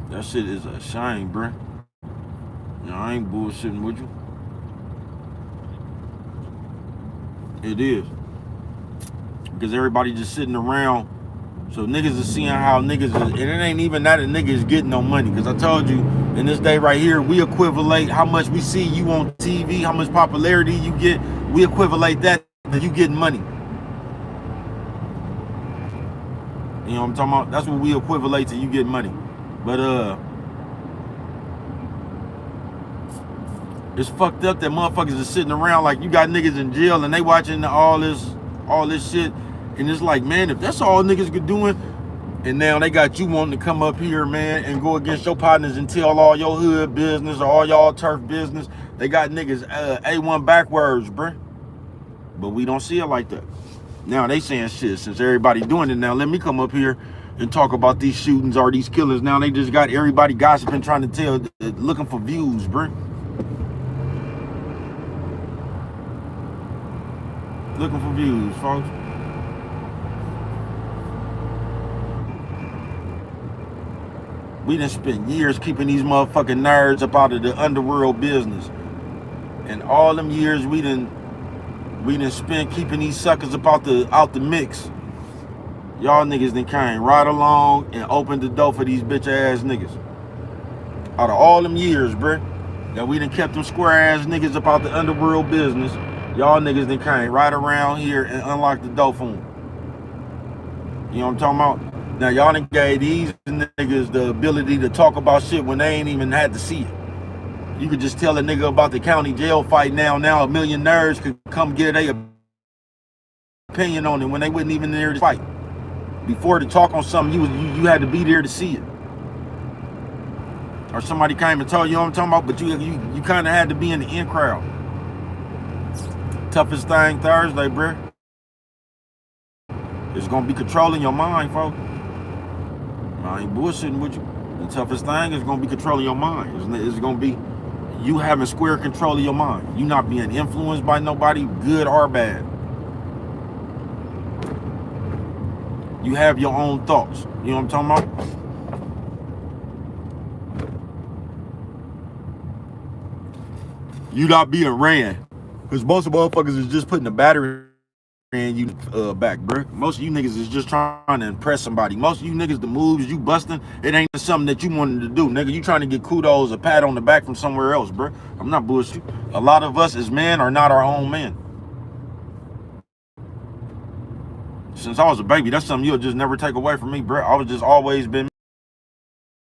That shit is a shame, bro. You know, I ain't bullshitting with you. It is. Because everybody just sitting around So niggas is seeing how niggas is, and it ain't even that a nigga is getting no money. Cause I told you, in this day right here, we equivalent how much we see you on TV, how much popularity you get, we equivalent that to you getting money. You know what I'm talking about? That's what we equivalent to you getting money. But it's fucked up that motherfuckers are sitting around like you got niggas in jail and they watching all this shit. And it's like, man, if that's all niggas could doing, and now they got you wanting to come up here, man, and go against your partners and tell all your hood business or all y'all turf business. They got niggas A1 backwards, bruh. But we don't see it like that. Now they saying shit, since everybody doing it now, let me come up here and talk about these shootings or these killings. Now they just got everybody gossiping, trying to tell, looking for views, bruh. Looking for views, folks. We done spent years keeping these motherfucking nerds up out of the underworld business. And all them years we done spent keeping these suckers up out the mix. Y'all niggas done came right along and opened the door for these bitch ass niggas. Out of all them years, bruh, that we done kept them square ass niggas up out the underworld business, y'all niggas done came right around here and unlocked the door for them. You know what I'm talking about? Now y'all done gave these niggas the ability to talk about shit when they ain't even had to see it. You could just tell a nigga about the county jail fight now a million nerds could come get their opinion on it when they wasn't even there to fight. Before to talk on something, you had to be there to see it. Or somebody came and told you what I'm talking about, but you kind of had to be in the in crowd. Toughest thing Thursday, bruh. It's gonna be controlling your mind, folks. I ain't bullshitting with you. The toughest thing is gonna be controlling your mind. It's gonna be you having square control of your mind. You not being influenced by nobody, good or bad. You have your own thoughts. You know what I'm talking about? You not being ran. Because most of motherfuckers is just putting the battery and you back, bro. Most of you niggas is just trying to impress somebody. Most of you niggas, the moves you busting, it ain't something that you wanted to do, nigga. You trying to get kudos, a pat on the back from somewhere else, bro. I'm not bullshit. A lot of us as men are not our own men. Since I was a baby, that's something you'll just never take away from me, bro. I was just always been.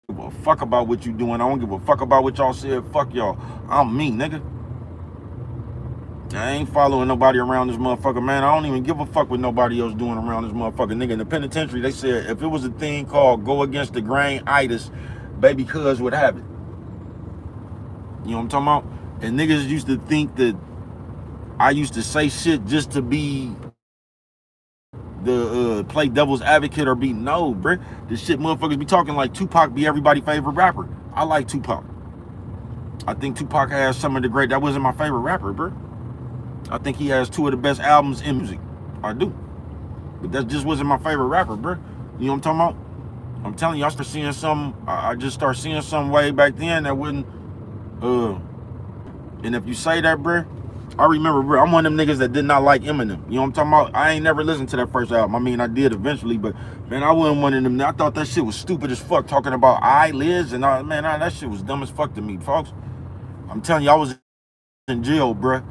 I don't give a fuck about what you doing. I don't give a fuck about what y'all said. Fuck y'all. I'm me, nigga. I ain't following nobody around this motherfucker, man. I don't even give a fuck what nobody else doing around this motherfucker. Nigga, in the penitentiary, they said if it was a thing called go against the grain-itis, baby cuz would have it. You know what I'm talking about? And niggas used to think that I used to say shit just to be the play devil's advocate or be, no, bruh. This shit motherfuckers be talking like Tupac be everybody's favorite rapper. I like Tupac. I think Tupac has some of the great, that wasn't my favorite rapper, bruh. I think he has 2 of the best albums in music. I do. But that just wasn't my favorite rapper, bro. You know what I'm talking about? I'm telling you, I started seeing some, I just started seeing some way back then that wouldn't, and if you say that, bro, I remember, bro, I'm one of them niggas that did not like Eminem. You know what I'm talking about? I ain't never listened to that first album. I mean, I did eventually, but man, I wasn't one of them. I thought that shit was stupid as fuck, talking about eyelids and all, man, that shit was dumb as fuck to me, folks. I'm telling you, I was in jail, bro.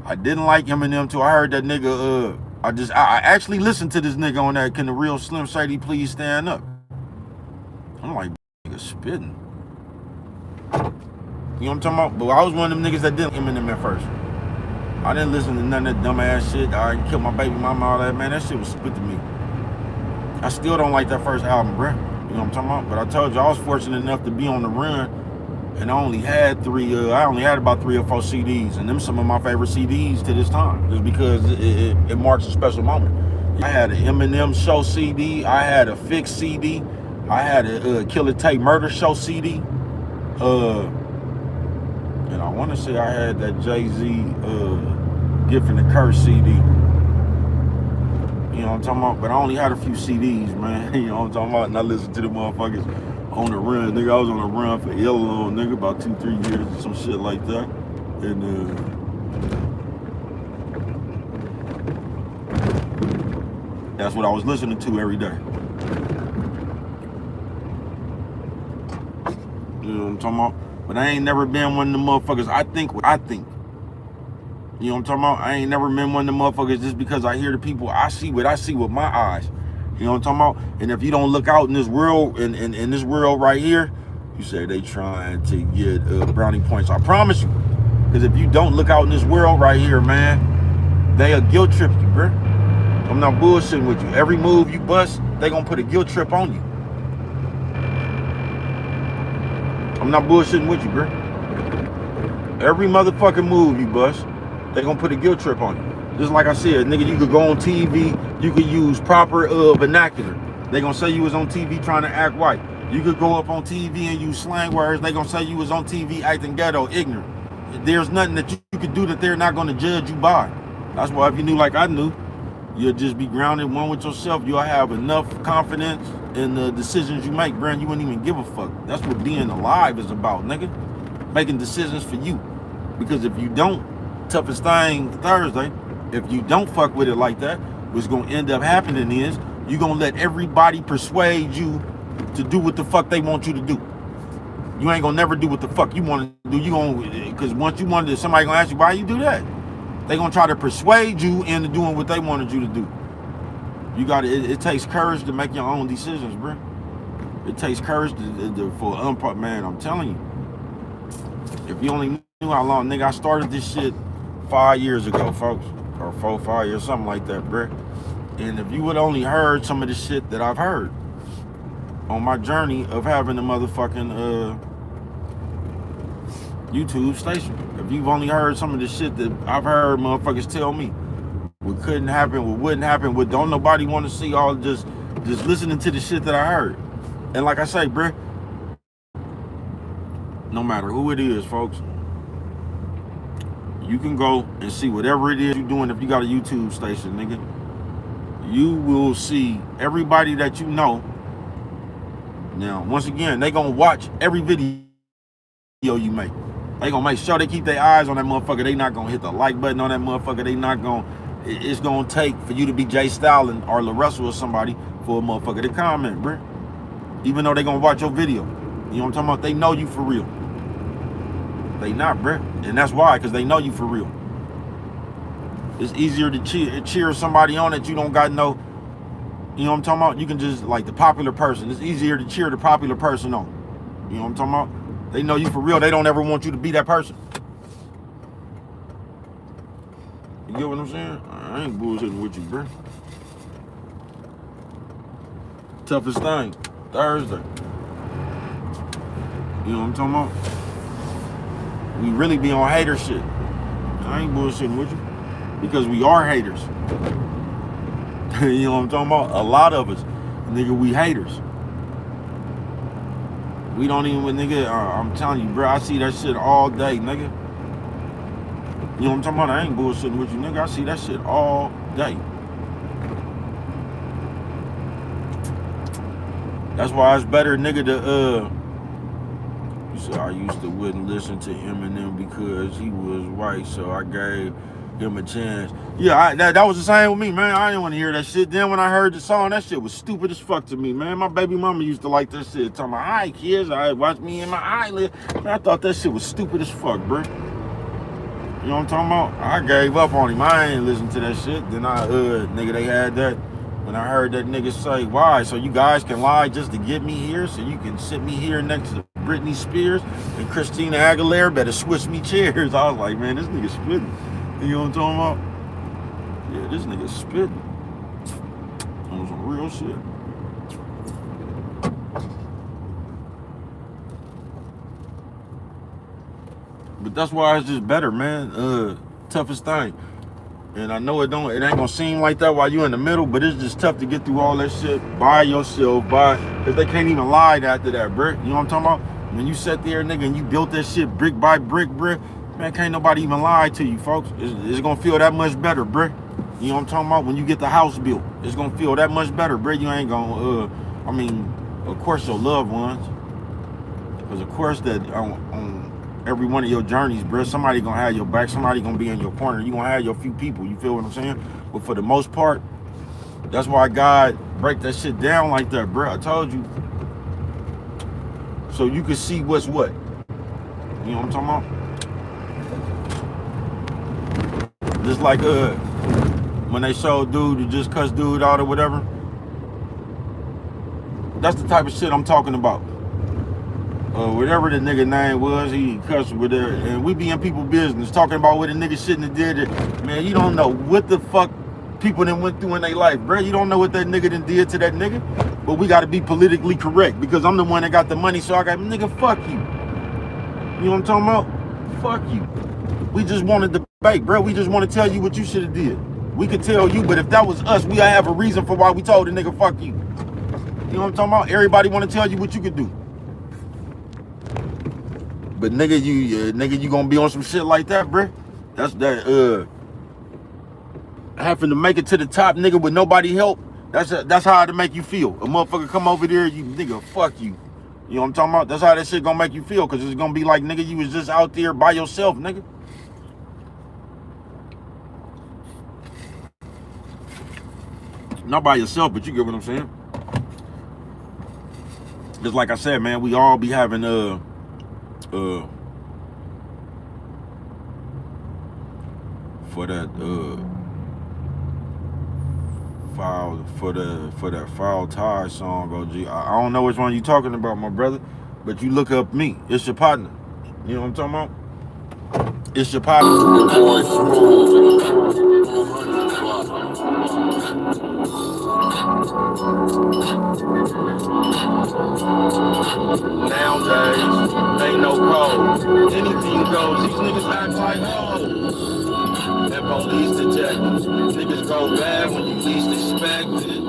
I didn't like Eminem till I heard that nigga, I actually listened to this nigga on that, can the real Slim Shady please stand up? I'm like, nigga spitting. You know what I'm talking about? But I was one of them niggas that didn't Eminem at first. I didn't listen to none of that dumbass shit. I killed my baby mama, all that, man. That shit was spit to me. I still don't like that first album, bro. You know what I'm talking about? But I told you, I was fortunate enough to be on the run. And I only had about 3 or 4 CDs, and them some of my favorite CDs to this time, just because it marks a special moment. I had an Eminem Show CD, I had a Fix CD, I had a Killer Take Murder Show CD, and I want to say I had that Jay-Z Gift and the Curse CD. You know what I'm talking about? But I only had a few CDs, man. You know what I'm talking about? And I listened to the motherfuckers on the run, nigga. I was on the run for ill long, nigga, about 2-3 years or some shit like that. And that's what I was listening to every day. You know what I'm talking about? But I ain't never been one of them motherfuckers. I think what I think. You know what I'm talking about? I ain't never been one of them motherfuckers just because I hear the people. I see what I see with my eyes. You know what I'm talking about? And if you don't look out in this world, in this world right here, you say they trying to get brownie points. I promise you. Because if you don't look out in this world right here, man, they'll guilt trip you, bro. I'm not bullshitting with you. Every move you bust, they gonna put a guilt trip on you. I'm not bullshitting with you, bro. Every motherfucking move you bust, they gonna put a guilt trip on you. Just like I said, nigga, you could go on TV, you could use proper vernacular. They gonna say you was on TV trying to act white. You could go up on TV and use slang words. They gonna say you was on TV acting ghetto, ignorant. There's nothing that you could do that they're not gonna judge you by. That's why if you knew like I knew, you'll just be grounded one with yourself. You'll have enough confidence in the decisions you make, bro. You wouldn't even give a fuck. That's what being alive is about, nigga. Making decisions for you. Because if you don't, toughest thing Thursday, if you don't fuck with it like that, what's gonna end up happening is you're gonna let everybody persuade you to do what the fuck they want you to do. You ain't gonna never do what the fuck you want to do. You gonna, because once you want to, somebody gonna ask you why you do that. They gonna try to persuade you into doing what they wanted you to do. You got it takes courage to make your own decisions, bro. It takes courage for man. I'm telling you. If you only knew how long, nigga, I started this shit 5 years ago, folks, or 4-5 years, something like that, bro. And if you would only heard some of the shit that I've heard on my journey of having a motherfucking YouTube station. If you've only heard some of the shit that I've heard motherfuckers tell me, what couldn't happen, what wouldn't happen, what don't nobody want to see, all just listening to the shit that I heard. And like I say, bruh, no matter who it is, folks, you can go and see whatever it is you're doing. If you got a YouTube station, nigga, you will see everybody that you know. Now, once again, they gonna watch every video you make. They gonna make sure they keep their eyes on that motherfucker. They not gonna hit the like button on that motherfucker. They not gonna, it's gonna take for you to be Jay Stalin or La Russell or somebody for a motherfucker to comment, bruh. Even though they gonna watch your video. You know what I'm talking about? They know you for real. They not, bruh. And that's why, because they know you for real. It's easier to cheer somebody on that you don't got no, you know what I'm talking about? You can just, like the popular person. It's easier to cheer the popular person on. You know what I'm talking about? They know you for real. They don't ever want you to be that person. You get what I'm saying? I ain't bullshitting with you, bro. Toughest thing, Thursday. You know what I'm talking about? We really be on hater shit. I ain't bullshitting with you. Because we are haters. You know what I'm talking about? A lot of us, nigga, we haters. We don't even, nigga, I'm telling you, bro, I see that shit all day, nigga. You know what I'm talking about? I ain't bullshitting with you, nigga. I see that shit all day. That's why it's better, nigga, to, you said I used to wouldn't listen to Eminem because he was white, so I gave him a chance. Yeah, that was the same with me, man. I didn't want to hear that shit. Then when I heard the song, that shit was stupid as fuck to me, man. My baby mama used to like that shit. Talking about, hi, kids, I watch me in my eyelid. Man, I thought that shit was stupid as fuck, bro. You know what I'm talking about? I gave up on him. I ain't listened to that shit. Then nigga, they had that. When I heard that nigga say, why? So you guys can lie just to get me here? So you can sit me here next to Britney Spears and Christina Aguilera? Better switch me chairs. I was like, man, this nigga spitting. You know what I'm talking about? Yeah, this nigga spitting on some real shit. But that's why it's just better, man. Toughest thing. And I know it ain't gonna seem like that while you in the middle, but it's just tough to get through all that shit by yourself, because they can't even lie after that, bro. You know what I'm talking about? When you sat there, nigga, and you built that shit brick by brick, bro, man, can't nobody even lie to you, folks. It's gonna feel that much better, bro. You know what I'm talking about? When you get the house built, it's gonna feel that much better, bro. You ain't gonna, I mean, of course your loved ones, because of course that on every one of your journeys, bro, somebody gonna have your back, somebody gonna be in your corner. You gonna have your few people, you feel what I'm saying? But for the most part, that's why God break that shit down like that, bro. I told you, So you can see what's what. You know what I'm talking about? Just like when they showed dude to just cuss dude out or whatever. That's the type of shit I'm talking about. Whatever the nigga name was, he cussed with her, and we be in people's business talking about what a nigga shouldn't have did. Man, you don't know what the fuck people done went through in their life, bro. You don't know what that nigga done did to that nigga. But we gotta be politically correct because I'm the one that got the money, so I got, nigga, fuck you. You know what I'm talking about? Fuck you. We just want to debate, bro. We just want to tell you what you should have did. We could tell you, but if that was us, we have a reason for why we told the nigga, fuck you. You know what I'm talking about? Everybody want to tell you what you could do. But nigga, you gonna be on some shit like that, bruh? That's that having to make it to the top, nigga, with nobody help. That's how it make you feel. A motherfucker come over there, you nigga, fuck you. You know what I'm talking about? That's how that shit gonna make you feel, cause it's gonna be like, nigga, you was just out there by yourself, nigga. Not by yourself, but you get what I'm saying. Just like I said, man, we all be having for that foul tie song, OG. I don't know which one you talking about, my brother, but you look up me. It's your partner. You know what I'm talking about? It's your partner. Nowadays, ain't no code. Anything goes. These niggas act like hoes. And police detectives. Niggas go bad when you least expect it.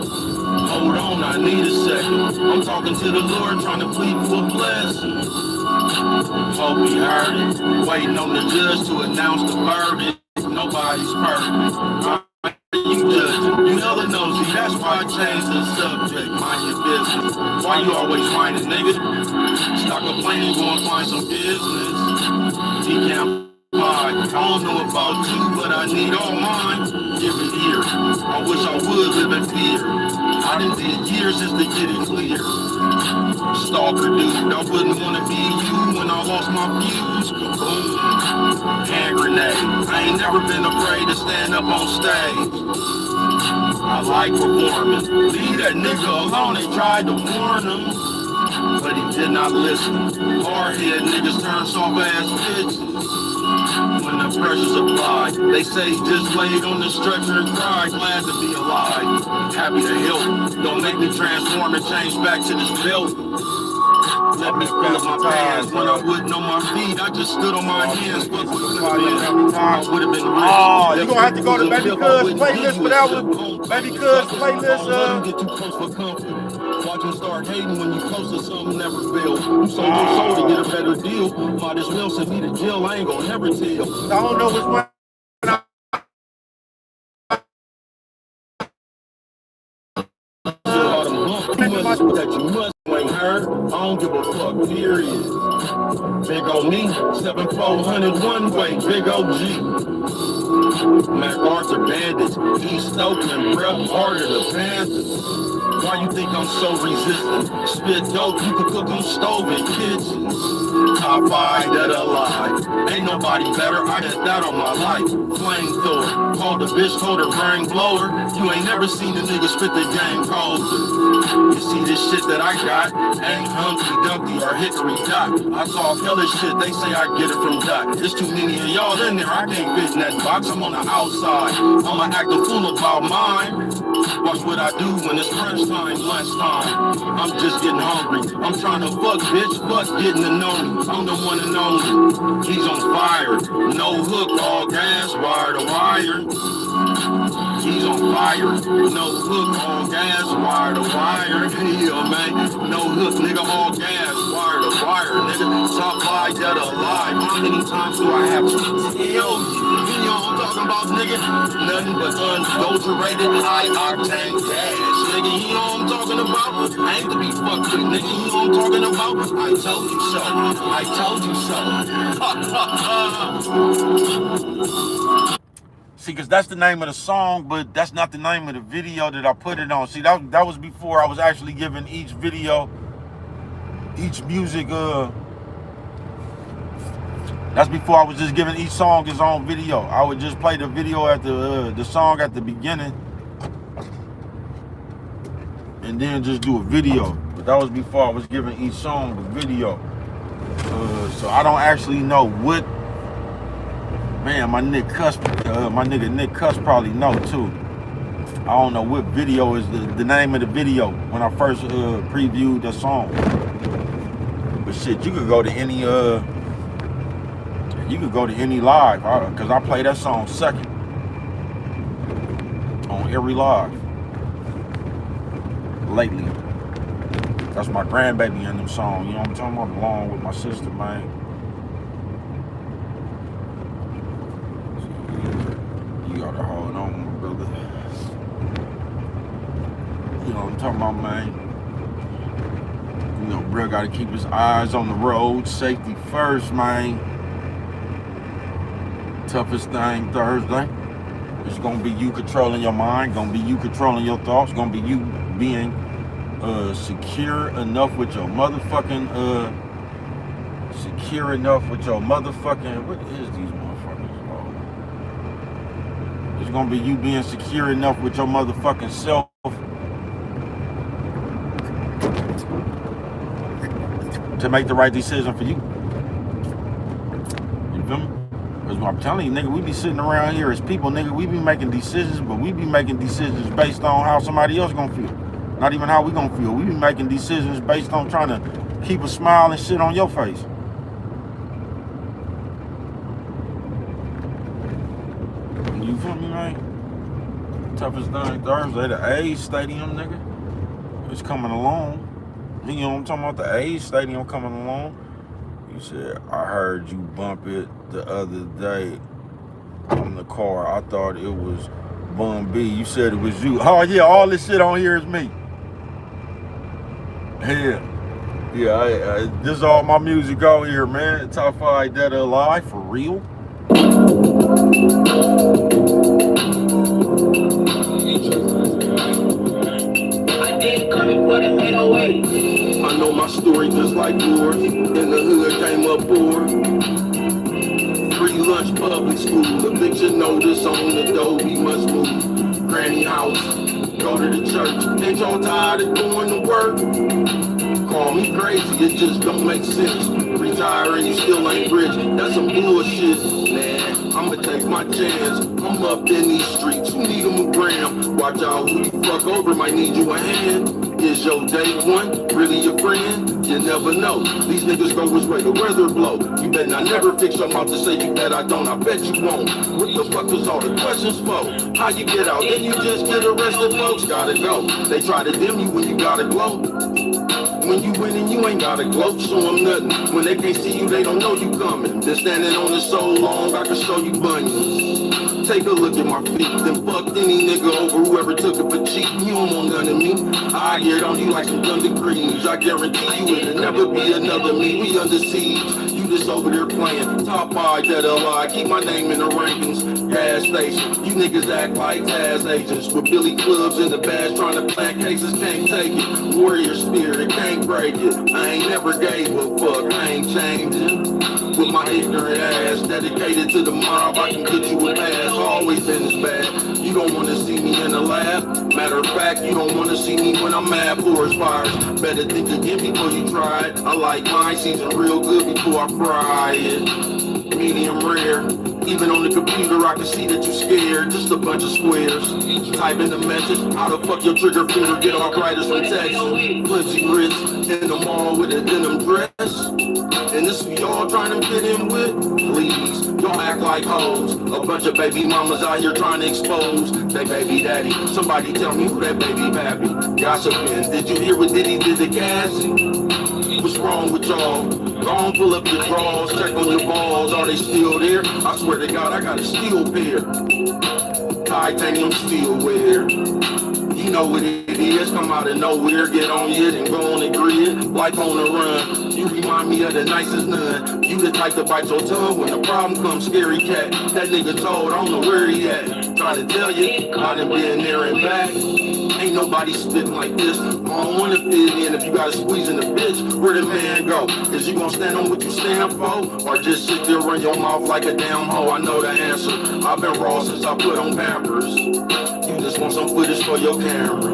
Hold on, I need a second. I'm talking to the Lord, trying to plead for a blessing. Hope he heard it. Waiting on the judge to announce the verdict. Nobody's perfect. You judging, you hella nosy, that's why I changed the subject. Mind your business. Why you always whining, nigga? Stop complaining, go and find some business. He can't lie. I don't know about you, but I need all mine. Give it here. I wish I would live in fear. I done did years just to get it clear. Stalker dude, I wouldn't wanna be you when I lost my fuse. Boom. Hand grenade. I ain't never been afraid to stand up on stage. I like performing. Leave that nigga alone, they tried to warn him, but he did not listen. Hard-head niggas turn soft-ass bitches when the pressure's applied. They say he just laid on the stretcher and cried, glad to be alive. Happy to help. Don't make me transform and change back to this building. Let me fill up my pants when I wouldn't on my feet. I just stood on my hands. Fuck with the I would have been rich. Oh, you gonna have to go to Baby Cuz playlist for that one. Baby Cuz playlist. Get too close for comfort. Watch them start hating when you close to something never fail. You sold your soul to get a better deal. Might as well send me to jail. I ain't gonna never tell. I don't know which one. That you must ain't heard. I don't give a fuck, period. Big on me, 7400 one way, big OG. MacArthur bandits, East Oakland, bruh, harder the Panthers. Why you think I'm so resistant? Spit dope, you can cook on stove in kitchens. Top 5 that alive. Ain't nobody better, I did that on my life. Flamethrower, called the bitch, told her brain blower. You ain't never seen a nigga spit the game colder. You see this shit that I got? Ain't Humpty Dumpty or Hickory Dock. I saw hellish shit, they say I get it from Doc. There's too many of y'all in there, I can't fit in that box. I'm on the outside, I'ma act a fool about mine. Watch what I do when it's crunch time, lunchtime. I'm just getting hungry. I'm trying to fuck, bitch, fuck getting to know me. I'm the one and only. He's on fire. No hook, all gas, wire to wire. He's on fire. No hook, all gas, wire to wire. Yeah, man. No hook, nigga, all gas, wire to wire, nigga. Top 5 dead alive. How many times do I have to tell you? You know what I'm talking about, nigga? Nothing but unadulterated, high-octane gas, nigga. You know what I'm talking about? I ain't to be fucked with, nigga. You know what I'm talking about? I told you so. I told you so. See, because that's the name of the song, but that's not the name of the video that I put it on. See, that was before I was actually giving each video each music, that's before I was just giving each song its own video. I would just play the video at the song at the beginning, and then just do a video. But that was before I was giving each song the video. So I don't actually know what. Man, my nigga Nick Cuss probably know too. I don't know what video is the name of the video when I first previewed the song. But shit, you could go to any live, cause I play that song second on every live lately. That's my grandbaby in them song, you know what I'm talking about? Along with my sister, man. You gotta hold on, my brother. You know what I'm talking about, man. You know, bro gotta keep his eyes on the road. Safety first, man. Toughest thing Thursday. It's gonna be you controlling your mind, gonna be you controlling your thoughts, gonna be you being secure enough with your motherfucking what is these motherfuckers? It's gonna be you being secure enough with your motherfucking self to make the right decision for you. You feel me? Because I'm telling you, nigga, we be sitting around here as people, nigga, we be making decisions, but we be making decisions based on how somebody else gonna feel. Not even how we gonna feel. We be making decisions based on trying to keep a smile and shit on your face. You feel me, man? Toughest thing Thursday, the A's Stadium, nigga. It's coming along. You know what I'm talking about? The A's Stadium coming along. You said, I heard you bump it the other day on the car. I thought it was Bun B. You said it was you. Oh, yeah, all this shit on here is me. Yeah, this is all my music out here, man. Top 5 Dead or Alive, for real. I know my story just like yours. In the hood came up bored. Free lunch, public school. Eviction notice on the door. We must move. Granny house. Go to the church. Ain't y'all tired of going to work? Call me crazy, it just don't make sense. Retire and you still ain't rich. That's some bullshit. Man, I'ma take my chance. I'm up in these streets. Who need a gram? Watch out who you fuck over. Might need you a hand. Is your day one really your friend? You never know. These niggas go which way the weather blow. You bet I never fix your mouth to say you bet I don't. I bet you won't. What the fuck was all the questions for? How you get out? Then you just get arrested, folks. Gotta go. They try to dim you when you gotta glow. When you winning, you ain't gotta gloat, show them nothing. When they can't see you, they don't know you coming. Been standing on it so long, I can show you bunions. Take a look at my feet, then fuck any nigga over whoever took it for cheap. You don't want none of me. I get on you like some gun degrees. I guarantee you it'll never be another me. We under siege. You just over there playing. Top 5 Dead or Alive. Keep my name in the rankings. Gas station. You niggas act like TAS agents with Billy clubs in the bags trying to plant cases. Can't take it. Warrior spirit, can't break it. I ain't never gave a fuck. I ain't changing. With my ignorant ass dedicated to the mob, I can get you a pass. Always been this bad. You don't wanna see me in the lab. Matter of fact, you don't wanna see me when I'm mad. Forest fires. Better think again before you try it. I like mine seasoned real good before I fry it. Medium rare. Even on the computer, I can see that you scared. Just a bunch of squares. Type in the message. How the fuck your trigger finger get arthritis from Texas? Plenty wrist in the mall with a denim dress. And this who y'all trying to fit in with? Please, don't act like hoes. A bunch of baby mamas out here trying to expose they baby daddy. Somebody tell me who that baby pappy. Gossiping. Did you hear what Diddy did to Cassie? What's wrong with y'all? Go on, pull up your drawers, check on your balls. Are they still there? I swear to God, I got a steel pair. Titanium steel wear. You know what it is, come out of nowhere, get on it and go on the grid, life on the run. You remind me of the nicest none. You the type to bite your tongue when the problem comes, scary cat. That nigga told, I don't know where he at. trying to tell you, I done been there and back. Ain't nobody spitting like this. I don't wanna fit in if you gotta squeeze in the bitch. Where the man go? Is you gonna stand on what you stand for? Or just sit there run your mouth like a damn hoe? I know the answer. I've been raw since I put on Pampers. You just want some footage for your camera.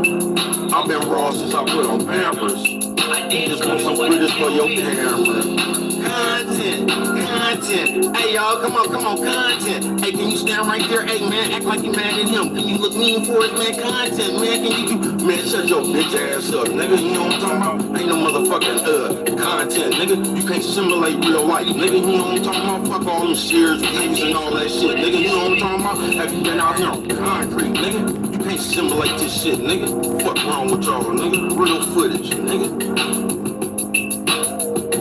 I've been raw since I put on Pampers. You just want some footage for your camera. Content. Hey y'all, come on, content. Hey, can you stand right there? Hey man, act like you mad at him. Can you look mean for it, man? Content, man. Can you do, man? Shut your bitch ass up, nigga. You know what I'm talking about? Ain't no motherfucking content, nigga. You can't simulate real life, nigga. You know what I'm talking about? Fuck all them shears, views, and all that shit, nigga. You know what I'm talking about? Have you been out here on concrete, nigga? You can't simulate this shit, nigga. Fuck wrong with y'all, nigga? Real footage, nigga.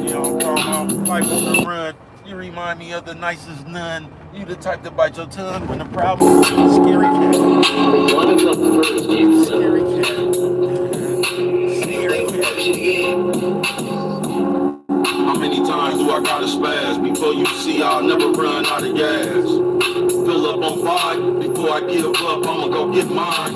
You know what I'm talking about? Life on the run. You remind me of the nicest nun. You the type to bite your tongue when the problem is scary cat. One of the first games, Scary cat. Scary cat. How many times do I gotta spaz before you see I'll never run out of gas? Fill up on 5 before I give up, I'ma go get mine.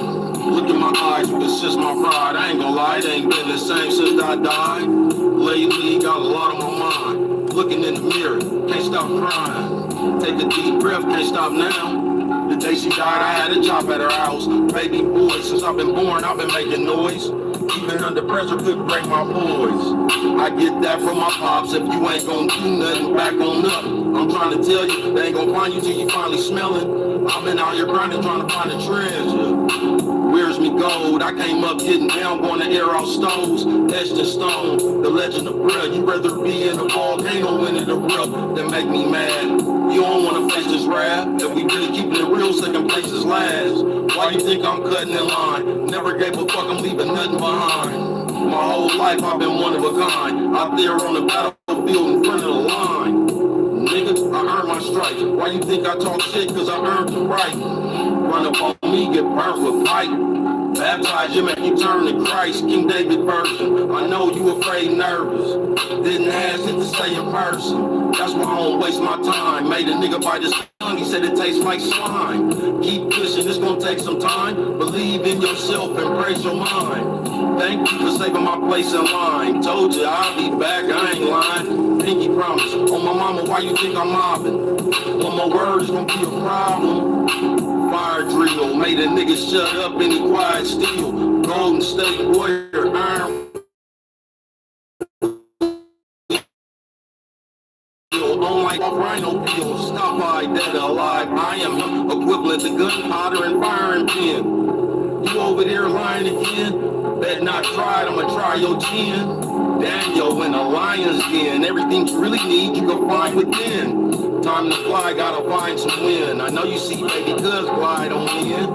Look in my eyes, you can sense my pride. I ain't gonna lie, it ain't been the same since I died. Lately, got a lot on my mind. Looking in the mirror, can't stop crying. Take a deep breath, can't stop now. The day she died, I had a chop at her house. Baby boy, since I've been born, I've been making noise. Even under pressure, couldn't break my poise. I get that from my pops. If you ain't gonna do nothing, back on up. I'm trying to tell you, they ain't gonna find you till you finally smell it. I've been out here grinding, trying to find a treasure. Where's me gold? I came up getting down, going to air out stoves, etched in stone. The legend of bruh, you'd rather be in a volcano in it erupt than make me mad. You don't wanna face this rap. If we really keeping it real, second place is last. Why you think I'm cutting in line? Never gave a fuck, I'm leaving nothing behind. My whole life I've been one of a kind. Out there on the battlefield in front of the line. Nigga, I earned my stripes. Why you think I talk shit? Cause I earned the right. Run up on me, get burnt with pipe. Baptize you, make you turn to Christ. King David version. I know you afraid, nervous. Didn't ask it to stay in person. That's why I don't waste my time. Made a nigga bite his tongue, he said it tastes like slime. Keep pushing, it's gonna take some time. Believe in yourself and praise your mind. Thank you for saving my place in line. Told you I'll be back, I ain't lying. Pinky promise. Oh my mama, why you think I'm mobbing? One more word is gonna be a problem. Fire drill, made a nigga shut up and he quiet still. Golden State Warrior, iron. On like a rhino peel, stop by dead or alive. I am equivalent to gunpowder and firing pin. You over there lying again? Bet not tried, I'ma try your chin. Daniel in a lion's den. Everything you really need, you can find within. Time to fly, gotta find some wind. I know you see baby cuz glide on in.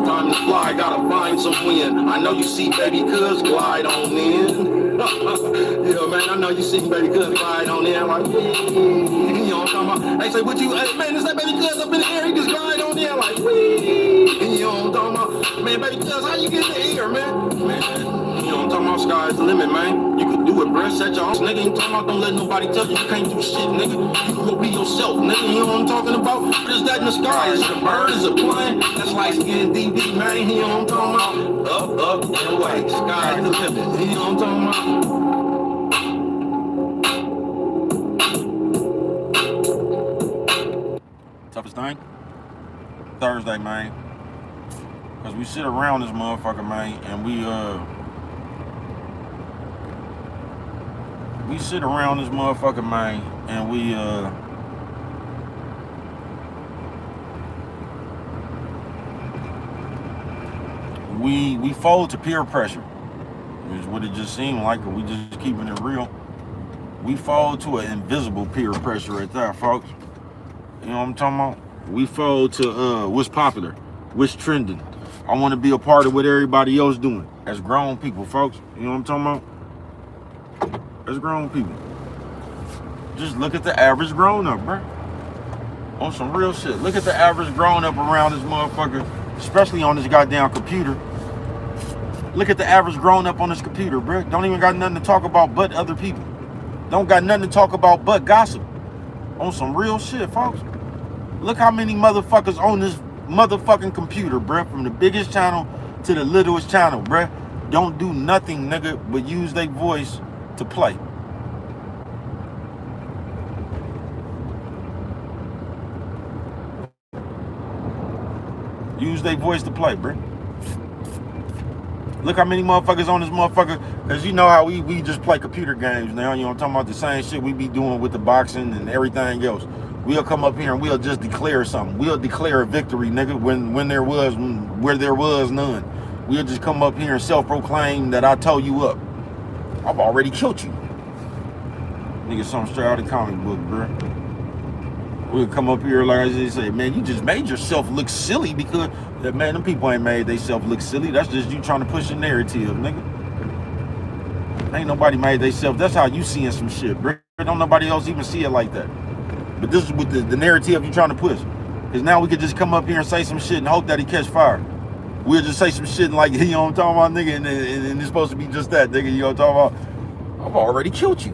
Time to fly, gotta find some wind. I know you see baby cuz glide on in. Yeah, man, I know you see baby cuz glide on in like, you know what I'm talking about? They say, what you, hey, man, is that baby cuz up in the air? He just glide on in like, wee. You know what I'm talking about? Man, baby cuz, how you get in the air, man? Man, you know what I'm talking about? Sky's the limit, man. You can do it, bruh. Set your ass, nigga. You talking about? Don't let nobody tell you you can't do shit, nigga. You can go be yourself, nigga. You know what I'm talking about? What is that in the sky? Is it a bird? Is it a plane? That's light skinned DB, man. You know what I'm talking about? Up, and away. Sky's the limit. You know what I'm talking about? Toughest thing? Thursday, man. Cause we sit around this motherfucker, man, and we sit around this motherfucker, man, and we fold to peer pressure. Is what it just seemed like, we just keeping it real. We fold to an invisible peer pressure at that, folks. You know what I'm talking about? We fold to what's popular, what's trending. I want to be a part of what everybody else doing. As grown people, folks. You know what I'm talking about? As grown people. Just look at the average grown up, bro. On some real shit. Look at the average grown up around this motherfucker, especially on this goddamn computer. Look at the average grown up on this computer, bro. Don't even got nothing to talk about but other people. Don't got nothing to talk about but gossip. On some real shit, folks. Look how many motherfuckers on this motherfucking computer, bruh. From the biggest channel to the littlest channel, bruh. Don't do nothing, nigga, but use their voice to play. Use their voice to play, bruh. Look how many motherfuckers on this motherfucker, because you know how we just play computer games now, you know, I'm talking about the same shit we be doing with the boxing and everything else. We'll come up here and we'll just declare something. We'll declare a victory, nigga, where there was none. We'll just come up here and self-proclaim that I told you up. I've already killed you. Nigga, something straight out of the comic book, bro. We'll come up here like I just say, man, you just made yourself look silly because, man, them people ain't made themselves look silly. That's just you trying to push a narrative, nigga. Ain't nobody made themselves. That's how you seeing some shit, bro. Don't nobody else even see it like that. But this is with the narrative you trying to push. Because now we could just come up here and say some shit and hope that he catch fire. We'll just say some shit like, you know what I'm talking about, nigga, and it's supposed to be just that, nigga, you know what I'm talking about? I've already killed you.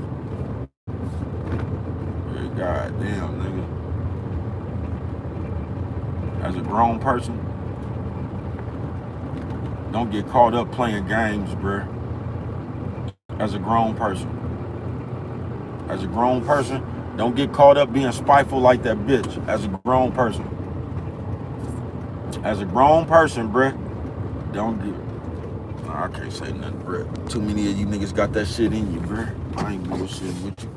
God damn, nigga. As a grown person, don't get caught up playing games, bruh. As a grown person. As a grown person, don't get caught up being spiteful like that bitch. As a grown person. As a grown person, bruh, don't get... Nah, I can't say nothing, bruh. Too many of you niggas got that shit in you, bruh. I ain't bullshitting with you.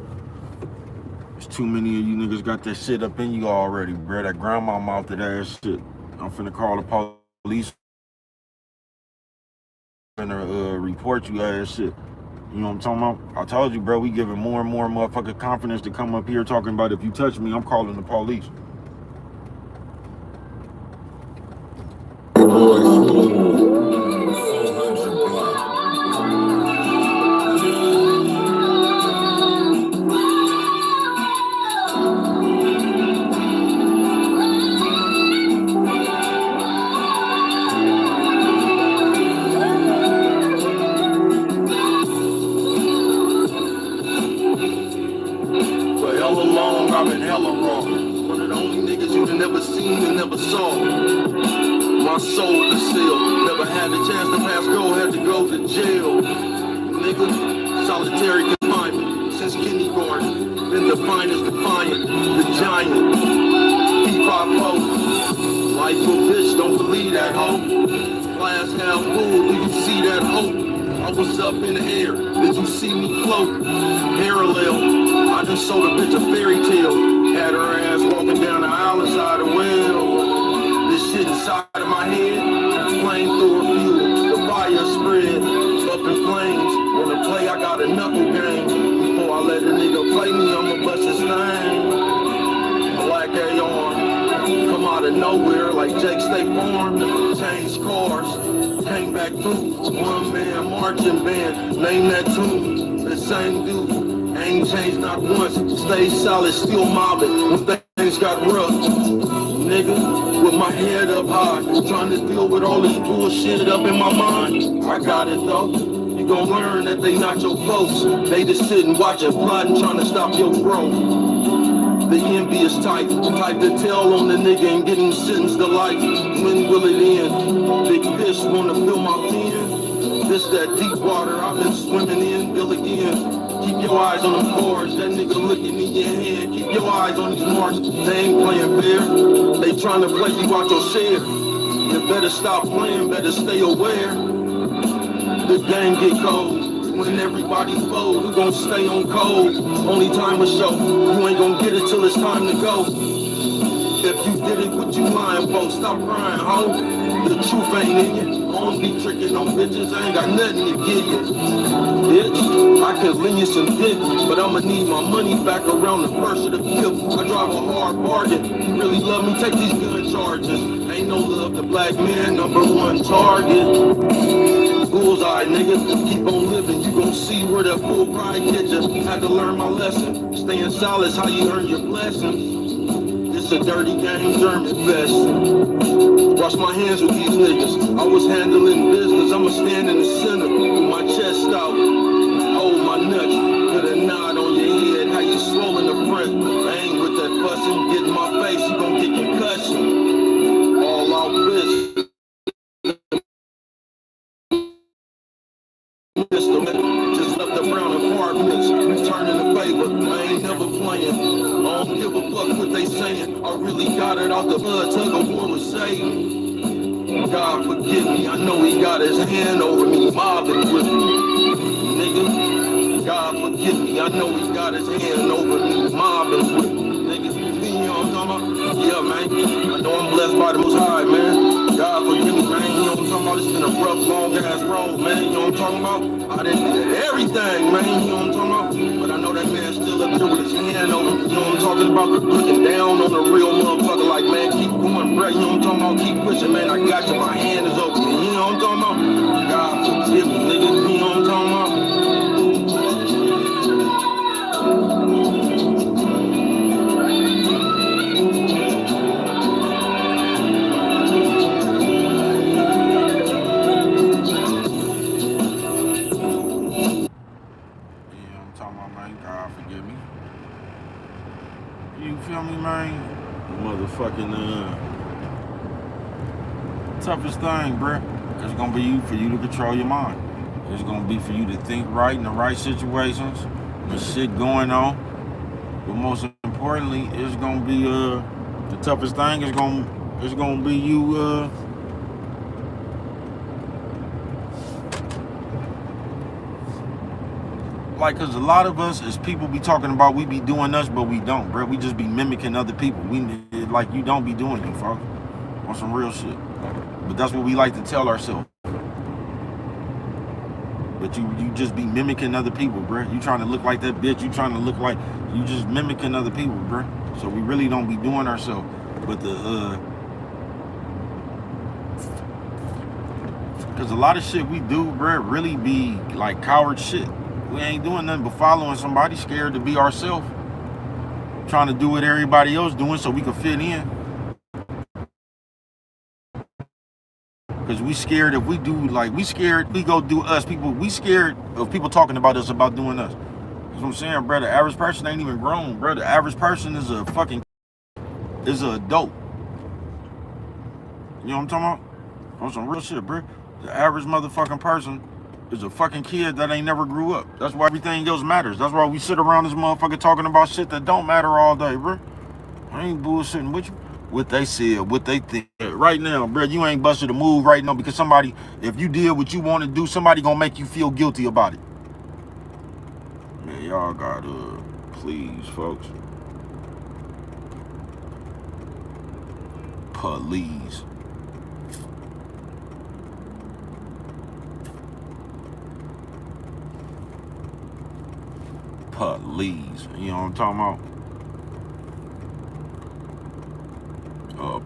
There's too many of you niggas got that shit up in you already, bruh. That grandma mouth of that shit. I'm finna call the police. I'm finna report you ass shit. You know what I'm talking about? I told you, bro, we giving more and more motherfucking confidence to come up here talking about if you touch me, I'm calling the police. I've been hella wrong. One of the only niggas you never seen and never saw. My soul is sealed. Never had the chance to pass go, had to go to jail. Nigga, solitary confinement since kindergarten. Been defined as defiant, the giant. P5-0. Life a bitch, don't believe that hoe. Glass half full, do you see that hope? I was up in the air, did you see me float? Parallel. I just sold a bitch a fairy tale. Had her ass walking down the aisle inside a well. This shit inside of my head, flamethrower fuel. The fire spread, up in flames. Wanna play, I got a knuckle game. Before I let a nigga play me, I'ma bust his name. Black AR, come out of nowhere like Jake State Farm. Changed cars, came back through. One man marching band, name that tune. The same dude. Ain't changed not once, stay solid, still mobbing when things got rough. Nigga, with my head up high, trying to deal with all this bullshit up in my mind. I got it though, you gon' learn that they not your folks. They just sit and watch it, plotting, trying to stop your growth. The envious type to tell on the nigga and get him sentenced to life. When will it end? Big fish wanna fill my fin. This that deep water I've been swimming in, Bill again. Keep your eyes on them boards, that nigga looking in your head. Keep your eyes on these marks, they ain't playing fair. They trying to play you out your share. You better stop playing, better stay aware. The game get cold, when everybody's fold, we gon' stay on cold. Only time will show, you ain't gon' get it till it's time to go. If you did it, what you lying for? Stop crying, ho. The truth ain't in you. I don't be tricking on bitches, I ain't got nothing to give you. Bitch, I could lend you some dick, but I'ma need my money back around the first of the fifth. I drive a hard bargain. You really love me, take these gun charges. Ain't no love to black men, #1 target. Bullseye, nigga, keep on living. You gon' see where that full pride get you. Had to learn my lesson. Staying solid is how you earn your blessing. It's a dirty game, German fest. Wash my hands with these niggas. I was handling business. I'ma stand in the center with my chest out. Hold my nuts. Put a knot on your head. How you swollen the front? I ain't with that fussing. Get in my face, you gon' get concussion. All estimate. Just left the brown apartments, returning the favor. I ain't never playing. I don't give a fuck what they saying. I really got it out the mud, tug of war was saved. God forgive me, I know he got his hand over me, mobbing with me. Nigga, God forgive me, I know he got his hand over me, mobbing with me. Nigga, you know what I'm talking about? Yeah, man. I know I'm blessed by the Most High, man. God forgive me, man. You know what I'm talking about? It's been a rough, long ass road, man. You know what I'm talking about? I didn't do everything, man. You know what I'm talking about? But I know that man still up there with his hand over me. You know what I'm talking about? Looking down on the real motherfucker, like, man, keep going, bro. You know what I'm talking about? Keep pushing, man. I got you. My hand is over me. You know what I'm talking about? God forgive me, nigga. You know what I'm talking about? Yeah, I'm talking about, man, God forgive me. You feel me, man? Motherfucking, toughest thing, bruh, is gonna be for you to control your mind. It's gonna be for you to think right in the right situations, the shit going on. But most importantly, it's gonna be the toughest thing is gonna be you like, cause a lot of us as people be talking about we be doing us, but we don't, bruh. We just be mimicking other people. We like, you don't be doing you, folks, on some real shit. But that's what we like to tell ourselves. But you just be mimicking other people, bruh. You trying to look like that bitch. You trying to look like, you just mimicking other people, bruh. So we really don't be doing ourselves. But cause a lot of shit we do, bruh, really be like coward shit. We ain't doing nothing but following somebody, scared to be ourselves. Trying to do what everybody else doing so we can fit in. Because we scared if we do, like, we scared we go do us. We scared of people talking about us about doing us. That's what I'm saying, bro. The average person ain't even grown, bro. The average person is a fucking, is an adult. You know what I'm talking about? On some real shit, bro. The average motherfucking person is a fucking kid that ain't never grew up. That's why everything else matters. That's why we sit around this motherfucker talking about shit that don't matter all day, bro. I ain't bullshitting with you. What they said, what they think. Right now, bro, you ain't busted a move right now because somebody, if you did what you want to do, somebody gonna make you feel guilty about it. Man, y'all gotta, please, folks. Please. Please. You know what I'm talking about?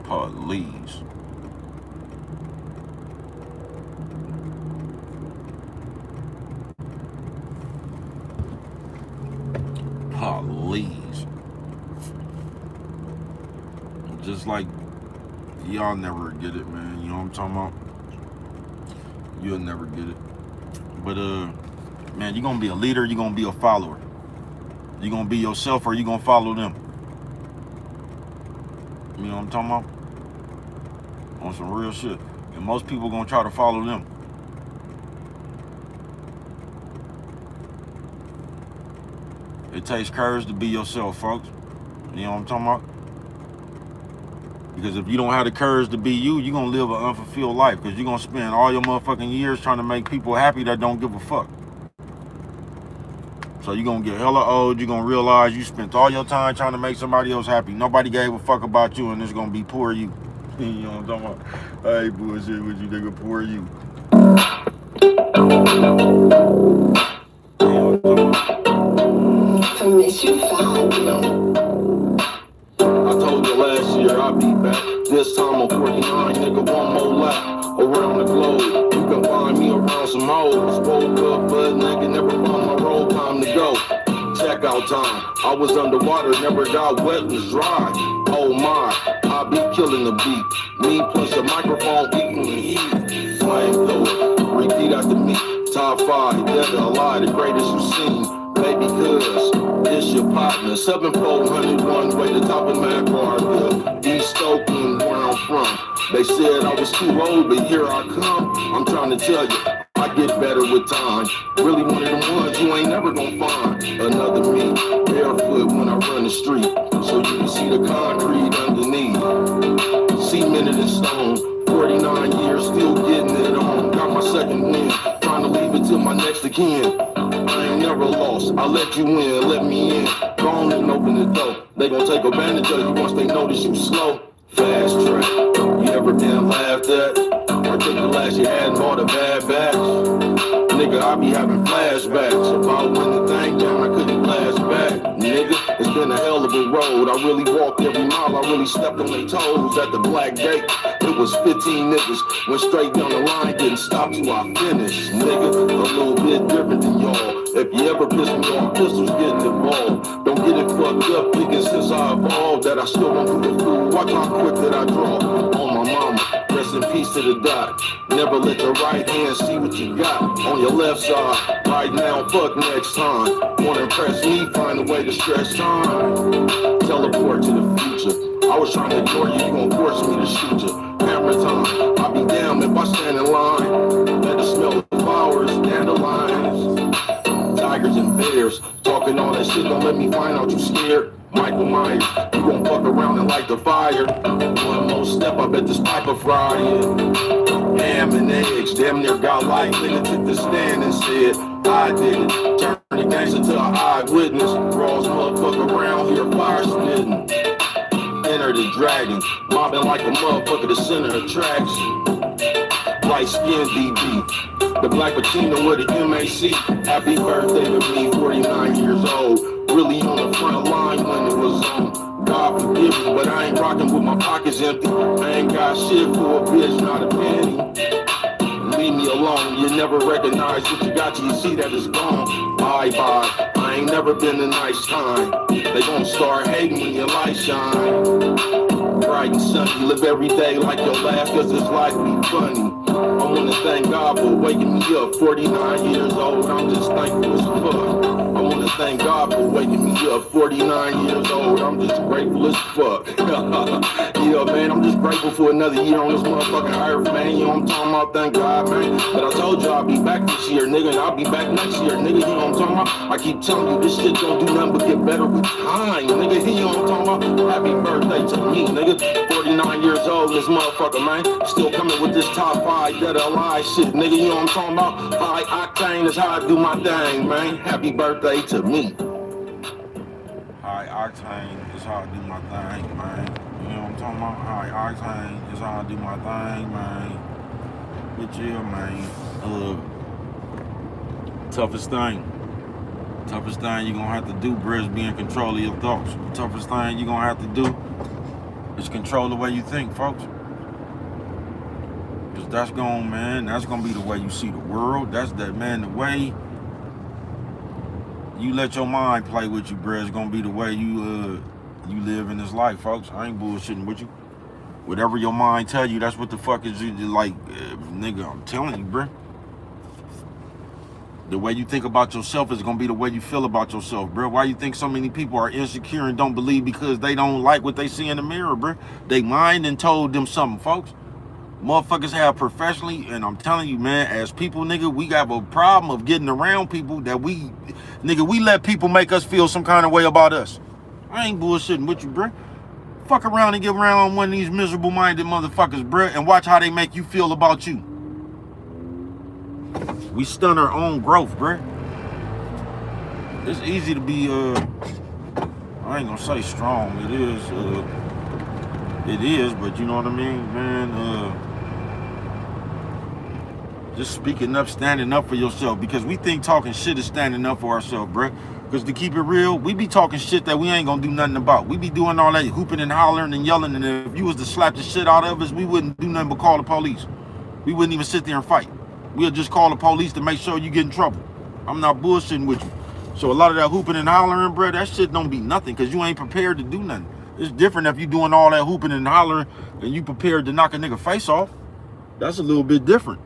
Please. Please. Just like, y'all never get it, man. You know what I'm talking about? You'll never get it. But, man, you're gonna be a leader, you're gonna be a follower. You're gonna be yourself or you're gonna follow them. You know what I'm talking about? On some real shit. And most people gonna try to follow them. It takes courage to be yourself, folks. You know what I'm talking about? Because if you don't have the courage to be you, you're gonna live an unfulfilled life. Because you're gonna spend all your motherfucking years trying to make people happy that don't give a fuck. So you're gonna get hella old, you're gonna realize you spent all your time trying to make somebody else happy. Nobody gave a fuck about you, and it's gonna be poor you. You know what I'm talking about? I ain't bullshit with you, nigga, poor you. You know what I'm talking about? I told you last year I'd be back. This time I'm 49, nigga, one more lap. Around the globe, you can find me around some hoes. Woke up, but nigga, never found my roll, time to go. Checkout time, I was underwater, never got wet, was dry. Oh my, I be killing the beat. Me plus a microphone eating the heat. Flamethrower, repeat after me. Top 5, dead or alive, the greatest you've seen. Baby, cuz, this your partner. 7401 way to top of Macarville. East Oakland, where I'm from. They said I was too old, but here I come. I'm trying to tell you, I get better with time. Really one of them ones you ain't never gonna find. Another me, barefoot when I run the street, so you can see the concrete underneath. Cemented in stone, 49 years, still getting it on. Got my second win, trying to leave it to my next of kin. I ain't never lost, I let you in, let me in. Go on and open the door. They gon' take advantage of you once they notice you slow. Fast track, you ever been laughed at? I think the last you had and all the bad bats. Nigga, I be having flashbacks about when the thing down, I couldn't blast back. Nigga, it's been a hell of a road. I really walked every mile, I really stepped on their toes at the black gate. It was 15 niggas, went straight down the line, didn't stop till I finished. Nigga, a little bit different than y'all. If you ever piss me off, pistols getting involved. Don't get it fucked up, thinking since I evolved that I still won't do the fool. Watch how quick that I draw on my mama. Rest in peace to the dot. Never let your right hand see what you got on your left side. Right now, fuck next time. Wanna impress me, find a way to stretch time. Teleport to the future. I was trying to ignore you, you gon' force me to shoot you. Hammer time, I'll be damned if I stand in line. Let it smell the flowers, dandelions, tigers and bears. Talking all that shit, don't let me find out you scared. Michael Myers, you gon' fuck around and light the fire. One more step, I bet this pipe will fry you. Ham and eggs, damn near got life. Nigga took the stand and said, I did it. Turn the gangster to an eyewitness. Raw's motherfucker around here, fire spitting. Enter the dragon, mobbing like a motherfucker, the center attraction. Light skin DB, the black patina with the MAC. Happy birthday to me, 49 years old. Really on the front line when it was on. God forgive me, but I ain't rocking with my pockets empty. I ain't got shit for a bitch, not a penny. Leave me alone, you never recognize what you got till you see that it's gone. Bye-bye, I ain't never been a nice time. They gon' start hating when your light shine. Bright and sunny, live every day like your last, cause this life be funny. I wanna thank God for waking me up, 49 years old, I'm just thankful as fuck. I wanna thank God for waking me up, 49 years old, I'm just grateful as fuck. Yeah, man, I'm just grateful for another year on this motherfucking earth, man. You know what I'm talking about, thank God, man. But I told you I'll be back this year, nigga, and I'll be back next year, nigga, you know what I'm talking about? I keep telling you, this shit don't do nothing but get better with time, nigga, you know what I'm talking about? Happy birthday to me, nigga, 49 years old, this motherfucker, man. Still coming with this top 5 dead or alive shit, nigga, you know what I'm talking about? High octane is how I do my thing, man. Happy birthday to me. High octane is how I do my thing, man. You know what I'm talking about? High octane is how I do my thing, man. But yeah, man. Toughest thing you're gonna have to do, bro, is be in control of your thoughts. The toughest thing you're gonna have to do is control the way you think, folks. Cause that's gonna be the way you see the world. That's the way you let your mind play with you, bro, is gonna be the way you live in this life, folks. I ain't bullshitting with you. Whatever your mind tell you, that's what the fuck is like, nigga, I'm telling you, bro. The way you think about yourself is gonna be the way you feel about yourself, bro. Why you think so many people are insecure and don't believe because they don't like what they see in the mirror, bro? They mind and told them something, folks. Motherfuckers have professionally, and I'm telling you, man, as people, nigga, we got a problem of getting around people that we let people make us feel some kind of way about us. I ain't bullshitting with you, bro. Fuck around and get around one of these miserable-minded motherfuckers, bro, and watch how they make you feel about you. We stun our own growth, bro. It's easy to be, I ain't gonna say strong. It is, but you know what I mean, man? Just speaking up, standing up for yourself, because we think talking shit is standing up for ourselves, bro. Because to keep it real, we be talking shit that we ain't gonna do nothing about. We be doing all that hooping and hollering and yelling, and if you was to slap the shit out of us, we wouldn't do nothing but call the police. We wouldn't even sit there and fight. We'll just call the police to make sure you get in trouble. I'm not bullshitting with you. So a lot of that hooping and hollering, bro, that shit don't be nothing, because you ain't prepared to do nothing. It's different if you doing all that hooping and hollering and you prepared to knock a nigga face off. That's a little bit different.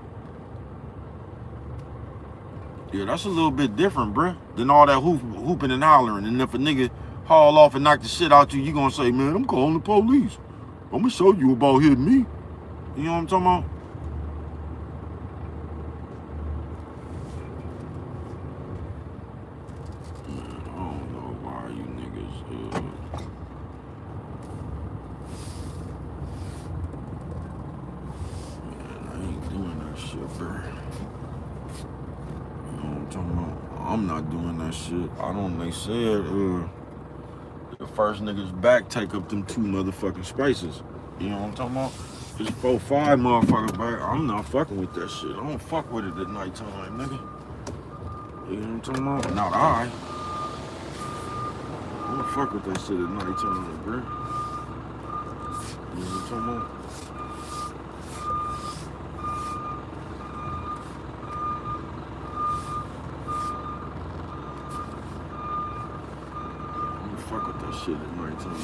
Yeah, that's a little bit different, bruh, than all that hooping and hollering. And if a nigga haul off and knock the shit out you, you gonna say, man, I'm calling the police. I'm gonna show you about hitting me. You know what I'm talking about? bro. You know what I'm talking about? I'm not doing that shit. They said, the first niggas back take up them 2 motherfucking spaces. You know what I'm talking about? There's 4, 5 motherfuckers back. I'm not fucking with that shit. I don't fuck with it at nighttime, nigga. You know what I'm talking about? Not I. I don't fuck with that shit at nighttime, bro. You know what I'm talking about? I don't fuck with that shit at nighttime.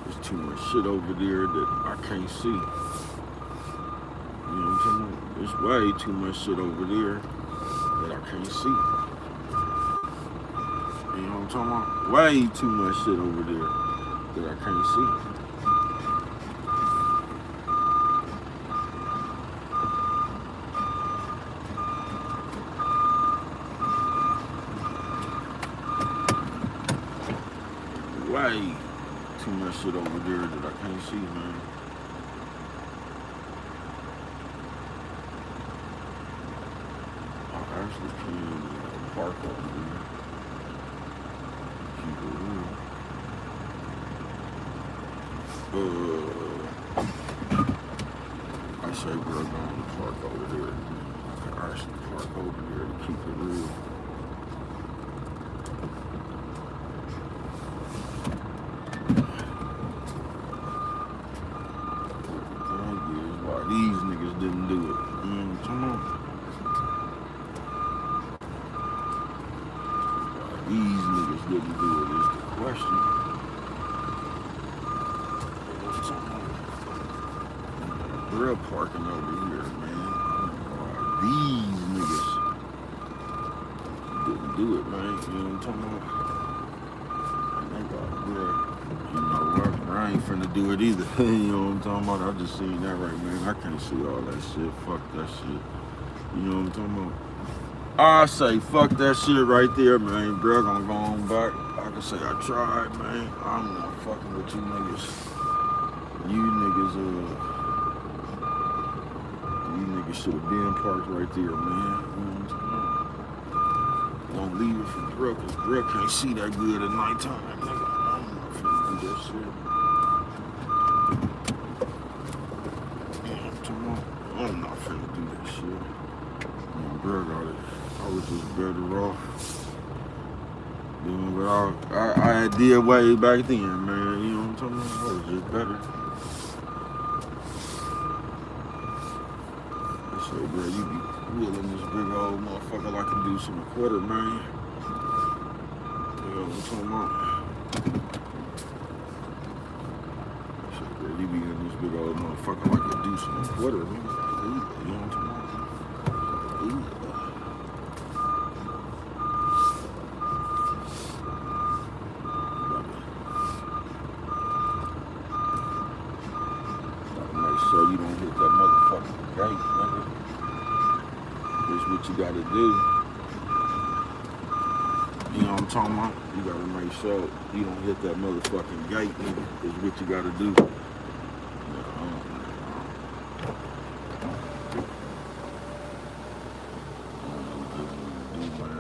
There's too much shit over there that I can't see. You know what I'm talking about? There's way too much shit over there that I can't see. You know what I'm talking about? Way too much shit over there that I can't see. Way too much shit over there that I can't see, man. I actually can park over there. Keep it real. I say, bro, go on the park over there. I can actually park over there to keep it real. These niggas didn't do it. You know what I'm talking about? These niggas didn't do it is the question. Real parking over here, man. These niggas didn't do it, man. You know what I'm talking about? They got real. You know what? I ain't finna do it either. You know what I'm talking about? I just seen that right, man. I can't see all that shit. Fuck that shit. You know what I'm talking about? I say fuck that shit right there, man. Bro, gonna go on back. I can say I tried, man. I'm not fucking with you niggas. You niggas should have been parked right there, man. You know what I'm talking about? Don't leave it for Brooke, cause Brooke can't see that good at nighttime, nigga. I'm not finna do that shit. I'm not finna do that shit. Man, bro got it. I was just better off. You know, but I did way back then, man. You know what I'm talking about? I was just better. I said, bro, you be wheeling this big old motherfucker like a deuce in a quarter, man. You know what I'm talking about? You be in this big old motherfucker like a deuce in a quarter, man. You know what I'm talking about? Make sure you don't hit that motherfucking gate, nigga. That's what you gotta do. You know what I'm talking about? You gotta make sure you don't hit that motherfucking gate, nigga. That's what you gotta do.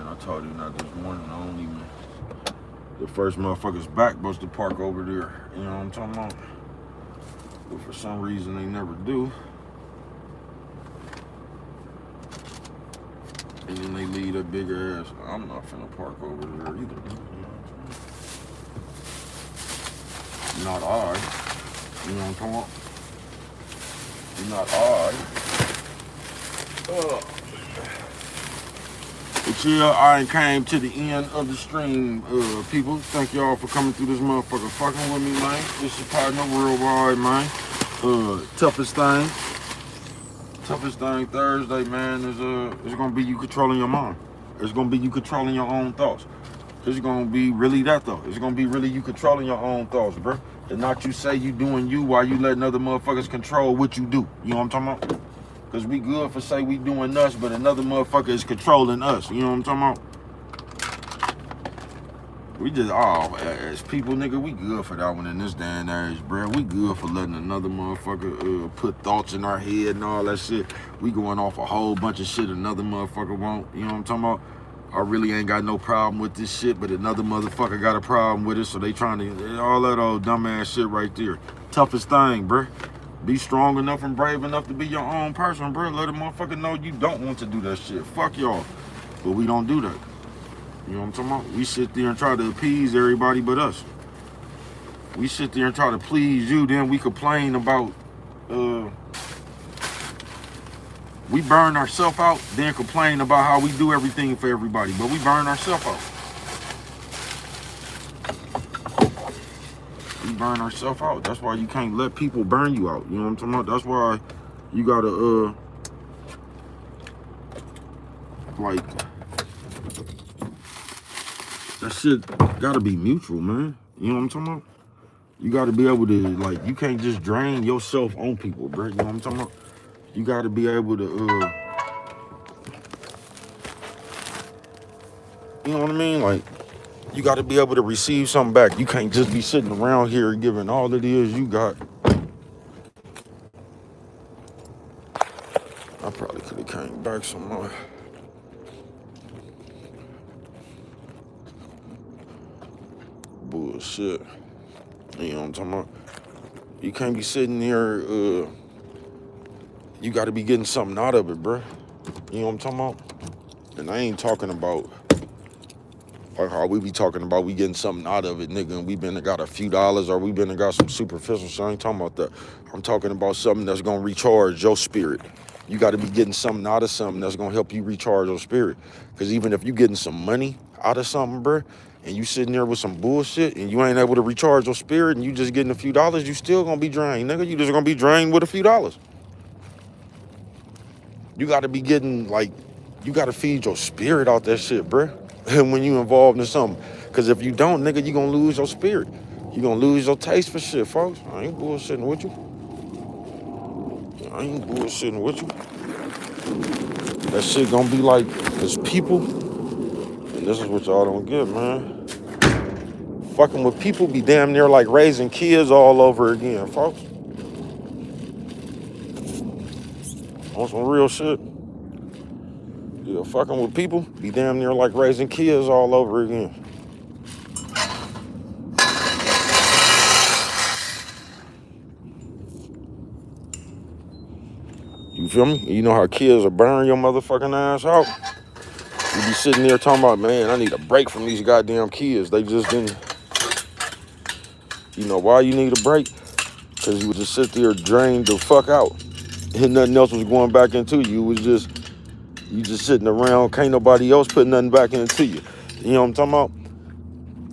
I told you not this morning, I don't even. The first motherfuckers back supposed to park over there. You know what I'm talking about? But for some reason they never do. And then they leave that big ass. I'm not finna park over there either. You know what I'm not I. You know what I'm talking about? Not I. But yeah, I came to the end of the stream, people. Thank y'all for coming through this motherfucker fucking with me, man. This is Partner Worldwide, man. Toughest thing Thursday, man, is gonna be you controlling your mind. It's gonna be you controlling your own thoughts. It's gonna be really that though. It's gonna be really you controlling your own thoughts, bro. And not you say you doing you while you letting other motherfuckers control what you do. You know what I'm talking about? Cause we good for say we doing us, but another motherfucker is controlling us. You know what I'm talking about? We just, oh, as people, nigga, we good for that one in this day and age, bro. We good for letting another motherfucker put thoughts in our head and all that shit. We going off a whole bunch of shit another motherfucker won't. You know what I'm talking about? I really ain't got no problem with this shit, but another motherfucker got a problem with it, so they trying to, all that old dumbass shit right there. Toughest thing, bro. Be strong enough and brave enough to be your own person, bro. Let a motherfucker know you don't want to do that shit. Fuck y'all. But we don't do that. You know what I'm talking about? We sit there and try to appease everybody but us. We sit there and try to please you, then we complain about, we burn ourselves out, then complain about how we do everything for everybody, but we burn ourselves out. We burn ourselves out. That's why you can't let people burn you out. You know what I'm talking about? That's why you gotta, like, that shit gotta be mutual, man. You know what I'm talking about? You gotta be able to, like, you can't just drain yourself on people, bro. You know what I'm talking about? You gotta be able to, you know what I mean? Like, you gotta be able to receive something back. You can't just be sitting around here giving all it is you got. I probably could have came back some more. Bullshit. You know what I'm talking about? You can't be sitting there, you gotta be getting something out of it, bro. You know what I'm talking about? And I ain't talking about like how we be talking about we getting something out of it, nigga, and we been and got a few dollars or we been and got some superficial shit. I ain't talking about that. I'm talking about something that's gonna recharge your spirit. You gotta be getting something out of something that's gonna help you recharge your spirit. Cause even if you getting some money out of something, bro, and you sitting there with some bullshit and you ain't able to recharge your spirit and you just getting a few dollars, you still gonna be drained, nigga. You just gonna be drained with a few dollars. You gotta be getting, like, you gotta feed your spirit out that shit, bruh. And when you involved in something. Cause if you don't, nigga, you gonna lose your spirit. You gonna lose your taste for shit, folks. I ain't bullshitting with you. I ain't bullshitting with you. That shit gonna be like, there's people, and this is what y'all don't get, man. Fucking with people be damn near like raising kids all over again, folks. On some real shit. Yeah, fucking with people be damn near like raising kids all over again. You feel me? You know how kids will burn your motherfucking ass out? You be sitting there talking about, man, I need a break from these goddamn kids. They just didn't. You know why you need a break? Because you would just sit there drained the fuck out. And nothing else was going back into you. You just sitting around, can't nobody else put nothing back into you. You know what I'm talking about?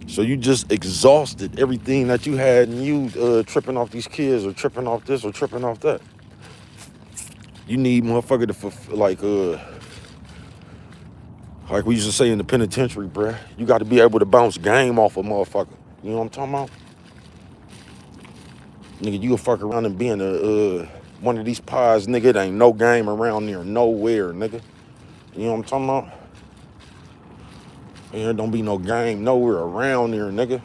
So you just exhausted everything that you had and you tripping off these kids or tripping off this or tripping off that. You need motherfucker to, like we used to say in the penitentiary, bruh, you got to be able to bounce game off a motherfucker. You know what I'm talking about? Nigga, you can fuck around and be in one of these pods, nigga. It ain't no game around there, nowhere, nigga. You know what I'm talking about? There don't be no game nowhere around there, nigga.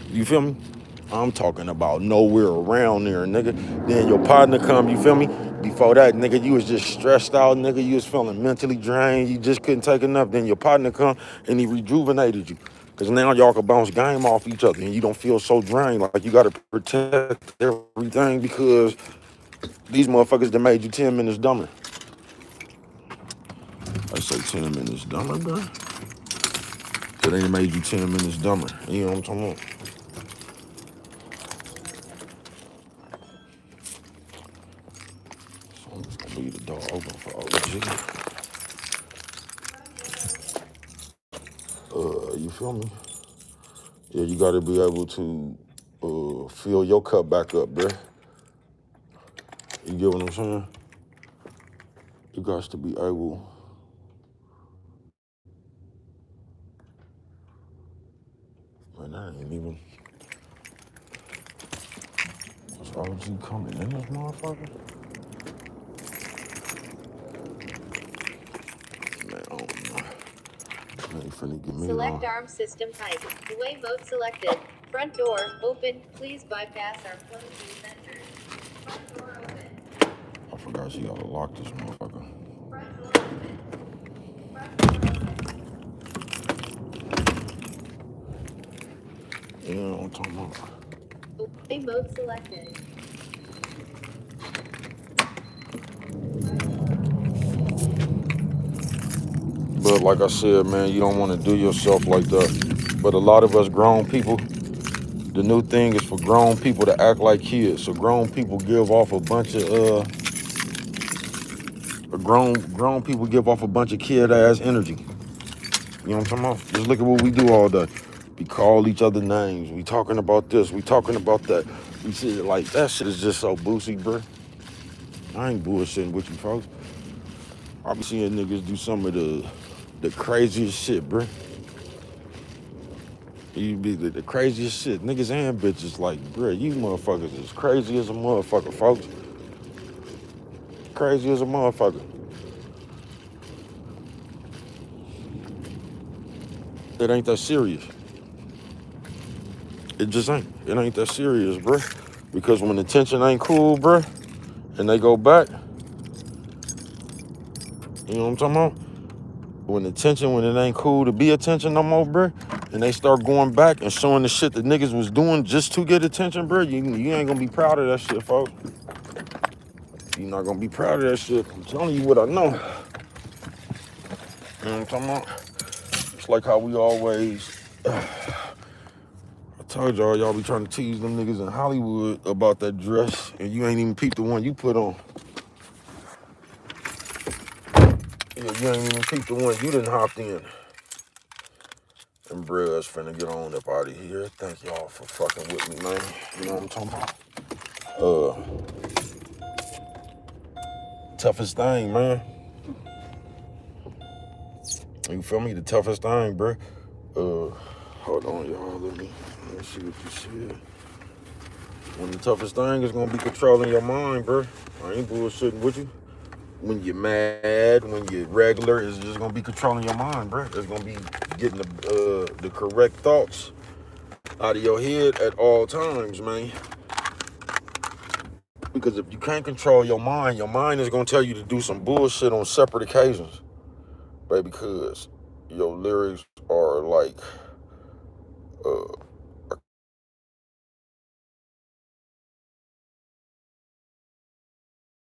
You feel me? I'm talking about nowhere around there, nigga. Then your partner come, you feel me? Before that, nigga, you was just stressed out, nigga. You was feeling mentally drained. You just couldn't take enough. Then your partner come and he rejuvenated you. Because now y'all can bounce game off each other and you don't feel so drained. Like you got to protect everything because these motherfuckers that made you 10 minutes dumber. I say 10 minutes dumber, bro. So they made you 10 minutes dumber. You know what I'm talking about? I'm just gonna leave the door open for OG. You feel me? Yeah, you gotta be able to fill your cup back up, bruh. You get what I'm saying? You got to be able. Man, that ain't even. Is OG coming in this motherfucker? finna get me Select on. arm system type. Away mode selected. Front door open. Please bypass our closed sensors. Front door open. I forgot she gotta lock this motherfucker. Front door open. Front door open. You know what I'm talking about. Away mode selected. But like I said, man, you don't want to do yourself like that. But a lot of us grown people, the new thing is for grown people to act like kids. So grown people give off a bunch of grown people give off a bunch of kid ass energy. You know what I'm talking about? Just look at what we do all day. We call each other names. We talking about this. We talking about that. We see it like that shit is just so boozy, bro. I ain't bullshitting with you folks. I be seeing niggas do some of the craziest shit, bro. You be the craziest shit. Niggas and bitches like, bro, you motherfuckers is crazy as a motherfucker, folks. Crazy as a motherfucker. It ain't that serious. It just ain't. It ain't that serious, bro. Because when the tension ain't cool, bro, and they go back, you know what I'm talking about? When it ain't cool to be attention no more, bro, and they start going back and showing the shit that niggas was doing just to get attention, bro, you ain't gonna be proud of that shit, folks. You're not gonna be proud of that shit. I'm telling you what I know. You know what I'm talking about? It's like how we always, I told y'all be trying to tease them niggas in Hollywood about that dress, and you ain't even peeped the one you put on. Yeah, you ain't even peeped the one you done hopped in. And bruh's finna get on up out of here. Thank y'all for fucking with me, man. You know what I'm talking about? Toughest thing, man. You feel me? The toughest thing, bro. Hold on, y'all. Let me see what you said. When the toughest thing is gonna be controlling your mind, bro. I ain't bullshitting with you. When you're mad, when you're regular, it's just gonna be controlling your mind, bro. It's gonna be getting the correct thoughts out of your head at all times, man. Because if you can't control your mind is gonna tell you to do some bullshit on separate occasions, baby. Because your lyrics are like